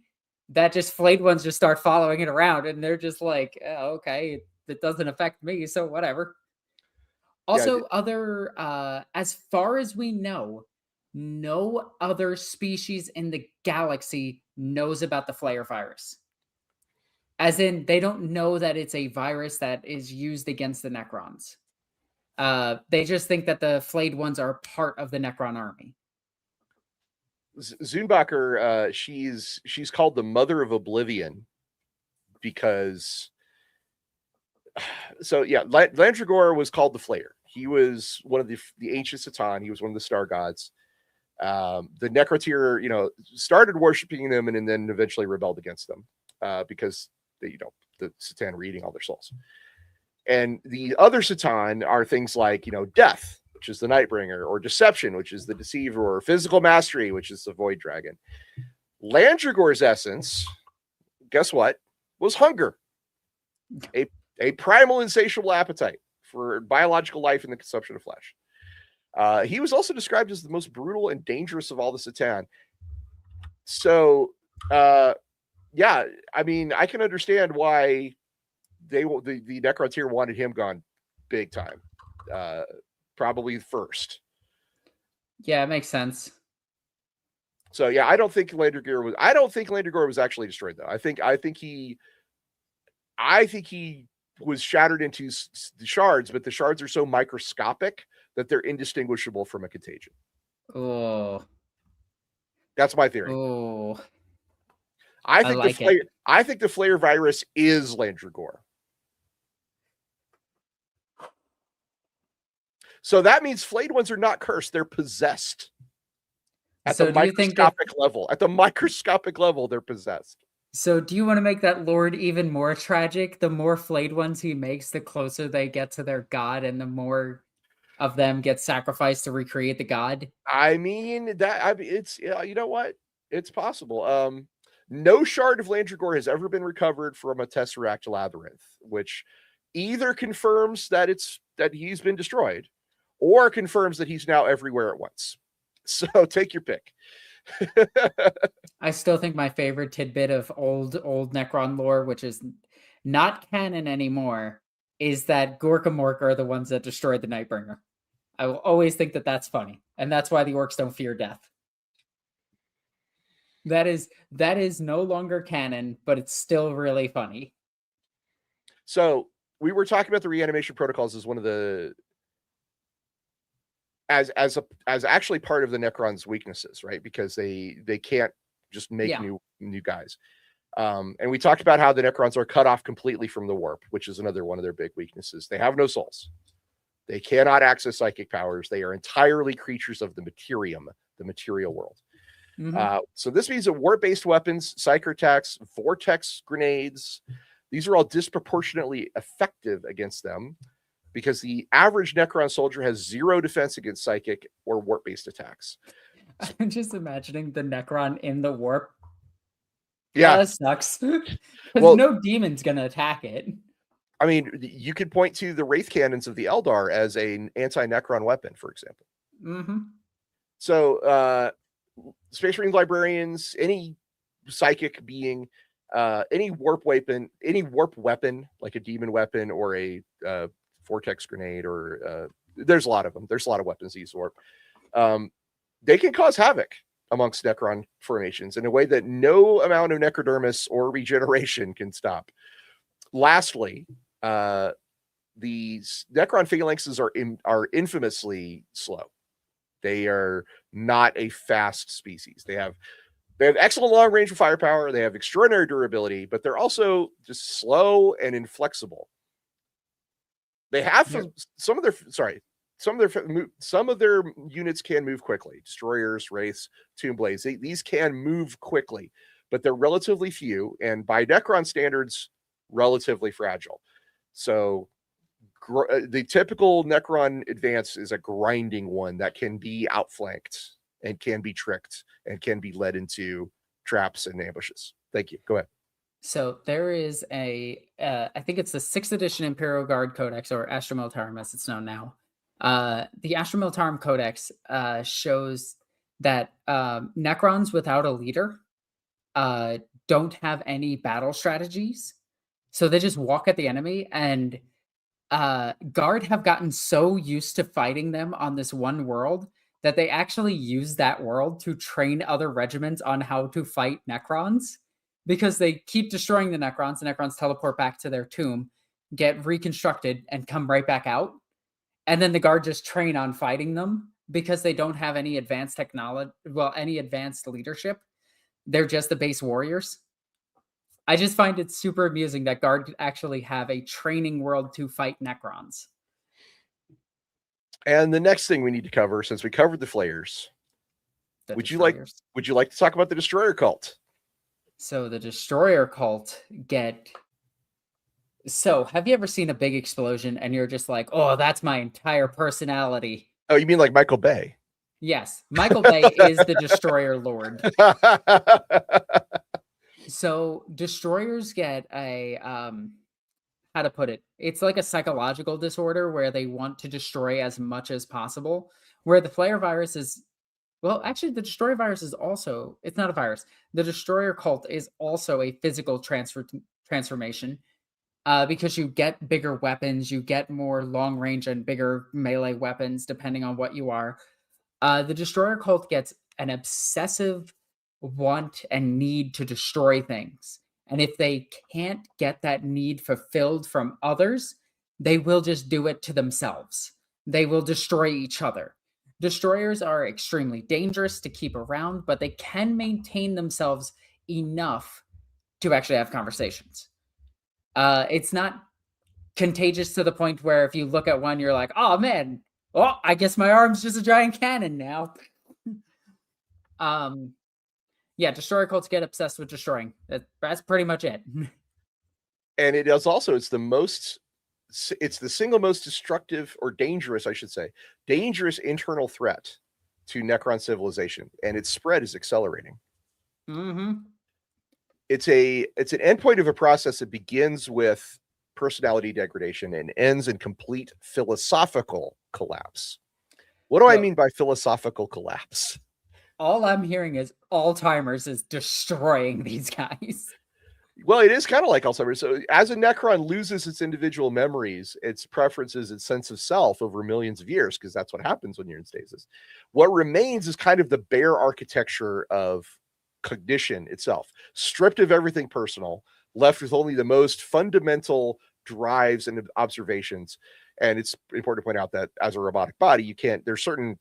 S2: that just flayed ones just start following it around, and they're just like, oh, okay, it doesn't affect me, so whatever. Also, as far as we know, no other species in the galaxy knows about the Flayer virus. As in, they don't know that it's a virus that is used against the Necrons. They just think that the flayed ones are part of the Necron army.
S1: Zunbacher, she's called the Mother of Oblivion because, so yeah, Landragor was called the Flayer. He was one of the ancient Satan. He was one of the star gods. The Necrotyr, started worshiping them and then eventually rebelled against them because the Satan were eating all their souls. And the other Satan are things like, death, which is the Nightbringer, or deception, which is the deceiver, or physical mastery, which is the void dragon. Landragor's essence, guess what, was hunger, a primal insatiable appetite for biological life and the consumption of flesh. He was also described as the most brutal and dangerous of all the Satan. So, yeah, I mean, I can understand why the Necron wanted him gone big time. Probably first.
S2: Yeah, it makes sense.
S1: So yeah, I don't think Landragor was actually destroyed though. I think he was shattered into the shards, but the shards are so microscopic that they're indistinguishable from a contagion.
S2: Oh,
S1: that's my theory.
S2: Oh,
S1: I think the Flayer virus is Landragor. So that means flayed ones are not cursed; they're possessed. At the microscopic level, they're possessed.
S2: So do you want to make that Lord even more tragic? The more flayed ones he makes, the closer they get to their god, and the more of them get sacrificed to recreate the god.
S1: I mean, it's you know what? It's possible. No shard of Landragor has ever been recovered from a Tesseract Labyrinth, which either confirms that he's been destroyed, or confirms that he's now everywhere at once. So take your pick.
S2: I still think my favorite tidbit of old Necron lore, which is not canon anymore, is that Gorkamork are the ones that destroyed the Nightbringer. I will always think that that's funny, and that's why the orcs don't fear death. That is no longer canon, but it's still really funny.
S1: So we were talking about the reanimation protocols as one of the as actually part of the Necron's weaknesses, right? Because they can't just make new guys. And we talked about how the Necrons are cut off completely from the warp, which is another one of their big weaknesses. They have no souls. They cannot access psychic powers. They are entirely creatures of the materium, the material world. Mm-hmm. So this means that warp-based weapons, psyker attacks, vortex grenades, these are all disproportionately effective against them, because the average Necron soldier has 0 defense against psychic or warp-based attacks.
S2: I'm just imagining the Necron in the warp.
S1: Yeah,
S2: that sucks. Because no demon's gonna attack it.
S1: I mean, you could point to the Wraith Cannons of the Eldar as an anti-Necron weapon, for example.
S2: Mm-hmm.
S1: So, Space Marine librarians, any psychic being, any warp weapon like a demon weapon or a vortex grenade, or there's a lot of them. There's a lot of weapons that use warp. They can cause havoc amongst Necron formations in a way that no amount of necrodermis or regeneration can stop. Lastly, these Necron phalanxes are infamously slow. They are not a fast species. They have excellent long range of firepower. They have extraordinary durability, but they're also just slow and inflexible. They have some of their units can move quickly. Destroyers, wraiths, tomb blades. These can move quickly, but they're relatively few, and by Necron standards, relatively fragile. So the typical Necron advance is a grinding one that can be outflanked and can be tricked and can be led into traps and ambushes. Thank you. Go ahead.
S2: So there is I think it's the 6th edition Imperial Guard Codex, or Astra Militarum as it's known now. The Astra Militarum Codex shows that Necrons without a leader don't have any battle strategies. So they just walk at the enemy, and Guard have gotten so used to fighting them on this one world that they actually use that world to train other regiments on how to fight Necrons, because they keep destroying the Necrons. The Necrons teleport back to their tomb, get reconstructed, and come right back out. And then the Guard just train on fighting them because they don't have any advanced technology, well, any advanced leadership. They're just the base warriors. I just find it super amusing that Guard actually have a training world to fight Necrons.
S1: And the next thing we need to cover, since we covered the Flayers, would you like to talk about the Destroyer cult?
S2: So the Destroyer cult get... So, have you ever seen a big explosion and you're just like, oh, that's my entire personality?
S1: Oh, you mean like Michael Bay?
S2: Yes. Michael Bay is the Destroyer Lord. So, Destroyers get a, how to put it? It's like a psychological disorder where they want to destroy as much as possible. Where the Flayer Virus is... Well, actually, the Destroyer Virus is also... It's not a virus. The Destroyer cult is also a physical transformation. Because you get bigger weapons, you get more long range and bigger melee weapons, depending on what you are. The Destroyer cult gets an obsessive want and need to destroy things. And if they can't get that need fulfilled from others, they will just do it to themselves. They will destroy each other. Destroyers are extremely dangerous to keep around, but they can maintain themselves enough to actually have conversations. It's not contagious to the point where if you look at one, you're like, oh man, oh, I guess my arm's just a giant cannon now. Yeah, Destroyer cults get obsessed with destroying. That's pretty much it.
S1: And it is also, it's the single most destructive, or dangerous, I should say, dangerous internal threat to Necron civilization, and its spread is accelerating.
S2: Mm-hmm.
S1: It's an endpoint of a process that begins with personality degradation and ends in complete philosophical collapse. What do I mean by philosophical collapse?
S2: All I'm hearing is Alzheimer's is destroying these guys.
S1: Well, it is kind of like Alzheimer's. So as a Necron loses its individual memories, its preferences, its sense of self over millions of years, because that's what happens when you're in stasis, what remains is kind of the bare architecture of cognition itself, stripped of everything personal, left with only the most fundamental drives and observations. And it's important to point out that as a robotic body, there's certain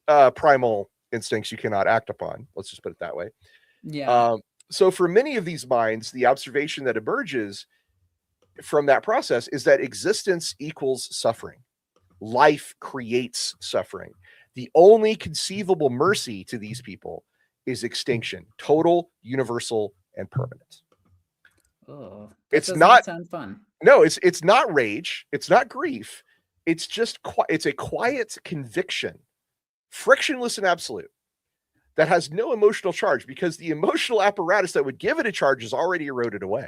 S1: primal instincts you cannot act upon. Let's just put it that way.
S2: Yeah.
S1: So for many of these minds, the observation that emerges from that process is that existence equals suffering. Life creates suffering. The only conceivable mercy to these people is extinction, total, universal, and permanent.
S2: Oh,
S1: it's not
S2: sound fun.
S1: No, it's not rage. It's not grief. It's just it's a quiet conviction, frictionless and absolute, that has no emotional charge, because the emotional apparatus that would give it a charge is already eroded away.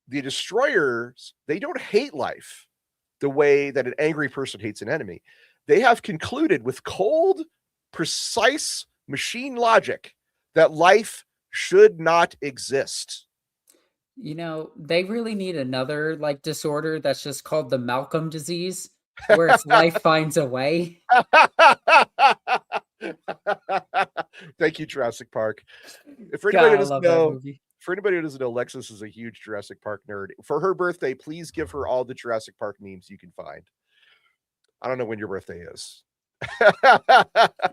S1: The Destroyers, they don't hate life the way that an angry person hates an enemy. They have concluded with cold, precise machine logic that life should not exist.
S2: You know, they really need another disorder that's just called the Malcolm disease, where it's life finds a way.
S1: Thank you, Jurassic Park. For anybody who doesn't know, Alexis is a huge Jurassic Park nerd. For her birthday, please give her all the Jurassic Park memes you can find. I don't know when your birthday is.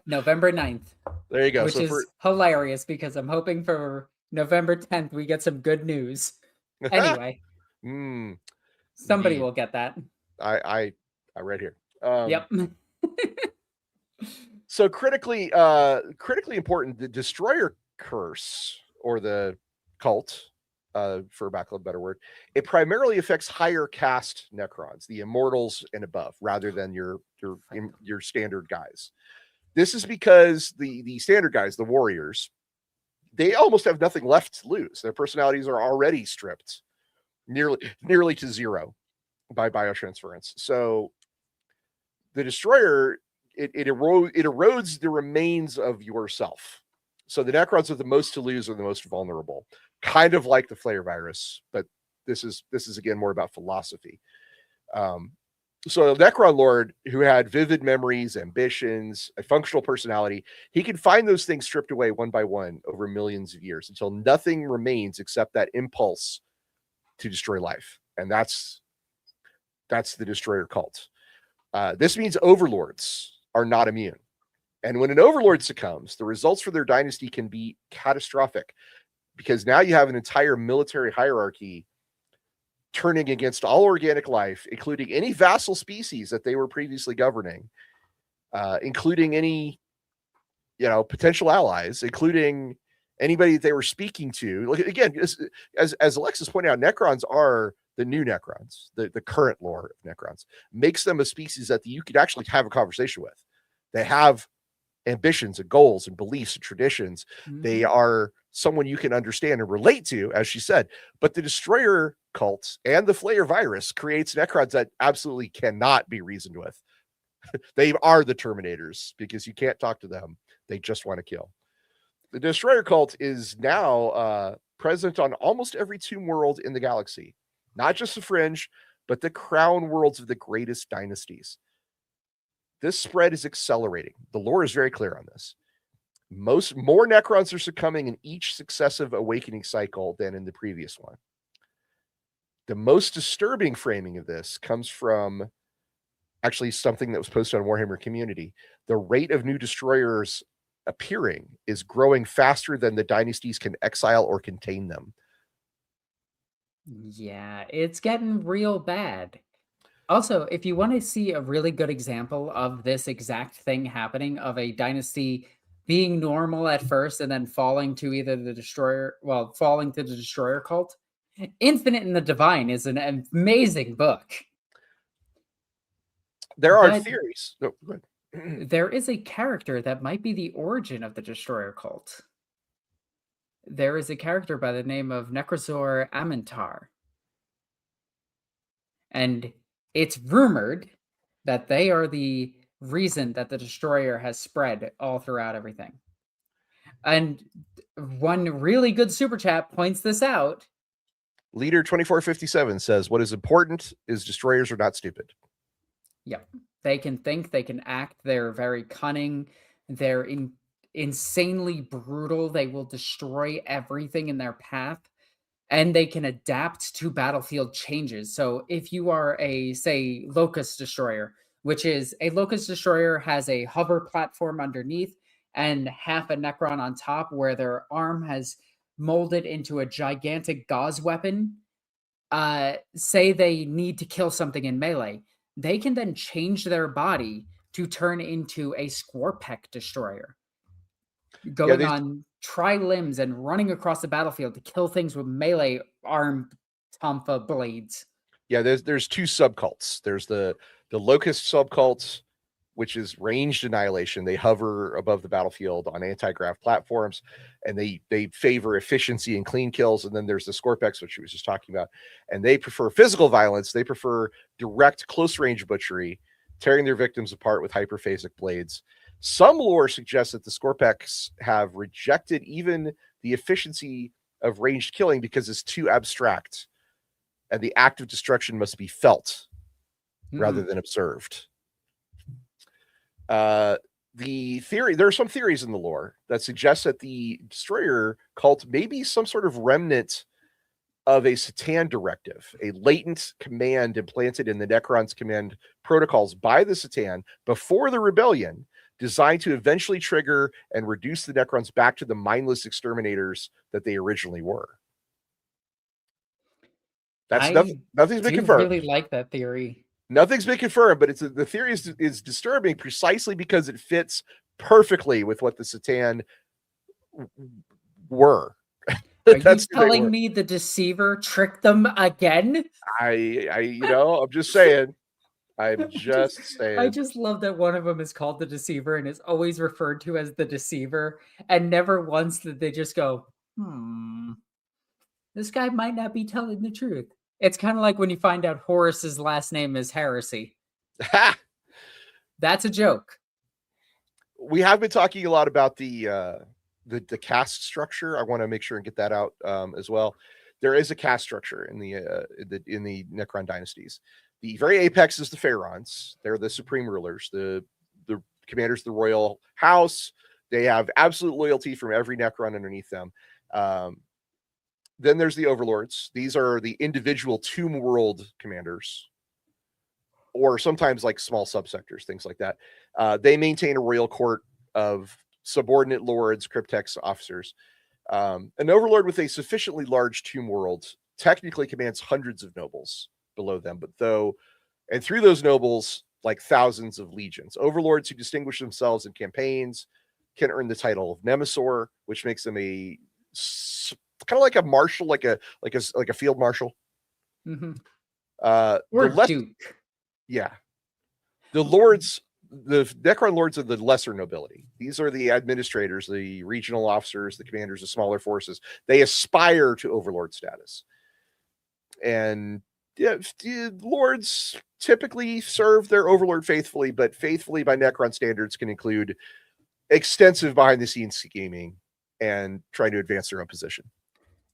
S2: November 9th.
S1: There you go.
S2: Which is hilarious, because I'm hoping for November 10th we get some good news. Anyway. Somebody will get that.
S1: I read here.
S2: Yep.
S1: So critically important, the Destroyer curse, or the cult, for lack of a better word, it primarily affects higher caste Necrons, the immortals and above, rather than your standard guys. This is because the standard guys, the warriors, they almost have nothing left to lose. Their personalities are already stripped nearly to zero by biotransference. So the Destroyer, it erodes the remains of yourself. So the Necrons with the most to lose are the most vulnerable, kind of like the Flayer Virus, but this is again more about philosophy. So a Necron Lord who had vivid memories, ambitions, a functional personality, he can find those things stripped away one by one over millions of years until nothing remains except that impulse to destroy life. And that's the destroyer cult. This means overlords are not immune. And when an overlord succumbs, the results for their dynasty can be catastrophic because now you have an entire military hierarchy turning against all organic life, including any vassal species that they were previously governing, including any, potential allies, including anybody that they were speaking to. Look, again, as Alexis pointed out, Necrons are the new Necrons, the current lore of Necrons, makes them a species that you could actually have a conversation with. They have ambitions and goals and beliefs and traditions. Mm-hmm. They are someone you can understand and relate to, as she said. But the destroyer cults and the Flayer virus creates Necrons that absolutely cannot be reasoned with. They are the Terminators because you can't talk to them. They just want to kill. The destroyer cult is now present on almost every tomb world in the galaxy, not just the fringe, but the crown worlds of the greatest dynasties. This spread is accelerating. The lore is very clear on this. More Necrons are succumbing in each successive awakening cycle than in the previous one. The most disturbing framing of this comes from actually something that was posted on Warhammer Community. The rate of new destroyers appearing is growing faster than the dynasties can exile or contain them.
S2: Yeah, it's getting real bad. Also, if you want to see a really good example of this exact thing happening, of a dynasty being normal at first and then falling to either the destroyer, falling to the destroyer cult, Infinite and the Divine is an amazing book.
S1: There are theories. Oh, go
S2: ahead. There is a character that might be the origin of the destroyer cult. There is a character by the name of Necrozor Amintar. And it's rumored that they are the reason that the destroyer has spread all throughout everything. And one really good super chat points this out.
S1: Leader 2457 says, what is important is destroyers are not stupid.
S2: Yep. They can think, they can act, they're very cunning, they're insanely brutal, they will destroy everything in their path, and they can adapt to battlefield changes. So if you are a, say, Locust Destroyer, which is a Locust Destroyer has a hover platform underneath and half a Necron on top where their arm has molded into a gigantic gauze weapon. Say they need to kill something in melee, they can then change their body to turn into a Scorpek Destroyer, going on tri-limbs and running across the battlefield to kill things with melee arm Tomfa blades.
S1: Yeah, there's two subcults. There's the Locust subcults, which is ranged annihilation. They hover above the battlefield on anti-grav platforms, and they favor efficiency and clean kills. And then there's the Scorpex, which we was just talking about, and they prefer physical violence. They prefer direct, close-range butchery, tearing their victims apart with hyperphasic blades. Some lore suggests that the Scorpex have rejected even the efficiency of ranged killing because it's too abstract, and the act of destruction must be felt rather than observed. There are some theories in the lore that suggest that the destroyer cult may be some sort of remnant of a Satan directive, a latent command implanted in the Necrons command protocols by the Satan before the rebellion, designed to eventually trigger and reduce the Necrons back to the mindless exterminators that they originally were. Nothing's been confirmed.
S2: I really like that theory.
S1: Nothing's been confirmed, but the theory is disturbing precisely because it fits perfectly with what the Satan were.
S2: Are you telling me the Deceiver tricked them again?
S1: I'm just saying. I'm just saying.
S2: I just love that one of them is called the Deceiver and is always referred to as the Deceiver, and never once did they just go, this guy might not be telling the truth. It's kind of like when you find out Horus's last name is Heresy. That's a joke.
S1: We have been talking a lot about the caste structure. I want to make sure and get that out as well. There is a caste structure in the Necron dynasties. The very apex is the Pharaons. They're the supreme rulers, the commanders of the royal house. They have absolute loyalty from every Necron underneath them. Then there's the overlords. These are the individual tomb world commanders, or sometimes like small subsectors, things like that. They maintain a royal court of subordinate lords, cryptex officers. An overlord with a sufficiently large tomb world technically commands hundreds of nobles below them, but through those nobles, like thousands of legions. Overlords who distinguish themselves in campaigns can earn the title of Nemesor, which makes them a kind of like a marshal, like a field marshal.
S2: Mm-hmm.
S1: Or Duke. Yeah. The lords, the Necron lords of the lesser nobility. These are the administrators, the regional officers, the commanders of smaller forces. They aspire to overlord status. And lords typically serve their overlord faithfully, but faithfully by Necron standards can include extensive behind-the-scenes scheming and trying to advance their own position.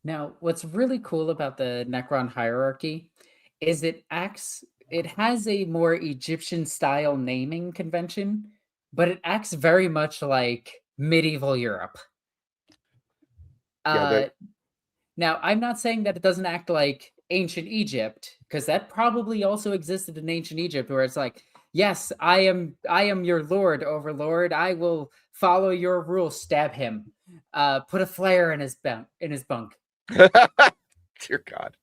S2: Now, what's really cool about the Necron hierarchy is it has a more Egyptian-style naming convention, but it acts very much like medieval Europe. Now, I'm not saying that it doesn't act like ancient Egypt, because that probably also existed in ancient Egypt, where it's like, yes, I am your lord, overlord. I will follow your rules. Stab him. Put a flare in his bunk.
S1: Dear God.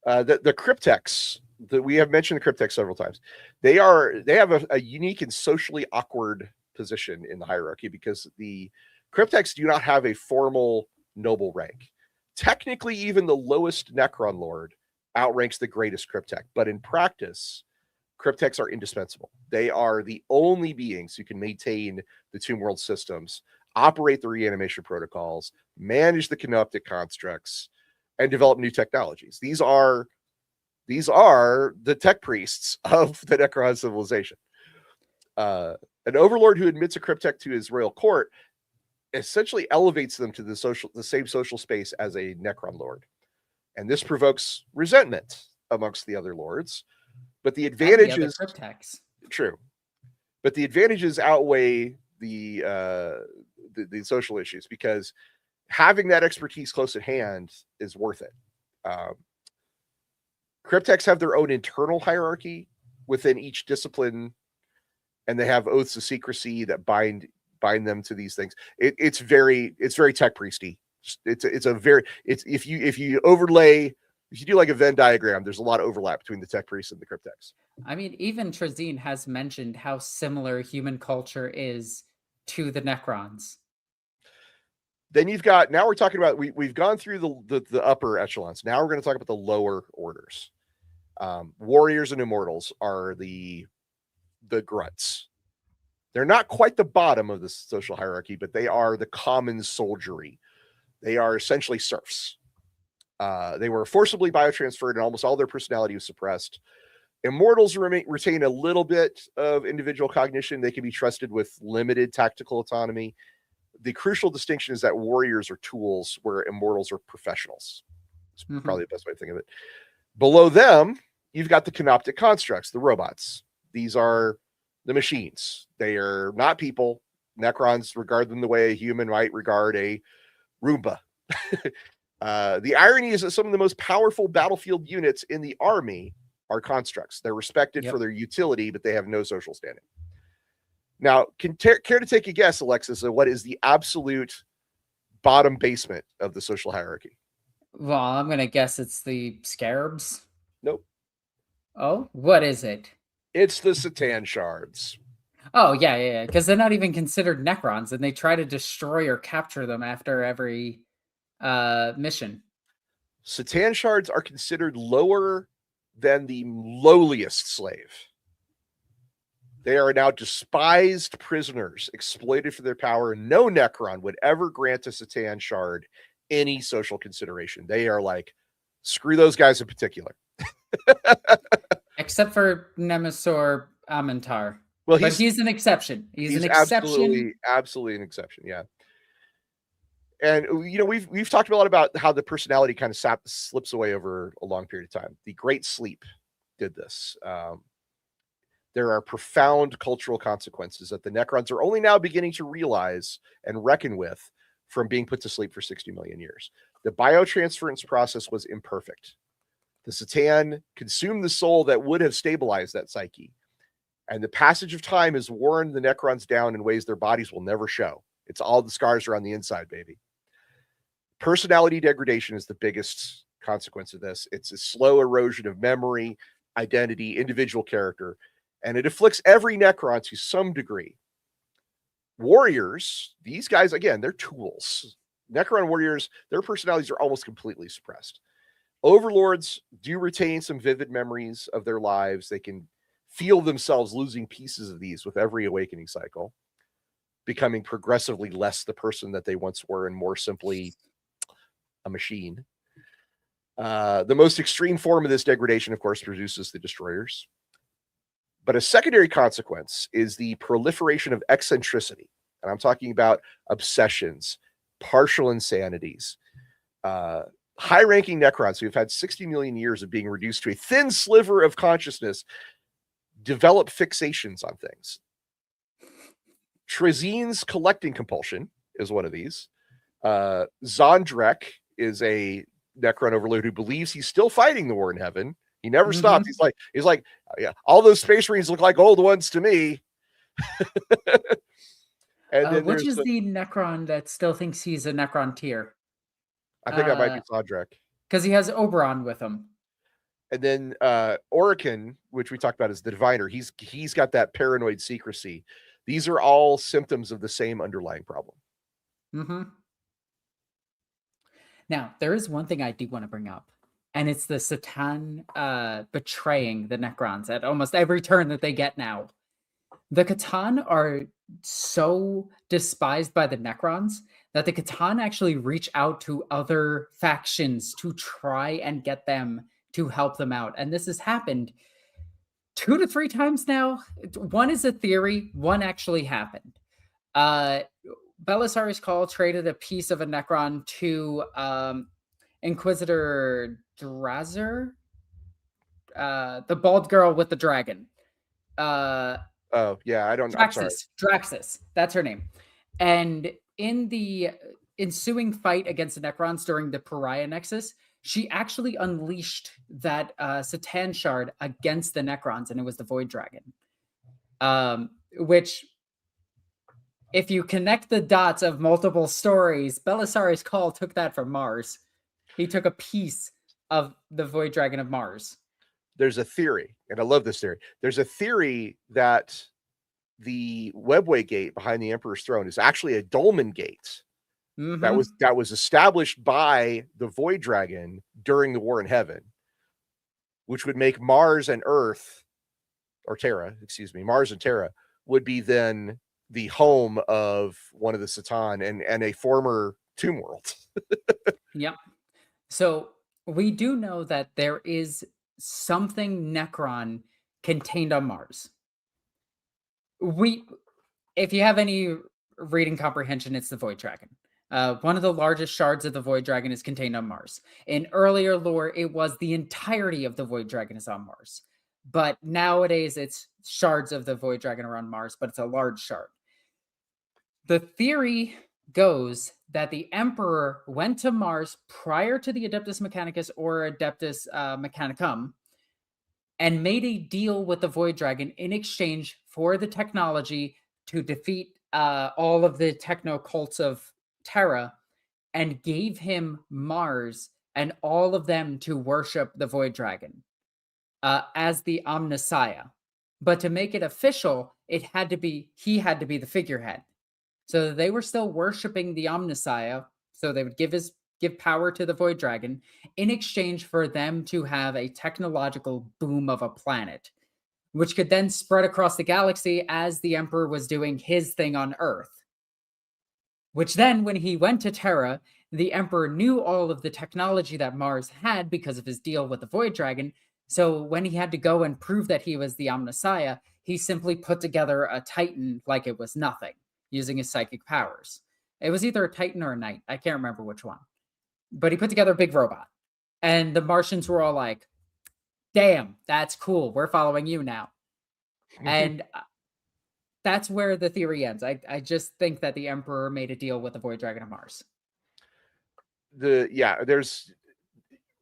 S1: The cryptex that we have mentioned, the cryptex several times. They have a unique and socially awkward position in the hierarchy because the cryptex do not have a formal noble rank. Technically, even the lowest Necron lord outranks the greatest cryptek, but in practice, cryptex are indispensable. They are the only beings who can maintain the Tomb World systems, operate the reanimation protocols, manage the Canoptek constructs, and develop new technologies. These are the tech priests of the Necron civilization. An overlord who admits a cryptek to his royal court essentially elevates them to the same social space as a Necron lord. And this provokes resentment amongst the other lords. But the advantages true. But the advantages outweigh the social issues, because having that expertise close at hand is worth it. Cryptex have their own internal hierarchy within each discipline, and they have oaths of secrecy that bind them to these things. It's very tech priesty. If you do like a Venn diagram, there's a lot of overlap between the tech priests and the cryptex.
S2: I mean, even Trazyn has mentioned how similar human culture is to the Necrons.
S1: Then now we're talking about, we've gone through the upper echelons. Now we're going to talk about the lower orders. Warriors and immortals are the grunts. They're not quite the bottom of the social hierarchy, but they are the common soldiery. They are essentially serfs. They were forcibly biotransferred, and almost all their personality was suppressed. Immortals retain a little bit of individual cognition. They can be trusted with limited tactical autonomy. The crucial distinction is that warriors are tools, where immortals are professionals. It's probably the best way to think of it. Below them, you've got the Canoptek Constructs, the robots. These are the machines. They are not people. Necrons regard them the way a human might regard a Roomba. The irony is that some of the most powerful battlefield units in the army are constructs. They're respected for their utility, but they have no social standing. Now, care to take a guess, Alexis, of what is the absolute bottom basement of the social hierarchy?
S2: Well, I'm going to guess it's the Scarabs.
S1: Nope.
S2: Oh, what is it?
S1: It's the Satan Shards.
S2: Oh, yeah, because they're not even considered Necrons, and they try to destroy or capture them after every mission.
S1: Satan Shards are considered lower than the lowliest slave. They are now despised prisoners, exploited for their power. No Necron would ever grant a Satan Shard any social consideration. They are like, screw those guys in particular.
S2: Except for Nemesor Amintar.
S1: Well,
S2: he's an exception. He's an exception.
S1: Absolutely an exception, yeah. And we've talked a lot about how the personality kind of slips away over a long period of time. The Great Sleep did this. There are profound cultural consequences that the Necrons are only now beginning to realize and reckon with from being put to sleep for 60 million years. The biotransference process was imperfect. The C'tan consumed the soul that would have stabilized that psyche. And the passage of time has worn the Necrons down in ways their bodies will never show. It's all the scars are on the inside, baby. Personality degradation is the biggest consequence of this. It's a slow erosion of memory, identity, individual character, and it afflicts every Necron to some degree. Warriors, these guys, again, they're tools. Necron warriors, their personalities are almost completely suppressed. Overlords do retain some vivid memories of their lives. They can feel themselves losing pieces of these with every awakening cycle, becoming progressively less the person that they once were and more simply a machine. The most extreme form of this degradation, of course, produces the destroyers. But a secondary consequence is the proliferation of eccentricity. And I'm talking about obsessions, partial insanities. High-ranking Necrons who have had 60 million years of being reduced to a thin sliver of consciousness develop fixations on things. Trazyn's collecting compulsion is one of these. Zondrek is a Necron overlord who believes he's still fighting the war in heaven. He never stops. He's like, yeah, all those Space Marines look like old ones to me.
S2: And then which is the Necron that still thinks he's a Necron tier?
S1: I think that might be Zondrek.
S2: Because he has Oberon with him.
S1: And then Orican, which we talked about, is the diviner. He's got that paranoid secrecy. These are all symptoms of the same underlying problem.
S2: Mm-hmm. Now, there is one thing I do want to bring up, and it's the C'tan betraying the Necrons at almost every turn that they get now. The C'tan are so despised by the Necrons that the C'tan actually reach out to other factions to try and get them to help them out. And this has happened 2 to 3 times now. One is a theory, one actually happened. Belisarius Cawl traded a piece of a Necron to Inquisitor Drazyn, the bald girl with the dragon.
S1: Oh, yeah, I don't know.
S2: Draxus, that's her name. And in the ensuing fight against the Necrons during the Pariah Nexus, she actually unleashed that C'tan shard against the Necrons, and it was the Void Dragon. Which, if you connect the dots of multiple stories, Belisarius Cawl took that from Mars. He took a piece of the Void Dragon of Mars.
S1: There's a theory, and I love this theory. There's a theory that the Webway Gate behind the Emperor's throne is actually a dolmen gate. Mm-hmm. that was established by the Void Dragon during the War in Heaven, which would make Mars and Earth, or Terra, Mars and Terra would be then the home of one of the C'tan and a former tomb world.
S2: Yep. So we do know that there is something Necron contained on Mars. If you have any reading comprehension, it's the Void Dragon. One of the largest shards of the Void Dragon is contained on Mars. In earlier lore, it was the entirety of the Void Dragon is on Mars. But nowadays, it's shards of the Void Dragon are on Mars, but it's a large shard. The theory goes that the Emperor went to Mars prior to the Adeptus Mechanicus or Adeptus Mechanicum and made a deal with the Void Dragon in exchange for the technology to defeat all of the techno cults of Terra, and gave him Mars and all of them to worship the Void Dragon as the Omnissiah. But to make it official, he had to be the figurehead. So they were still worshiping the Omnissiah, so they would give power to the Void Dragon in exchange for them to have a technological boom of a planet, which could then spread across the galaxy as the Emperor was doing his thing on Earth. Which then, when he went to Terra, the Emperor knew all of the technology that Mars had because of his deal with the Void Dragon. So when he had to go and prove that he was the Omnissiah, he simply put together a Titan like it was nothing, using his psychic powers. It was either a Titan or a Knight. I can't remember which one. But he put together a big robot. And the Martians were all like, damn, that's cool. We're following you now. And that's where the theory ends. I just think that the Emperor made a deal with the Void Dragon of Mars.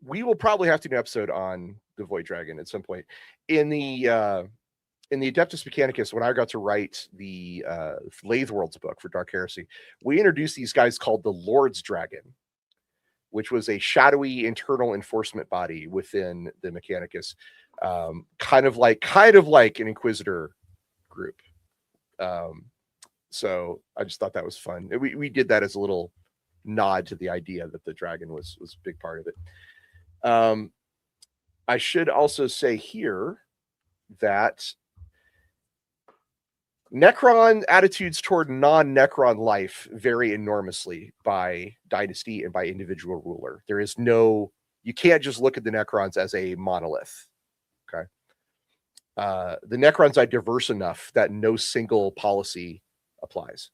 S1: We will probably have to do an episode on the Void Dragon at some point. In the Adeptus Mechanicus, when I got to write the Lathe Worlds book for Dark Heresy, we introduced these guys called the Lord's Dragon, which was a shadowy internal enforcement body within the Mechanicus, kind of like an Inquisitor group. So I just thought that was fun. We did that as a little nod to the idea that the dragon was a big part of it. I should also say here that Necron attitudes toward non-Necron life vary enormously by dynasty and by individual ruler. You can't just look at the Necrons as a monolith. Okay. The Necrons are diverse enough that no single policy applies.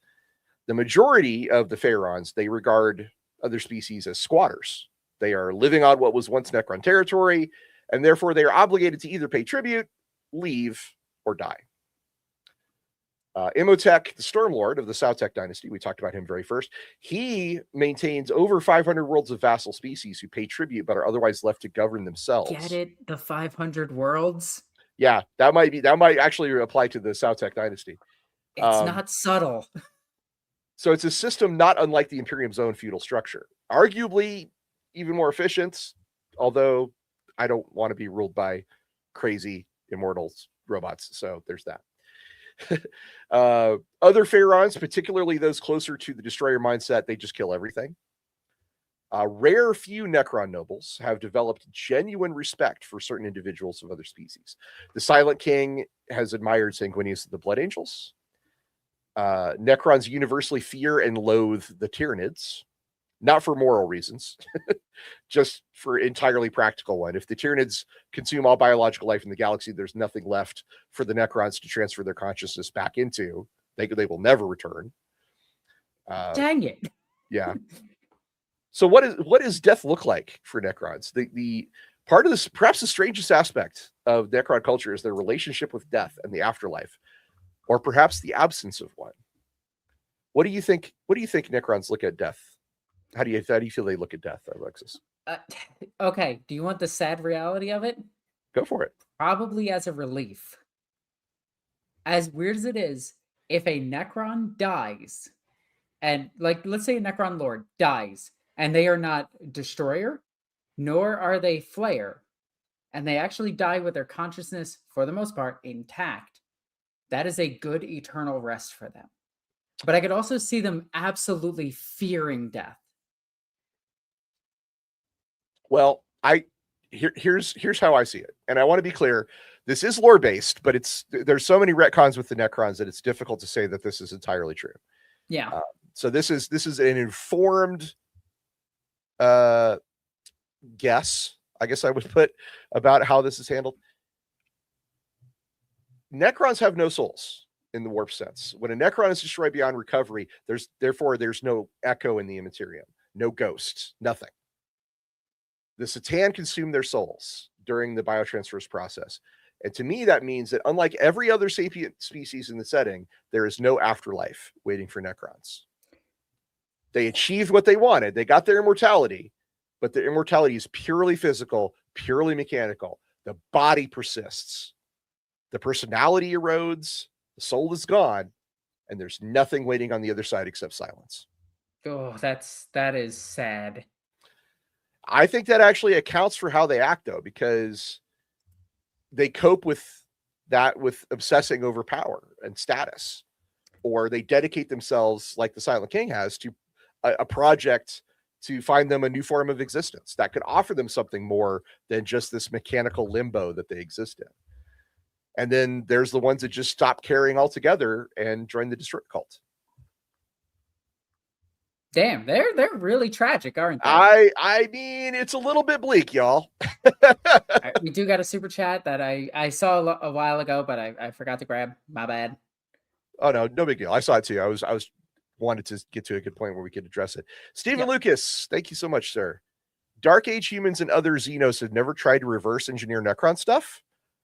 S1: The majority of the Pharaons, they regard other species as squatters. They are living on what was once Necron territory, and therefore they are obligated to either pay tribute, leave, or die. Imhotep, the Stormlord of the Sautek dynasty, we talked about him very first. He maintains over 500 worlds of vassal species who pay tribute but are otherwise left to govern themselves.
S2: Get it? The 500 worlds?
S1: Yeah, that might actually apply to the Sautek dynasty.
S2: It's not subtle.
S1: So it's a system not unlike the Imperium's own feudal structure. Arguably even more efficient, although I don't want to be ruled by crazy immortals robots. So there's that. Other Pharaons, particularly those closer to the destroyer mindset, they just kill everything. Rare few Necron nobles have developed genuine respect for certain individuals of other species. The Silent King has admired Sanguinius of the Blood Angels. Necrons universally fear and loathe the Tyranids, not for moral reasons, just for entirely practical one. If the Tyranids consume all biological life in the galaxy, there's nothing left for the Necrons to transfer their consciousness back into. They will never return.
S2: Dang it.
S1: Yeah. So what does death look like for Necrons? The part of this, perhaps the strangest aspect of Necron culture, is their relationship with death and the afterlife, or perhaps the absence of one. What do you think? What do you think Necrons look at death? How do you feel they look at death, Alexis?
S2: Okay. Do you want the sad reality of it?
S1: Go for it.
S2: Probably as a relief. As weird as it is, if a Necron dies, and let's say a Necron Lord dies, and they are not Destroyer, nor are they Flayer, and they actually die with their consciousness, for the most part, intact, that is a good eternal rest for them. But I could also see them absolutely fearing death.
S1: Well, here's how I see it, and I want to be clear. This is lore based, but there's so many retcons with the Necrons that it's difficult to say that this is entirely true.
S2: Yeah.
S1: So this is an informed guess, I guess I would put, about how this is handled. Necrons have no souls in the warp sense. When a Necron is destroyed beyond recovery, there's no echo in the Immaterium, no ghosts, nothing. The Satan consume their souls during the biotransfers process. And to me, that means that unlike every other sapient species in the setting, there is no afterlife waiting for Necrons. They achieved what they wanted. They got their immortality, but the immortality is purely physical, purely mechanical. The body persists. The personality erodes. The soul is gone. And there's nothing waiting on the other side except silence.
S2: Oh, that is sad.
S1: I think that actually accounts for how they act, though, because they cope with that with obsessing over power and status, or they dedicate themselves, like the Silent King has, to a project to find them a new form of existence that could offer them something more than just this mechanical limbo that they exist in. And then there's the ones that just stop caring altogether and join the Destroyer cult.
S2: Damn, they're really tragic, aren't they?
S1: I mean, it's a little bit bleak, y'all.
S2: We do got a super chat that I saw a while ago, but I forgot to grab. My bad.
S1: Oh no big deal. I saw it too. I was wanted to get to a good point where we could address it. Stephen
S2: Yep.
S1: Lucas, thank you so much, sir. Dark Age humans and other Xenos have never tried to reverse engineer Necron stuff.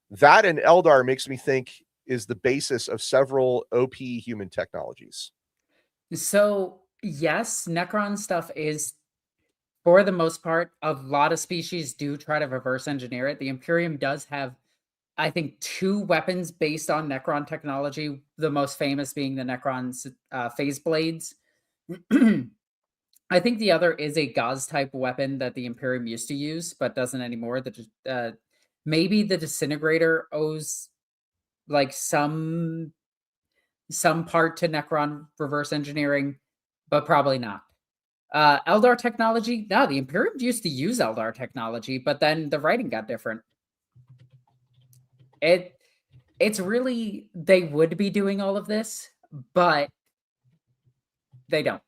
S1: That and Eldar makes me think is the basis of several OP human technologies.
S2: So yes, Necron stuff is, for the most part, a lot of species do try to reverse engineer it. The Imperium does have, I think, 2 weapons based on Necron technology, the most famous being the Necron's phase blades. I think the other is a Gauss type weapon that the Imperium used to use, but doesn't anymore. Maybe the Disintegrator owes like some part to Necron reverse engineering, but probably not. Eldar technology, no, the Imperium used to use Eldar technology, but then the writing got different. It's really, they would be doing all of this, but they don't.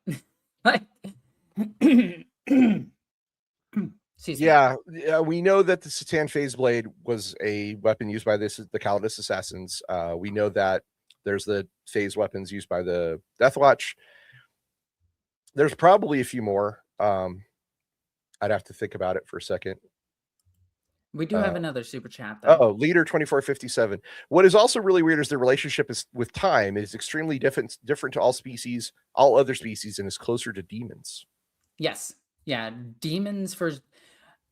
S2: Excuse me.
S1: Yeah, we know that the Satan phase blade was a weapon used by the Calidus assassins. We know that there's the phase weapons used by the Death Watch. There's probably a few more. I'd have to think about it for a second.
S2: We do have another super chat, though.
S1: Oh, Leader 2457. What is also really weird is the relationship with time is extremely different to all other species, and is closer to demons.
S2: Yes. Yeah, demons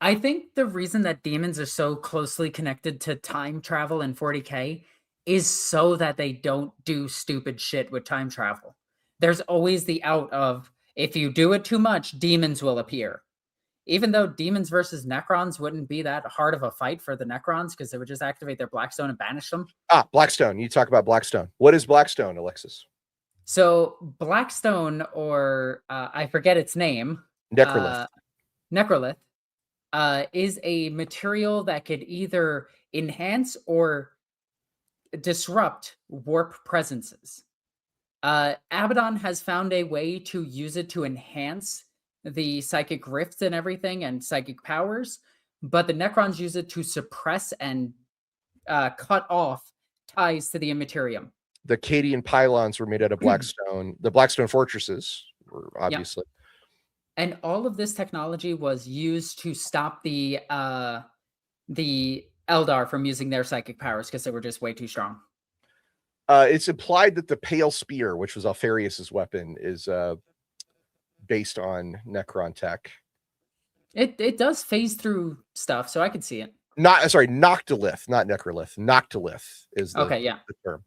S2: I think the reason that demons are so closely connected to time travel in 40K is so that they don't do stupid shit with time travel. There's always the out of, if you do it too much, demons will appear. Even though demons versus Necrons wouldn't be that hard of a fight for the Necrons, because they would just activate their Blackstone and banish them.
S1: Blackstone. You talk about Blackstone. What is Blackstone, Alexis?
S2: So Blackstone, or I forget its name.
S1: Necrolith.
S2: Necrolith is a material that could either enhance or disrupt warp presences. Abaddon has found a way to use it to enhance the psychic rifts and everything and psychic powers, but the Necrons use it to suppress and cut off ties to the Immaterium.
S1: The Cadian pylons were made out of Blackstone. The Blackstone fortresses were obviously.
S2: Yep. And all of this technology was used to stop the Eldar from using their psychic powers because they were just way too strong.
S1: It's implied that the Pale Spear, which was Alfarius's weapon, is based on Necron tech.
S2: It does phase through stuff, so I could see it.
S1: Noctilith, not Necrolith. Noctilith is the term.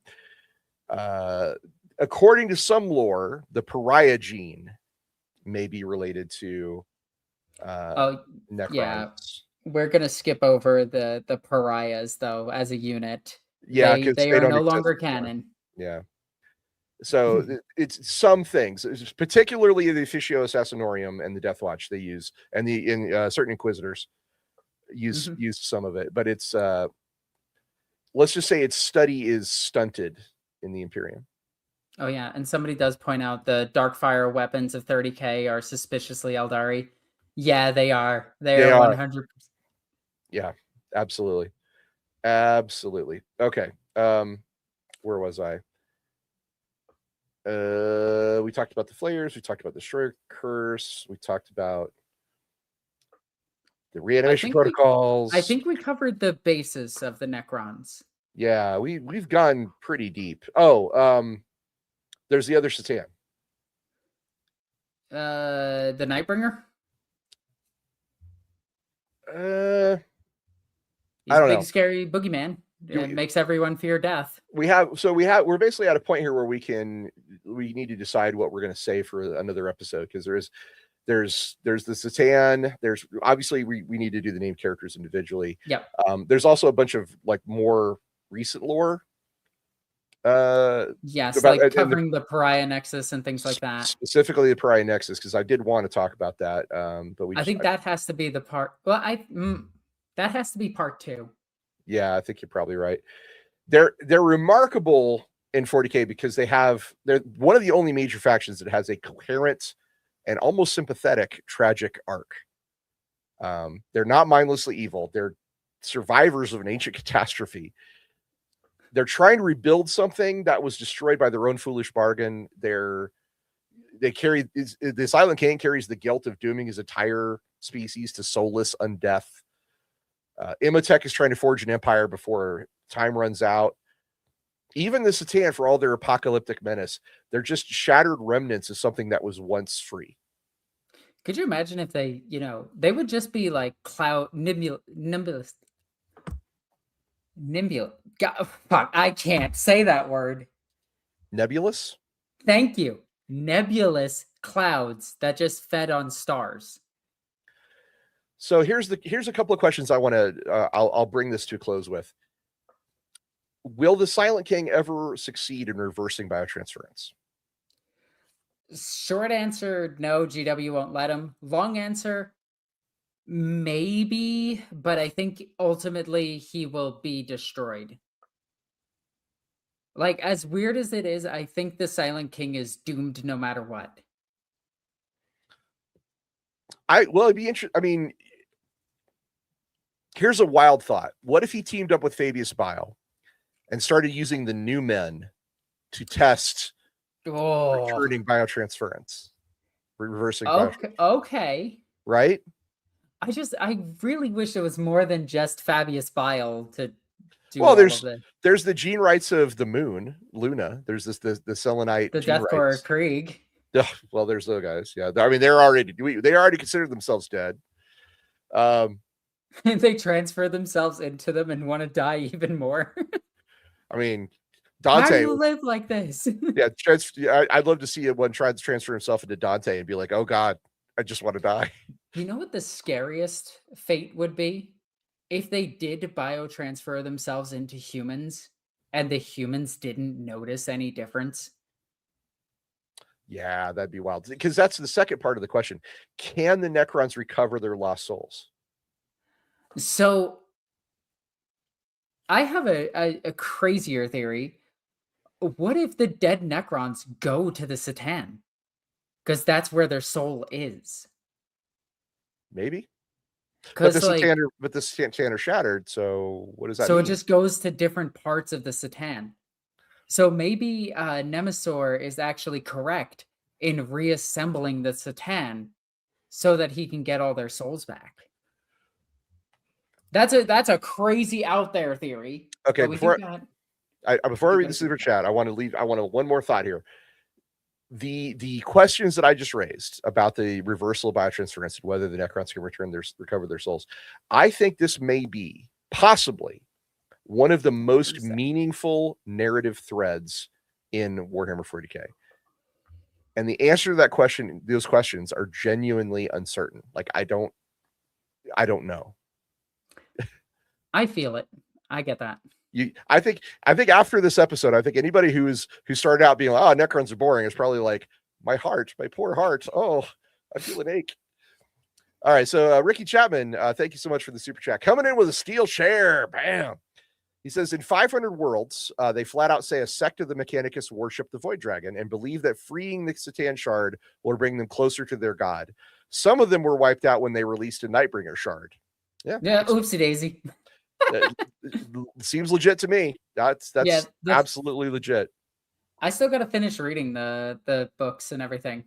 S1: According to some lore, the Pariah gene may be related to Necrons.
S2: Yeah. We're gonna skip over the pariahs though as a unit.
S1: Yeah,
S2: they are no longer canon.
S1: Yeah. So it's some things, particularly the Officio Assassinorum and the Death Watch they use, and certain Inquisitors use some of it, but it's let's just say its study is stunted in the Imperium.
S2: Oh yeah, and somebody does point out the Darkfire weapons of 30K are suspiciously Eldari. Yeah, they are. They are 100%.
S1: Yeah, absolutely. Okay. Where was I? We talked about the Flayers. We talked about the Destroyer Curse. We talked about the reanimation protocols.
S2: I think we covered the basis of the Necrons.
S1: Yeah, we've gone pretty deep. Oh, there's the other Satan.
S2: The Nightbringer? He's
S1: I don't know.
S2: Big scary boogeyman. It makes everyone fear death.
S1: We're basically at a point here where we need to decide what we're going to say for another episode, because there's the Satan. There's obviously we need to do the named characters individually.
S2: Yep.
S1: There's also a bunch of like more recent lore.
S2: Yes, like covering the Pariah Nexus and things like that.
S1: Specifically the Pariah Nexus, because I did want to talk about that. But I think
S2: that has to be the part. Well, that has to be part 2.
S1: Yeah, I think you're probably right. They're remarkable in 40K because they're one of the only major factions that has a coherent and almost sympathetic tragic arc. They're not mindlessly evil. They're survivors of an ancient catastrophe. They're trying to rebuild something that was destroyed by their own foolish bargain. They're the Silent King carries the guilt of dooming his entire species to soulless undeath. Imhotep is trying to forge an empire before time runs out. Even the Satan, for all their apocalyptic menace, they're just shattered remnants of something that was once free.
S2: Could you imagine if they, they would just be like cloud nimbulus. God, fuck, I can't say that word.
S1: Nebulous?
S2: Thank you. Nebulous clouds that just fed on stars.
S1: So here's a couple of questions I want to I'll bring this to a close with. Will the Silent King ever succeed in reversing biotransference?
S2: Short answer, no, GW won't let him. Long answer, maybe, but I think ultimately he will be destroyed. Like, as weird as it is, I think the Silent King is doomed no matter what.
S1: It'd be interesting. I mean, here's a wild thought. What if he teamed up with Fabius Bile and started using the new men to test returning biotransference, reversing biotransference?
S2: Okay.
S1: Right?
S2: I really wish it was more than just Fabius Bile to do
S1: there's the gene rights of the moon, Luna. There's the Selenite,
S2: the Deathcore Krieg.
S1: Well, there's those guys. Yeah, I mean, they already consider themselves dead.
S2: They transfer themselves into them and want to die even more.
S1: I mean, Dante.
S2: How do you live like this?
S1: Yeah, I'd love to see one try to transfer himself into Dante and be like, "Oh God, I just want to die."
S2: You know what the scariest fate would be? If they did biotransfer themselves into humans and the humans didn't notice any difference.
S1: Yeah, that'd be wild. Because that's the second part of the question. Can the Necrons recover their lost souls?
S2: So I have a crazier theory. What if the dead Necrons go to the Satan? Because that's where their soul is.
S1: Maybe. But the Satan are shattered, so what does that mean?
S2: So it just goes to different parts of the Satan. So maybe Nemesis is actually correct in reassembling the Satan so that he can get all their souls back. That's a crazy out there theory.
S1: Okay, before I read the super chat, I want one more thought here. The questions that I just raised about the reversal of biotransference and whether the Necrons can recover their souls, I think this may be possibly one of the most meaningful narrative threads in Warhammer 40K. And the answer to those questions are genuinely uncertain. Like, I don't know.
S2: I feel it. I get that.
S1: I think after this episode, I think anybody who started out being like, "Oh, Necrons are boring," is probably like, my poor heart. Oh, I feel an ache. All right, so Ricky Chapman, thank you so much for the super chat. Coming in with a steel chair, bam. He says, in 500 worlds, they flat out say a sect of the Mechanicus worship the Void Dragon and believe that freeing the Satan Shard will bring them closer to their god. Some of them were wiped out when they released a Nightbringer Shard. Yeah,
S2: oopsie daisy.
S1: Seems legit to me. That's absolutely legit.
S2: I still got to finish reading the books and everything.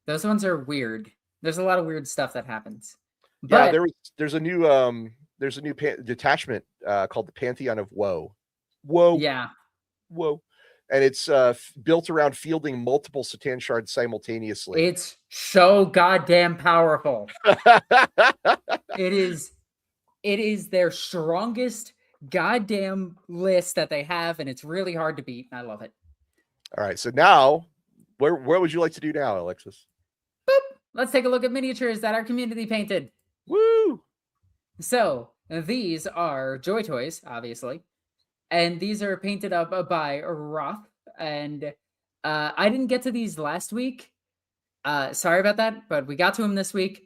S2: Those ones are weird. There's a lot of weird stuff that happens.
S1: But yeah, there's a new detachment called the Pantheon of Woe. Whoa.
S2: Yeah.
S1: Whoa. And it's built around fielding multiple Satan shards simultaneously.
S2: It's so goddamn powerful. It is their strongest goddamn list that they have, and it's really hard to beat. I love it.
S1: All right, so now, where would you like to do now, Alexis?
S2: Boop. Let's take a look at miniatures that our community painted.
S1: Woo!
S2: So these are Joy Toys, obviously, and these are painted up by Roth. And I didn't get to these last week. Sorry about that, but we got to them this week.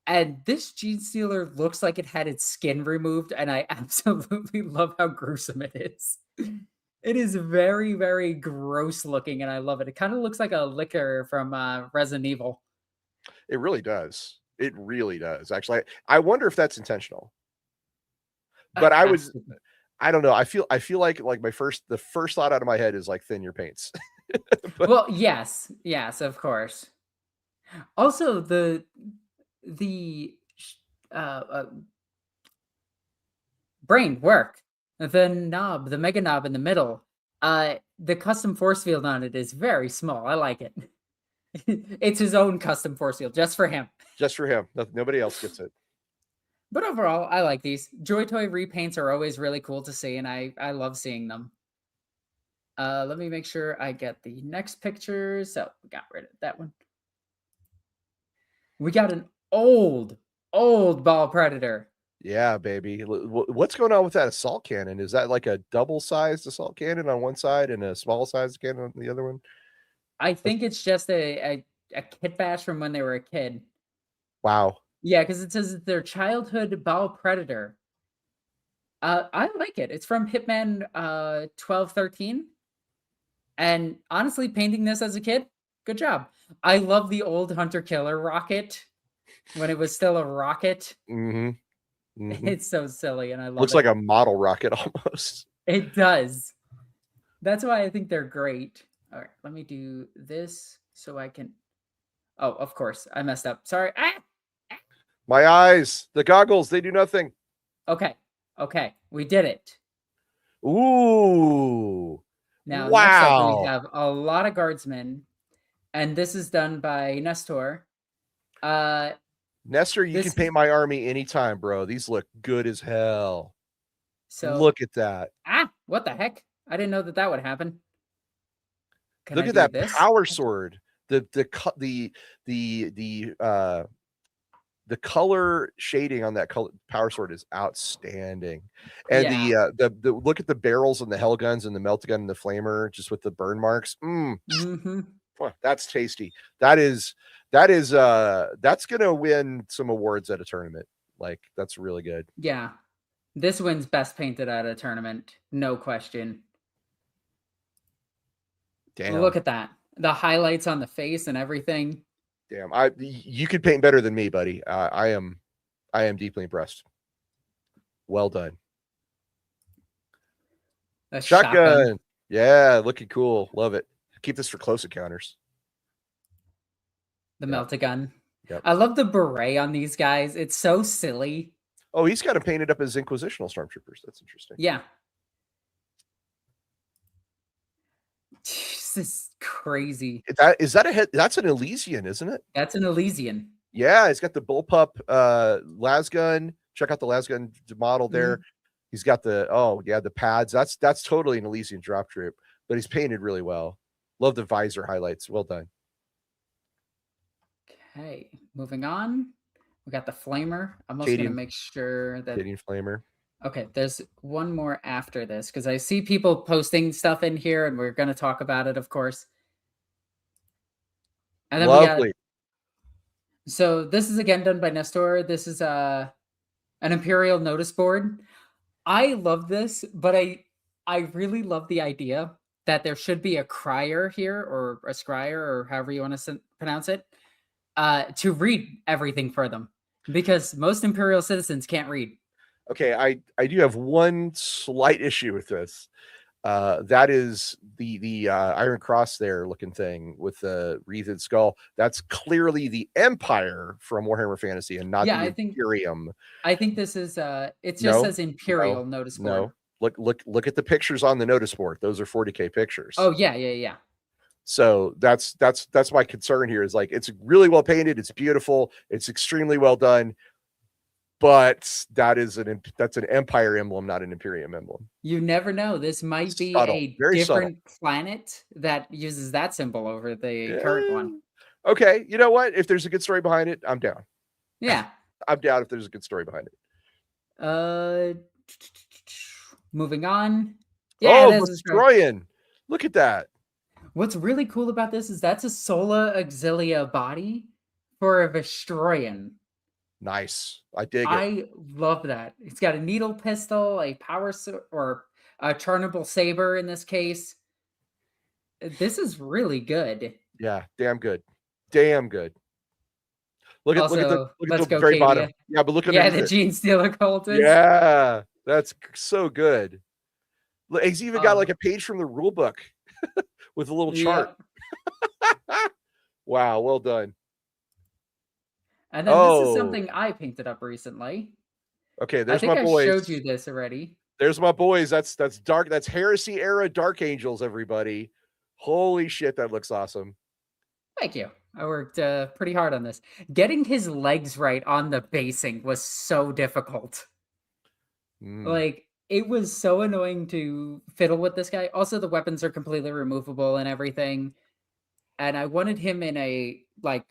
S2: And this Gene Stealer looks like it had its skin removed, and I absolutely love how gruesome it is. It is very, very gross looking, and I love it. It kind of looks like a liquor from Resident Evil.
S1: It really does. It really does. Actually, I wonder if that's intentional. But I don't know. I feel like the first thought out of my head is like thin your paints.
S2: Well, yes, of course. Also, the uh, uh, brain work, the mega knob in the middle, the custom force field on it is very small. I like it. It's his own custom force field just for him.
S1: Just for him. Nobody else gets it.
S2: But overall, I like these. Joy Toy repaints are always really cool to see, and I love seeing them. Let me make sure I get the next picture. So we got rid of that one. We got an old ball predator.
S1: Yeah, baby. What's going on with that assault cannon? Is that like a double-sized assault cannon on one side and a small-sized cannon on the other one?
S2: I think it's just a kit bash from when they were a kid.
S1: Wow.
S2: Yeah, because it says it's their childhood ball predator. I like it. It's from Hitman 1213. And honestly, painting this as a kid, good job. I love the old Hunter Killer rocket when it was still a rocket.
S1: Mm-hmm. Mm-hmm.
S2: It's so silly, and I love
S1: Looks
S2: it.
S1: like a model rocket almost.
S2: It does. That's why I think they're great. All right, let me do this so I can. Oh, of course, I messed up. Sorry.
S1: My eyes, the goggles, they do nothing.
S2: Okay, we did it.
S1: Ooh.
S2: Now,
S1: wow.
S2: Next up, we have a lot of guardsmen, and this is done by Nestor.
S1: Nestor, you can paint my army anytime, bro. These look good as hell.
S2: So
S1: look at that.
S2: What the heck? I didn't know that would happen.
S1: Look at that power sword. The color shading on that power sword is outstanding. And the look at the barrels and the hell guns and the melt gun and the flamer just with the burn marks. That's tasty. That's gonna win some awards at a tournament. Like, that's really good.
S2: Yeah, this wins best painted at a tournament, no question.
S1: Damn,
S2: look at that, the highlights on the face and everything.
S1: Damn, you could paint better than me, buddy. I am deeply impressed. Well done.
S2: A shotgun.
S1: Yeah, looking cool. Love it. Keep this for close encounters.
S2: The melt-a-gun. Yep. I love the beret on these guys. It's so silly.
S1: Oh, he's got them painted up as Inquisitional Stormtroopers. That's interesting.
S2: Yeah. This is crazy.
S1: That's an Elysian, isn't it?
S2: That's an Elysian.
S1: Yeah, he's got the bullpup lasgun. Check out the lasgun model there. He's got the pads. That's totally an Elysian drop troop, but he's painted really well. Love the visor highlights. Well done.
S2: Okay, moving on. We got the flamer. I'm also going to make sure that
S1: flamer.
S2: Okay, there's one more after this because I see people posting stuff in here, and we're going to talk about it, of course. And then
S1: lovely.
S2: So this is again done by Nestor. This is an Imperial notice board. I love this, but I really love the idea that there should be a crier here, or a scryer, or however you want to pronounce it, to read everything for them, because most Imperial citizens can't read.
S1: Okay, I do have one slight issue with this. That is the Iron Cross there looking thing with the wreathed skull. That's clearly the Empire from Warhammer Fantasy and not the Imperium.
S2: I think this is it just says Imperial notice board.
S1: No, look at the pictures on the notice board. Those are 40K pictures.
S2: Oh yeah.
S1: So that's my concern here, is like, it's really well painted, it's beautiful, it's extremely well done. But that's an Empire emblem, not an Imperium emblem.
S2: You never know. This might be a different planet that uses that symbol over the current one.
S1: Okay, you know what? If there's a good story behind it, I'm down.
S2: Yeah.
S1: I'm down if there's a good story behind
S2: it. Moving on. Yeah,
S1: Destroying. Look at that.
S2: What's really cool about this is that's a Sola Auxilia body for a Vestroyan.
S1: Nice. I dig it.
S2: I love that. It's got a needle pistol, a power or a turnable saber in this case. This is really good.
S1: Yeah, damn good. Damn good. Look at the very bottom. Yeah, but look at
S2: the Gene Stealer cultist.
S1: Yeah, that's so good. He's even got like a page from the rule book with a little chart.
S2: Yep.
S1: Wow, well done.
S2: And then this is something I painted up recently.
S1: Okay,
S2: I
S1: there's
S2: think
S1: my
S2: I
S1: boys.
S2: showed you this already.
S1: There's my boys. That's dark. That's Heresy era Dark Angels, everybody. Holy shit, that looks awesome.
S2: Thank you. I worked pretty hard on this. Getting his legs right on the basing was so difficult. Like, it was so annoying to fiddle with this guy. Also, the weapons are completely removable and everything. And I wanted him in a, like,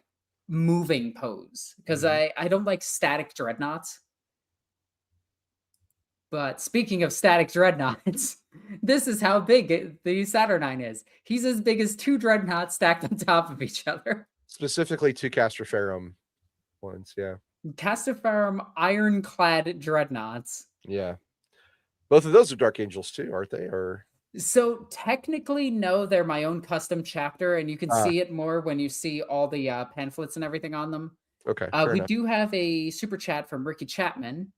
S2: moving pose. Because I don't like static dreadnoughts. But speaking of static dreadnoughts, this is how big the Saturnine is. He's as big as 2 dreadnoughts stacked on top of each other.
S1: Specifically 2 Castroferum ones, yeah.
S2: Castiferum ironclad dreadnoughts.
S1: Yeah. Both of those are Dark Angels too, aren't they? Or
S2: so technically, no, they're my own custom chapter, and you can see it more when you see all the pamphlets and everything on them.
S1: Okay.
S2: We do have a super chat from Ricky Chapman.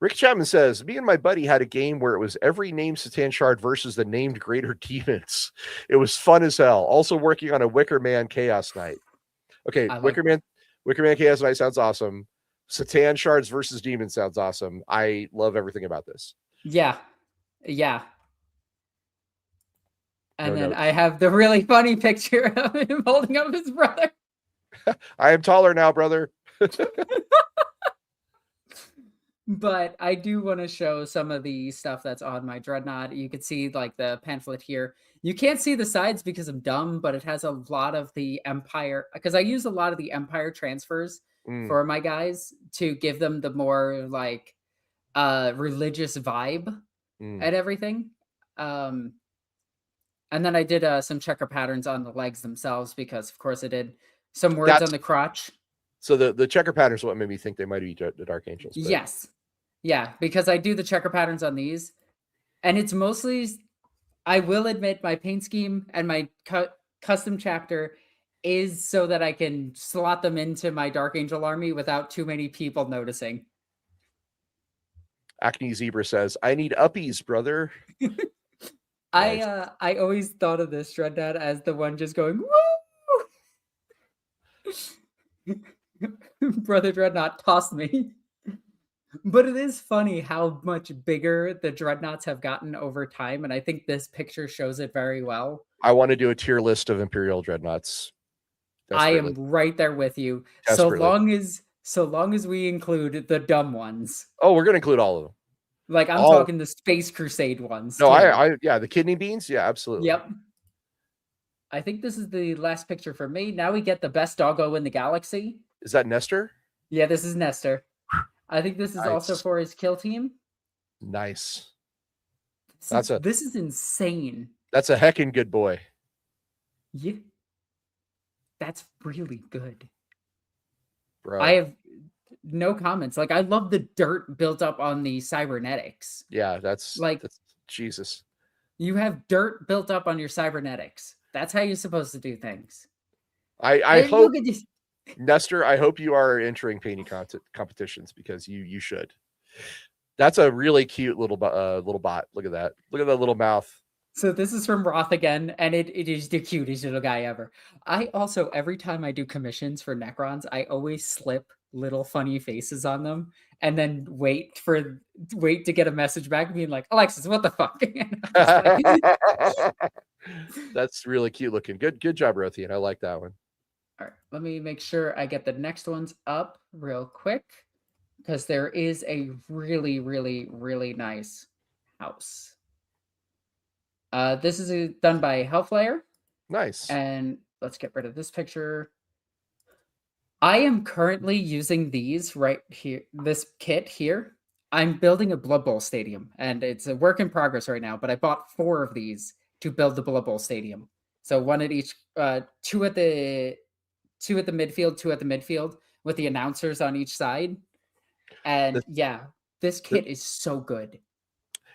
S1: Rick Chapman says, me and my buddy had a game where it was every named Satan Shard versus the named Greater Demons. It was fun as hell. Also working on a Wicker Man Chaos Knight. Okay, Wicker Man Chaos Knight sounds awesome. Satan Shards versus Demons sounds awesome. I love everything about this.
S2: Yeah. Yeah. And then I have the really funny picture of him holding up his brother.
S1: I am taller now, brother.
S2: But I do want to show some of the stuff that's on my Dreadnought. You can see like the pamphlet here. You can't see the sides because I'm dumb, but it has a lot of the Empire, because I use a lot of the Empire transfers for my guys to give them the more like religious vibe and everything. And then I did some checker patterns on the legs themselves because, of course, I did some words on the crotch.
S1: So the checker patterns what made me think they might be the Dark Angels.
S2: But... Yes. Yeah, because I do the checker patterns on these. And it's mostly, I will admit, my paint scheme and my custom chapter is so that I can slot them into my Dark Angel army without too many people noticing.
S1: Acne Zebra says, I need uppies, brother.
S2: Nice. I always thought of this Dreadnought as the one just going, woo! Brother Dreadnought tossed me. But it is funny how much bigger the Dreadnoughts have gotten over time, and I think this picture shows it very well.
S1: I want to do a tier list of Imperial Dreadnoughts.
S2: I am right there with you. So long as we include the dumb ones.
S1: Oh, we're gonna include all of them.
S2: Like I'm talking the Space Crusade ones.
S1: No, I yeah, the kidney beans, yeah, absolutely.
S2: Yep. I think this is the last picture for me. Now we get the best doggo in the galaxy.
S1: Is that Nestor?
S2: Yeah, this is Nestor. I think this is also for his kill team.
S1: Nice.
S2: This is insane.
S1: That's a heckin' good boy.
S2: Yeah. That's really good.
S1: Bro.
S2: I have no comments. Like I love the dirt built up on the cybernetics.
S1: Yeah, that's Jesus.
S2: You have dirt built up on your cybernetics. That's how you're supposed to do things.
S1: I hope Nestor, I hope you are entering painting competitions because you should. That's a really cute little bot. Look at that. Look at that little mouth.
S2: So this is from Roth again, and it is the cutest little guy ever. I also, every time I do commissions for Necrons, I always slip little funny faces on them and then wait to get a message back being like, Alexis, what the fuck?
S1: That's really cute looking. Good job, Rothian. I like that one.
S2: All right, let me make sure I get the next ones up real quick because there is a really, really, really nice house. This is done by Hellflayer.
S1: Nice.
S2: And let's get rid of this picture. I am currently using these right here, this kit here. I'm building a Blood Bowl stadium, and it's a work in progress right now, but I bought 4 of these to build the Blood Bowl stadium. So one at each, 2 at the midfield, 2 at the midfield, with the announcers on each side. And this kit is so good.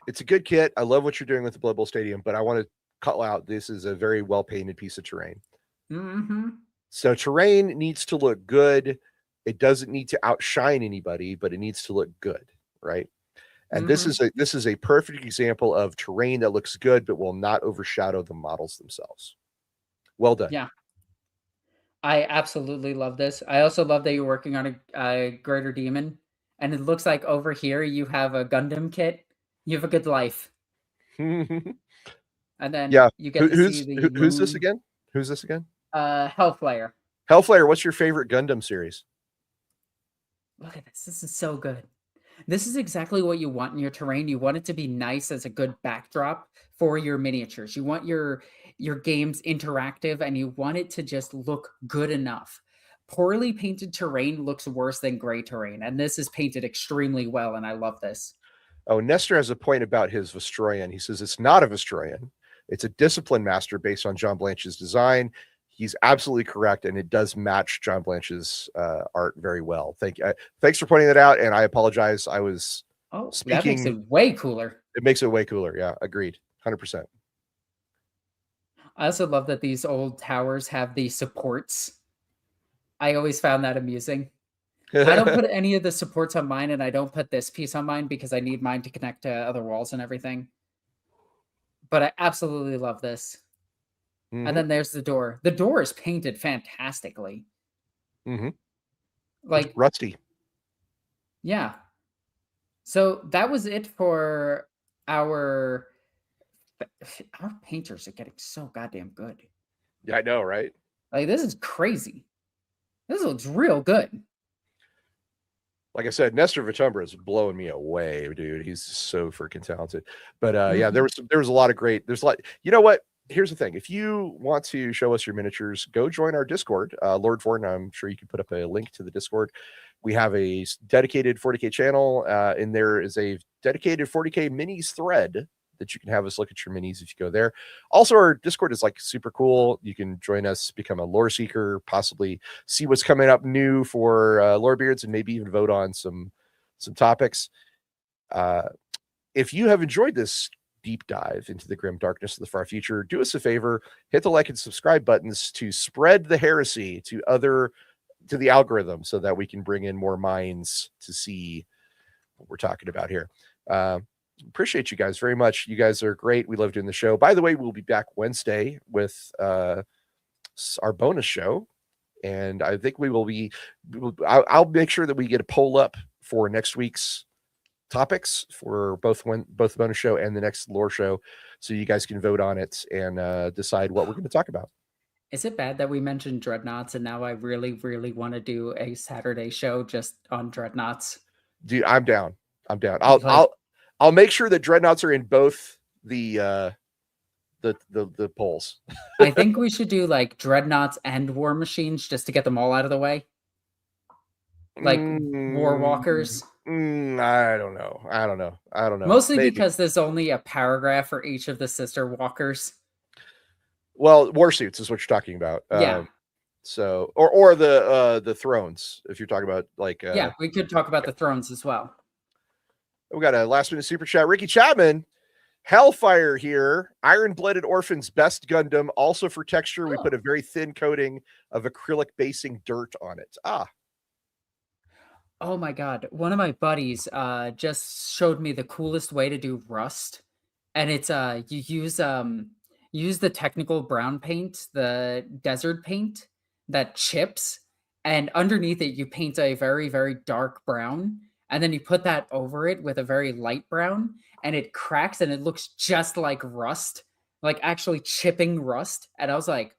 S1: It's a good kit. I love what you're doing with the Blood Bowl Stadium, but I want to call out this is a very well painted piece of terrain. So terrain needs to look good. It doesn't need to outshine anybody, but it needs to look good, right? And this is a perfect example of terrain that looks good but will not overshadow the models themselves. Well done.
S2: Yeah. I absolutely love this. I also love that you're working on a Greater Demon, and it looks like over here you have a Gundam kit. You have a good life. And then
S1: Yeah.
S2: you get to see the
S1: Who's this
S2: moon.
S1: again? Who's this again?
S2: Hellflayer.
S1: Hellflayer, what's your favorite Gundam series?
S2: Look at this. This is so good. This is exactly what you want in your terrain. You want it to be nice as a good backdrop for your miniatures. You want your games interactive, and you want it to just look good enough. Poorly painted terrain looks worse than gray terrain, and this is painted extremely well, and I love this.
S1: Oh, Nestor has a point about his Vestroyan. He says it's not a Vestroyan. It's a discipline master based on John Blanche's design. He's absolutely correct, and it does match John Blanche's art very well. Thanks for pointing that out, and I apologize. I was speaking.
S2: That makes it way cooler.
S1: It makes it way cooler. Yeah, agreed. 100%.
S2: I also love that these old towers have the supports. I always found that amusing. I don't put any of the supports on mine, and I don't put this piece on mine because I need mine to connect to other walls and everything. But I absolutely love this. And then there's the door. The door is painted fantastically. Like
S1: it's rusty.
S2: Yeah. So that was it for our painters are getting so goddamn good.
S1: Yeah, I know, right?
S2: Like, this is crazy. This looks real good.
S1: Like I said, Nestor Vitumbra is blowing me away, dude. He's so freaking talented. But yeah, there was a lot of great. There's a lot. You know what? Here's the thing. If you want to show us your miniatures, go join our Discord. Lord Ford, I'm sure you can put up a link to the Discord. We have a dedicated 40K channel, and there is a dedicated 40K minis thread that you can have us look at your minis if you go there. Also, our Discord is like super cool. You can join us, become a lore seeker, possibly see what's coming up new for Lorebeards, and maybe even vote on some topics. If you have enjoyed this deep dive into the grim darkness of the far future, do us a favor, hit the like and subscribe buttons to spread the heresy to the algorithm so that we can bring in more minds to see what we're talking about here. Appreciate you guys very much. You guys are great. We love doing the show. By the way, we'll be back Wednesday with our bonus show, and I think I'll make sure that we get a poll up for next week's topics for both the bonus show and the next lore show, so you guys can vote on it and decide what we're going to talk about.
S2: Is it bad that we mentioned dreadnoughts and now I really, really want to do a Saturday show just on dreadnoughts?
S1: Dude, I'm down. I'll make sure that dreadnoughts are in both the polls.
S2: I think we should do like dreadnoughts and war machines just to get them all out of the way. Like war walkers.
S1: I don't know.
S2: Mostly maybe. Because there's only a paragraph for each of the sister walkers.
S1: Well, war suits is what you're talking about.
S2: Yeah.
S1: So or the thrones, if you're talking about like
S2: yeah, we could talk about the thrones as well.
S1: We got a last minute super chat. Ricky Chapman, Hellfire here. Iron-blooded Orphans, best Gundam. Also for texture, we put a very thin coating of acrylic basing dirt on it.
S2: Oh my god. One of my buddies just showed me the coolest way to do rust. And it's you use the technical brown paint, the desert paint that chips, and underneath it you paint a very, very dark brown. And then you put that over it with a very light brown, and it cracks, and it looks just like rust, like actually chipping rust. And I was like,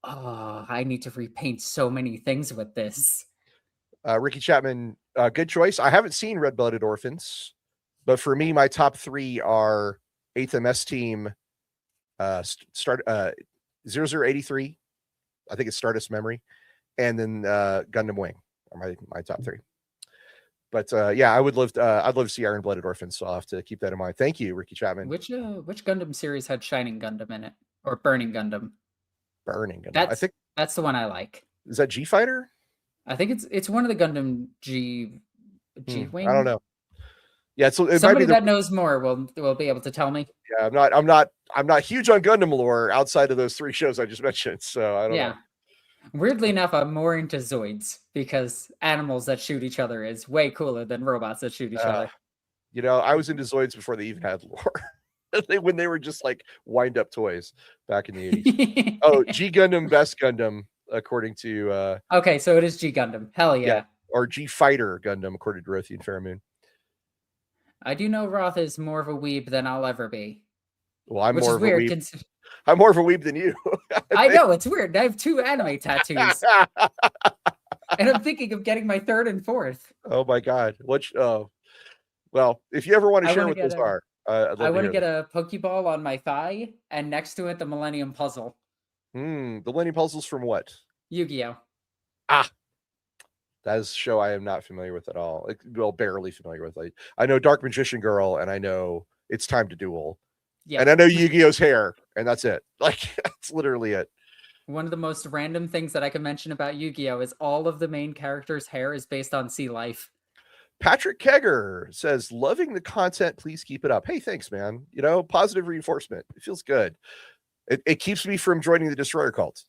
S2: oh, I need to repaint so many things with this.
S1: Ricky Chapman, good choice. I haven't seen Red-Blooded Orphans, but for me, my top 3 are 8th MS Team, 0083. I think it's Stardust Memory, and then Gundam Wing are my top 3. But yeah, I'd love to see Iron-Blooded Orphans, so I'll have to keep that in mind. Thank you, Ricky Chapman.
S2: Which Gundam series had Shining Gundam in it, or Burning Gundam?
S1: Burning Gundam. I think
S2: that's the one I like.
S1: Is that G Fighter?
S2: I think it's one of the Gundam G Wing.
S1: I don't know. Yeah, it
S2: somebody that knows more will be able to tell me.
S1: Yeah, I'm not huge on Gundam lore outside of those 3 shows I just mentioned, so I don't know.
S2: Weirdly enough, I'm more into Zoids because animals that shoot each other is way cooler than robots that shoot each other.
S1: You know, I was into Zoids before they even had lore. When they were just like wind up toys back in the 80s. Oh, G Gundam, best Gundam, according to
S2: okay, so it is G Gundam. Hell yeah.
S1: Or G Fighter Gundam, according to Dorothy and Fairmoon.
S2: I do know Roth is more of a weeb than I'll ever be.
S1: Well, I'm
S2: which
S1: more
S2: is
S1: of
S2: weird.
S1: a weeb. I'm more of a weeb than you.
S2: I know, it's weird. I have 2 anime tattoos. And I'm thinking of getting my 3rd and 4th.
S1: Oh my god. Well, if you ever want to share what those are,
S2: I want to get a Pokeball on my thigh, and next to it, the Millennium Puzzle.
S1: The Millennium Puzzles from what?
S2: Yu-Gi-Oh!
S1: That is a show I am not familiar with at all. Well, barely familiar with. Like, I know Dark Magician Girl, and I know It's Time to Duel. Yeah. And I know Yu-Gi-Oh's hair, and that's it. Like, that's literally it.
S2: One of the most random things that I can mention about Yu-Gi-Oh! Is all of the main characters' hair is based on sea life.
S1: Patrick Kegger says, loving the content. Please keep it up. Hey, thanks, man. You know, positive reinforcement. It feels good. It keeps me from joining the Destroyer cult.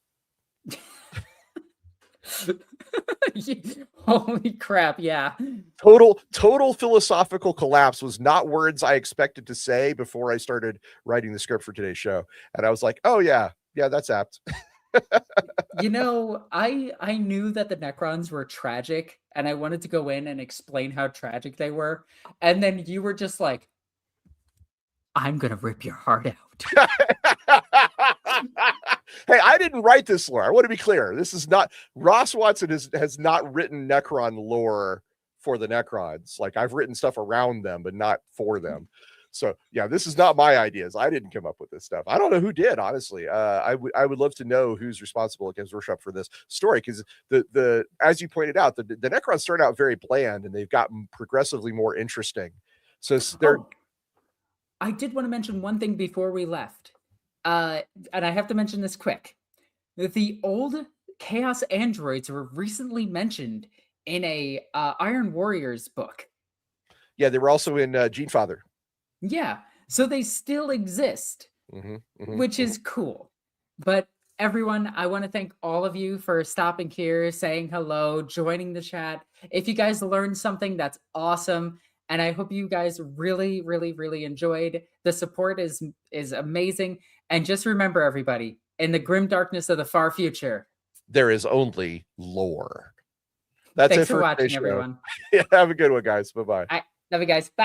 S2: Holy crap, yeah.
S1: Total philosophical collapse was not words I expected to say before I started writing the script for today's show. And I was like, oh, yeah, that's apt.
S2: You know, I knew that the Necrons were tragic, and I wanted to go in and explain how tragic they were. And then you were just like, I'm going to rip your heart out.
S1: Hey, I didn't write this lore. I want to be clear. This is not Ross Watson has not written Necron lore for the Necrons. Like, I've written stuff around them, but not for them. So yeah, this is not my ideas. I didn't come up with this stuff. I don't know who did, honestly. I would love to know who's responsible at Games Workshop for this story, because the as you pointed out, the Necrons started out very bland and they've gotten progressively more interesting. So they're.
S2: I did want to mention one thing before we left, and I have to mention this quick. The old Chaos androids were recently mentioned in a Iron Warriors book.
S1: Yeah, they were also in Genefather.
S2: Yeah, so they still exist, which is cool. But everyone, I want to thank all of you for stopping here, saying hello, joining the chat. If you guys learned something, that's awesome. And I hope you guys really, really, really enjoyed. The support is amazing. And just remember, everybody, in the grim darkness of the far future,
S1: there is only lore. That's
S2: Thanks
S1: it
S2: for watching, everyone.
S1: Yeah, have a good one, guys. Bye-bye.
S2: Love you guys. Bye.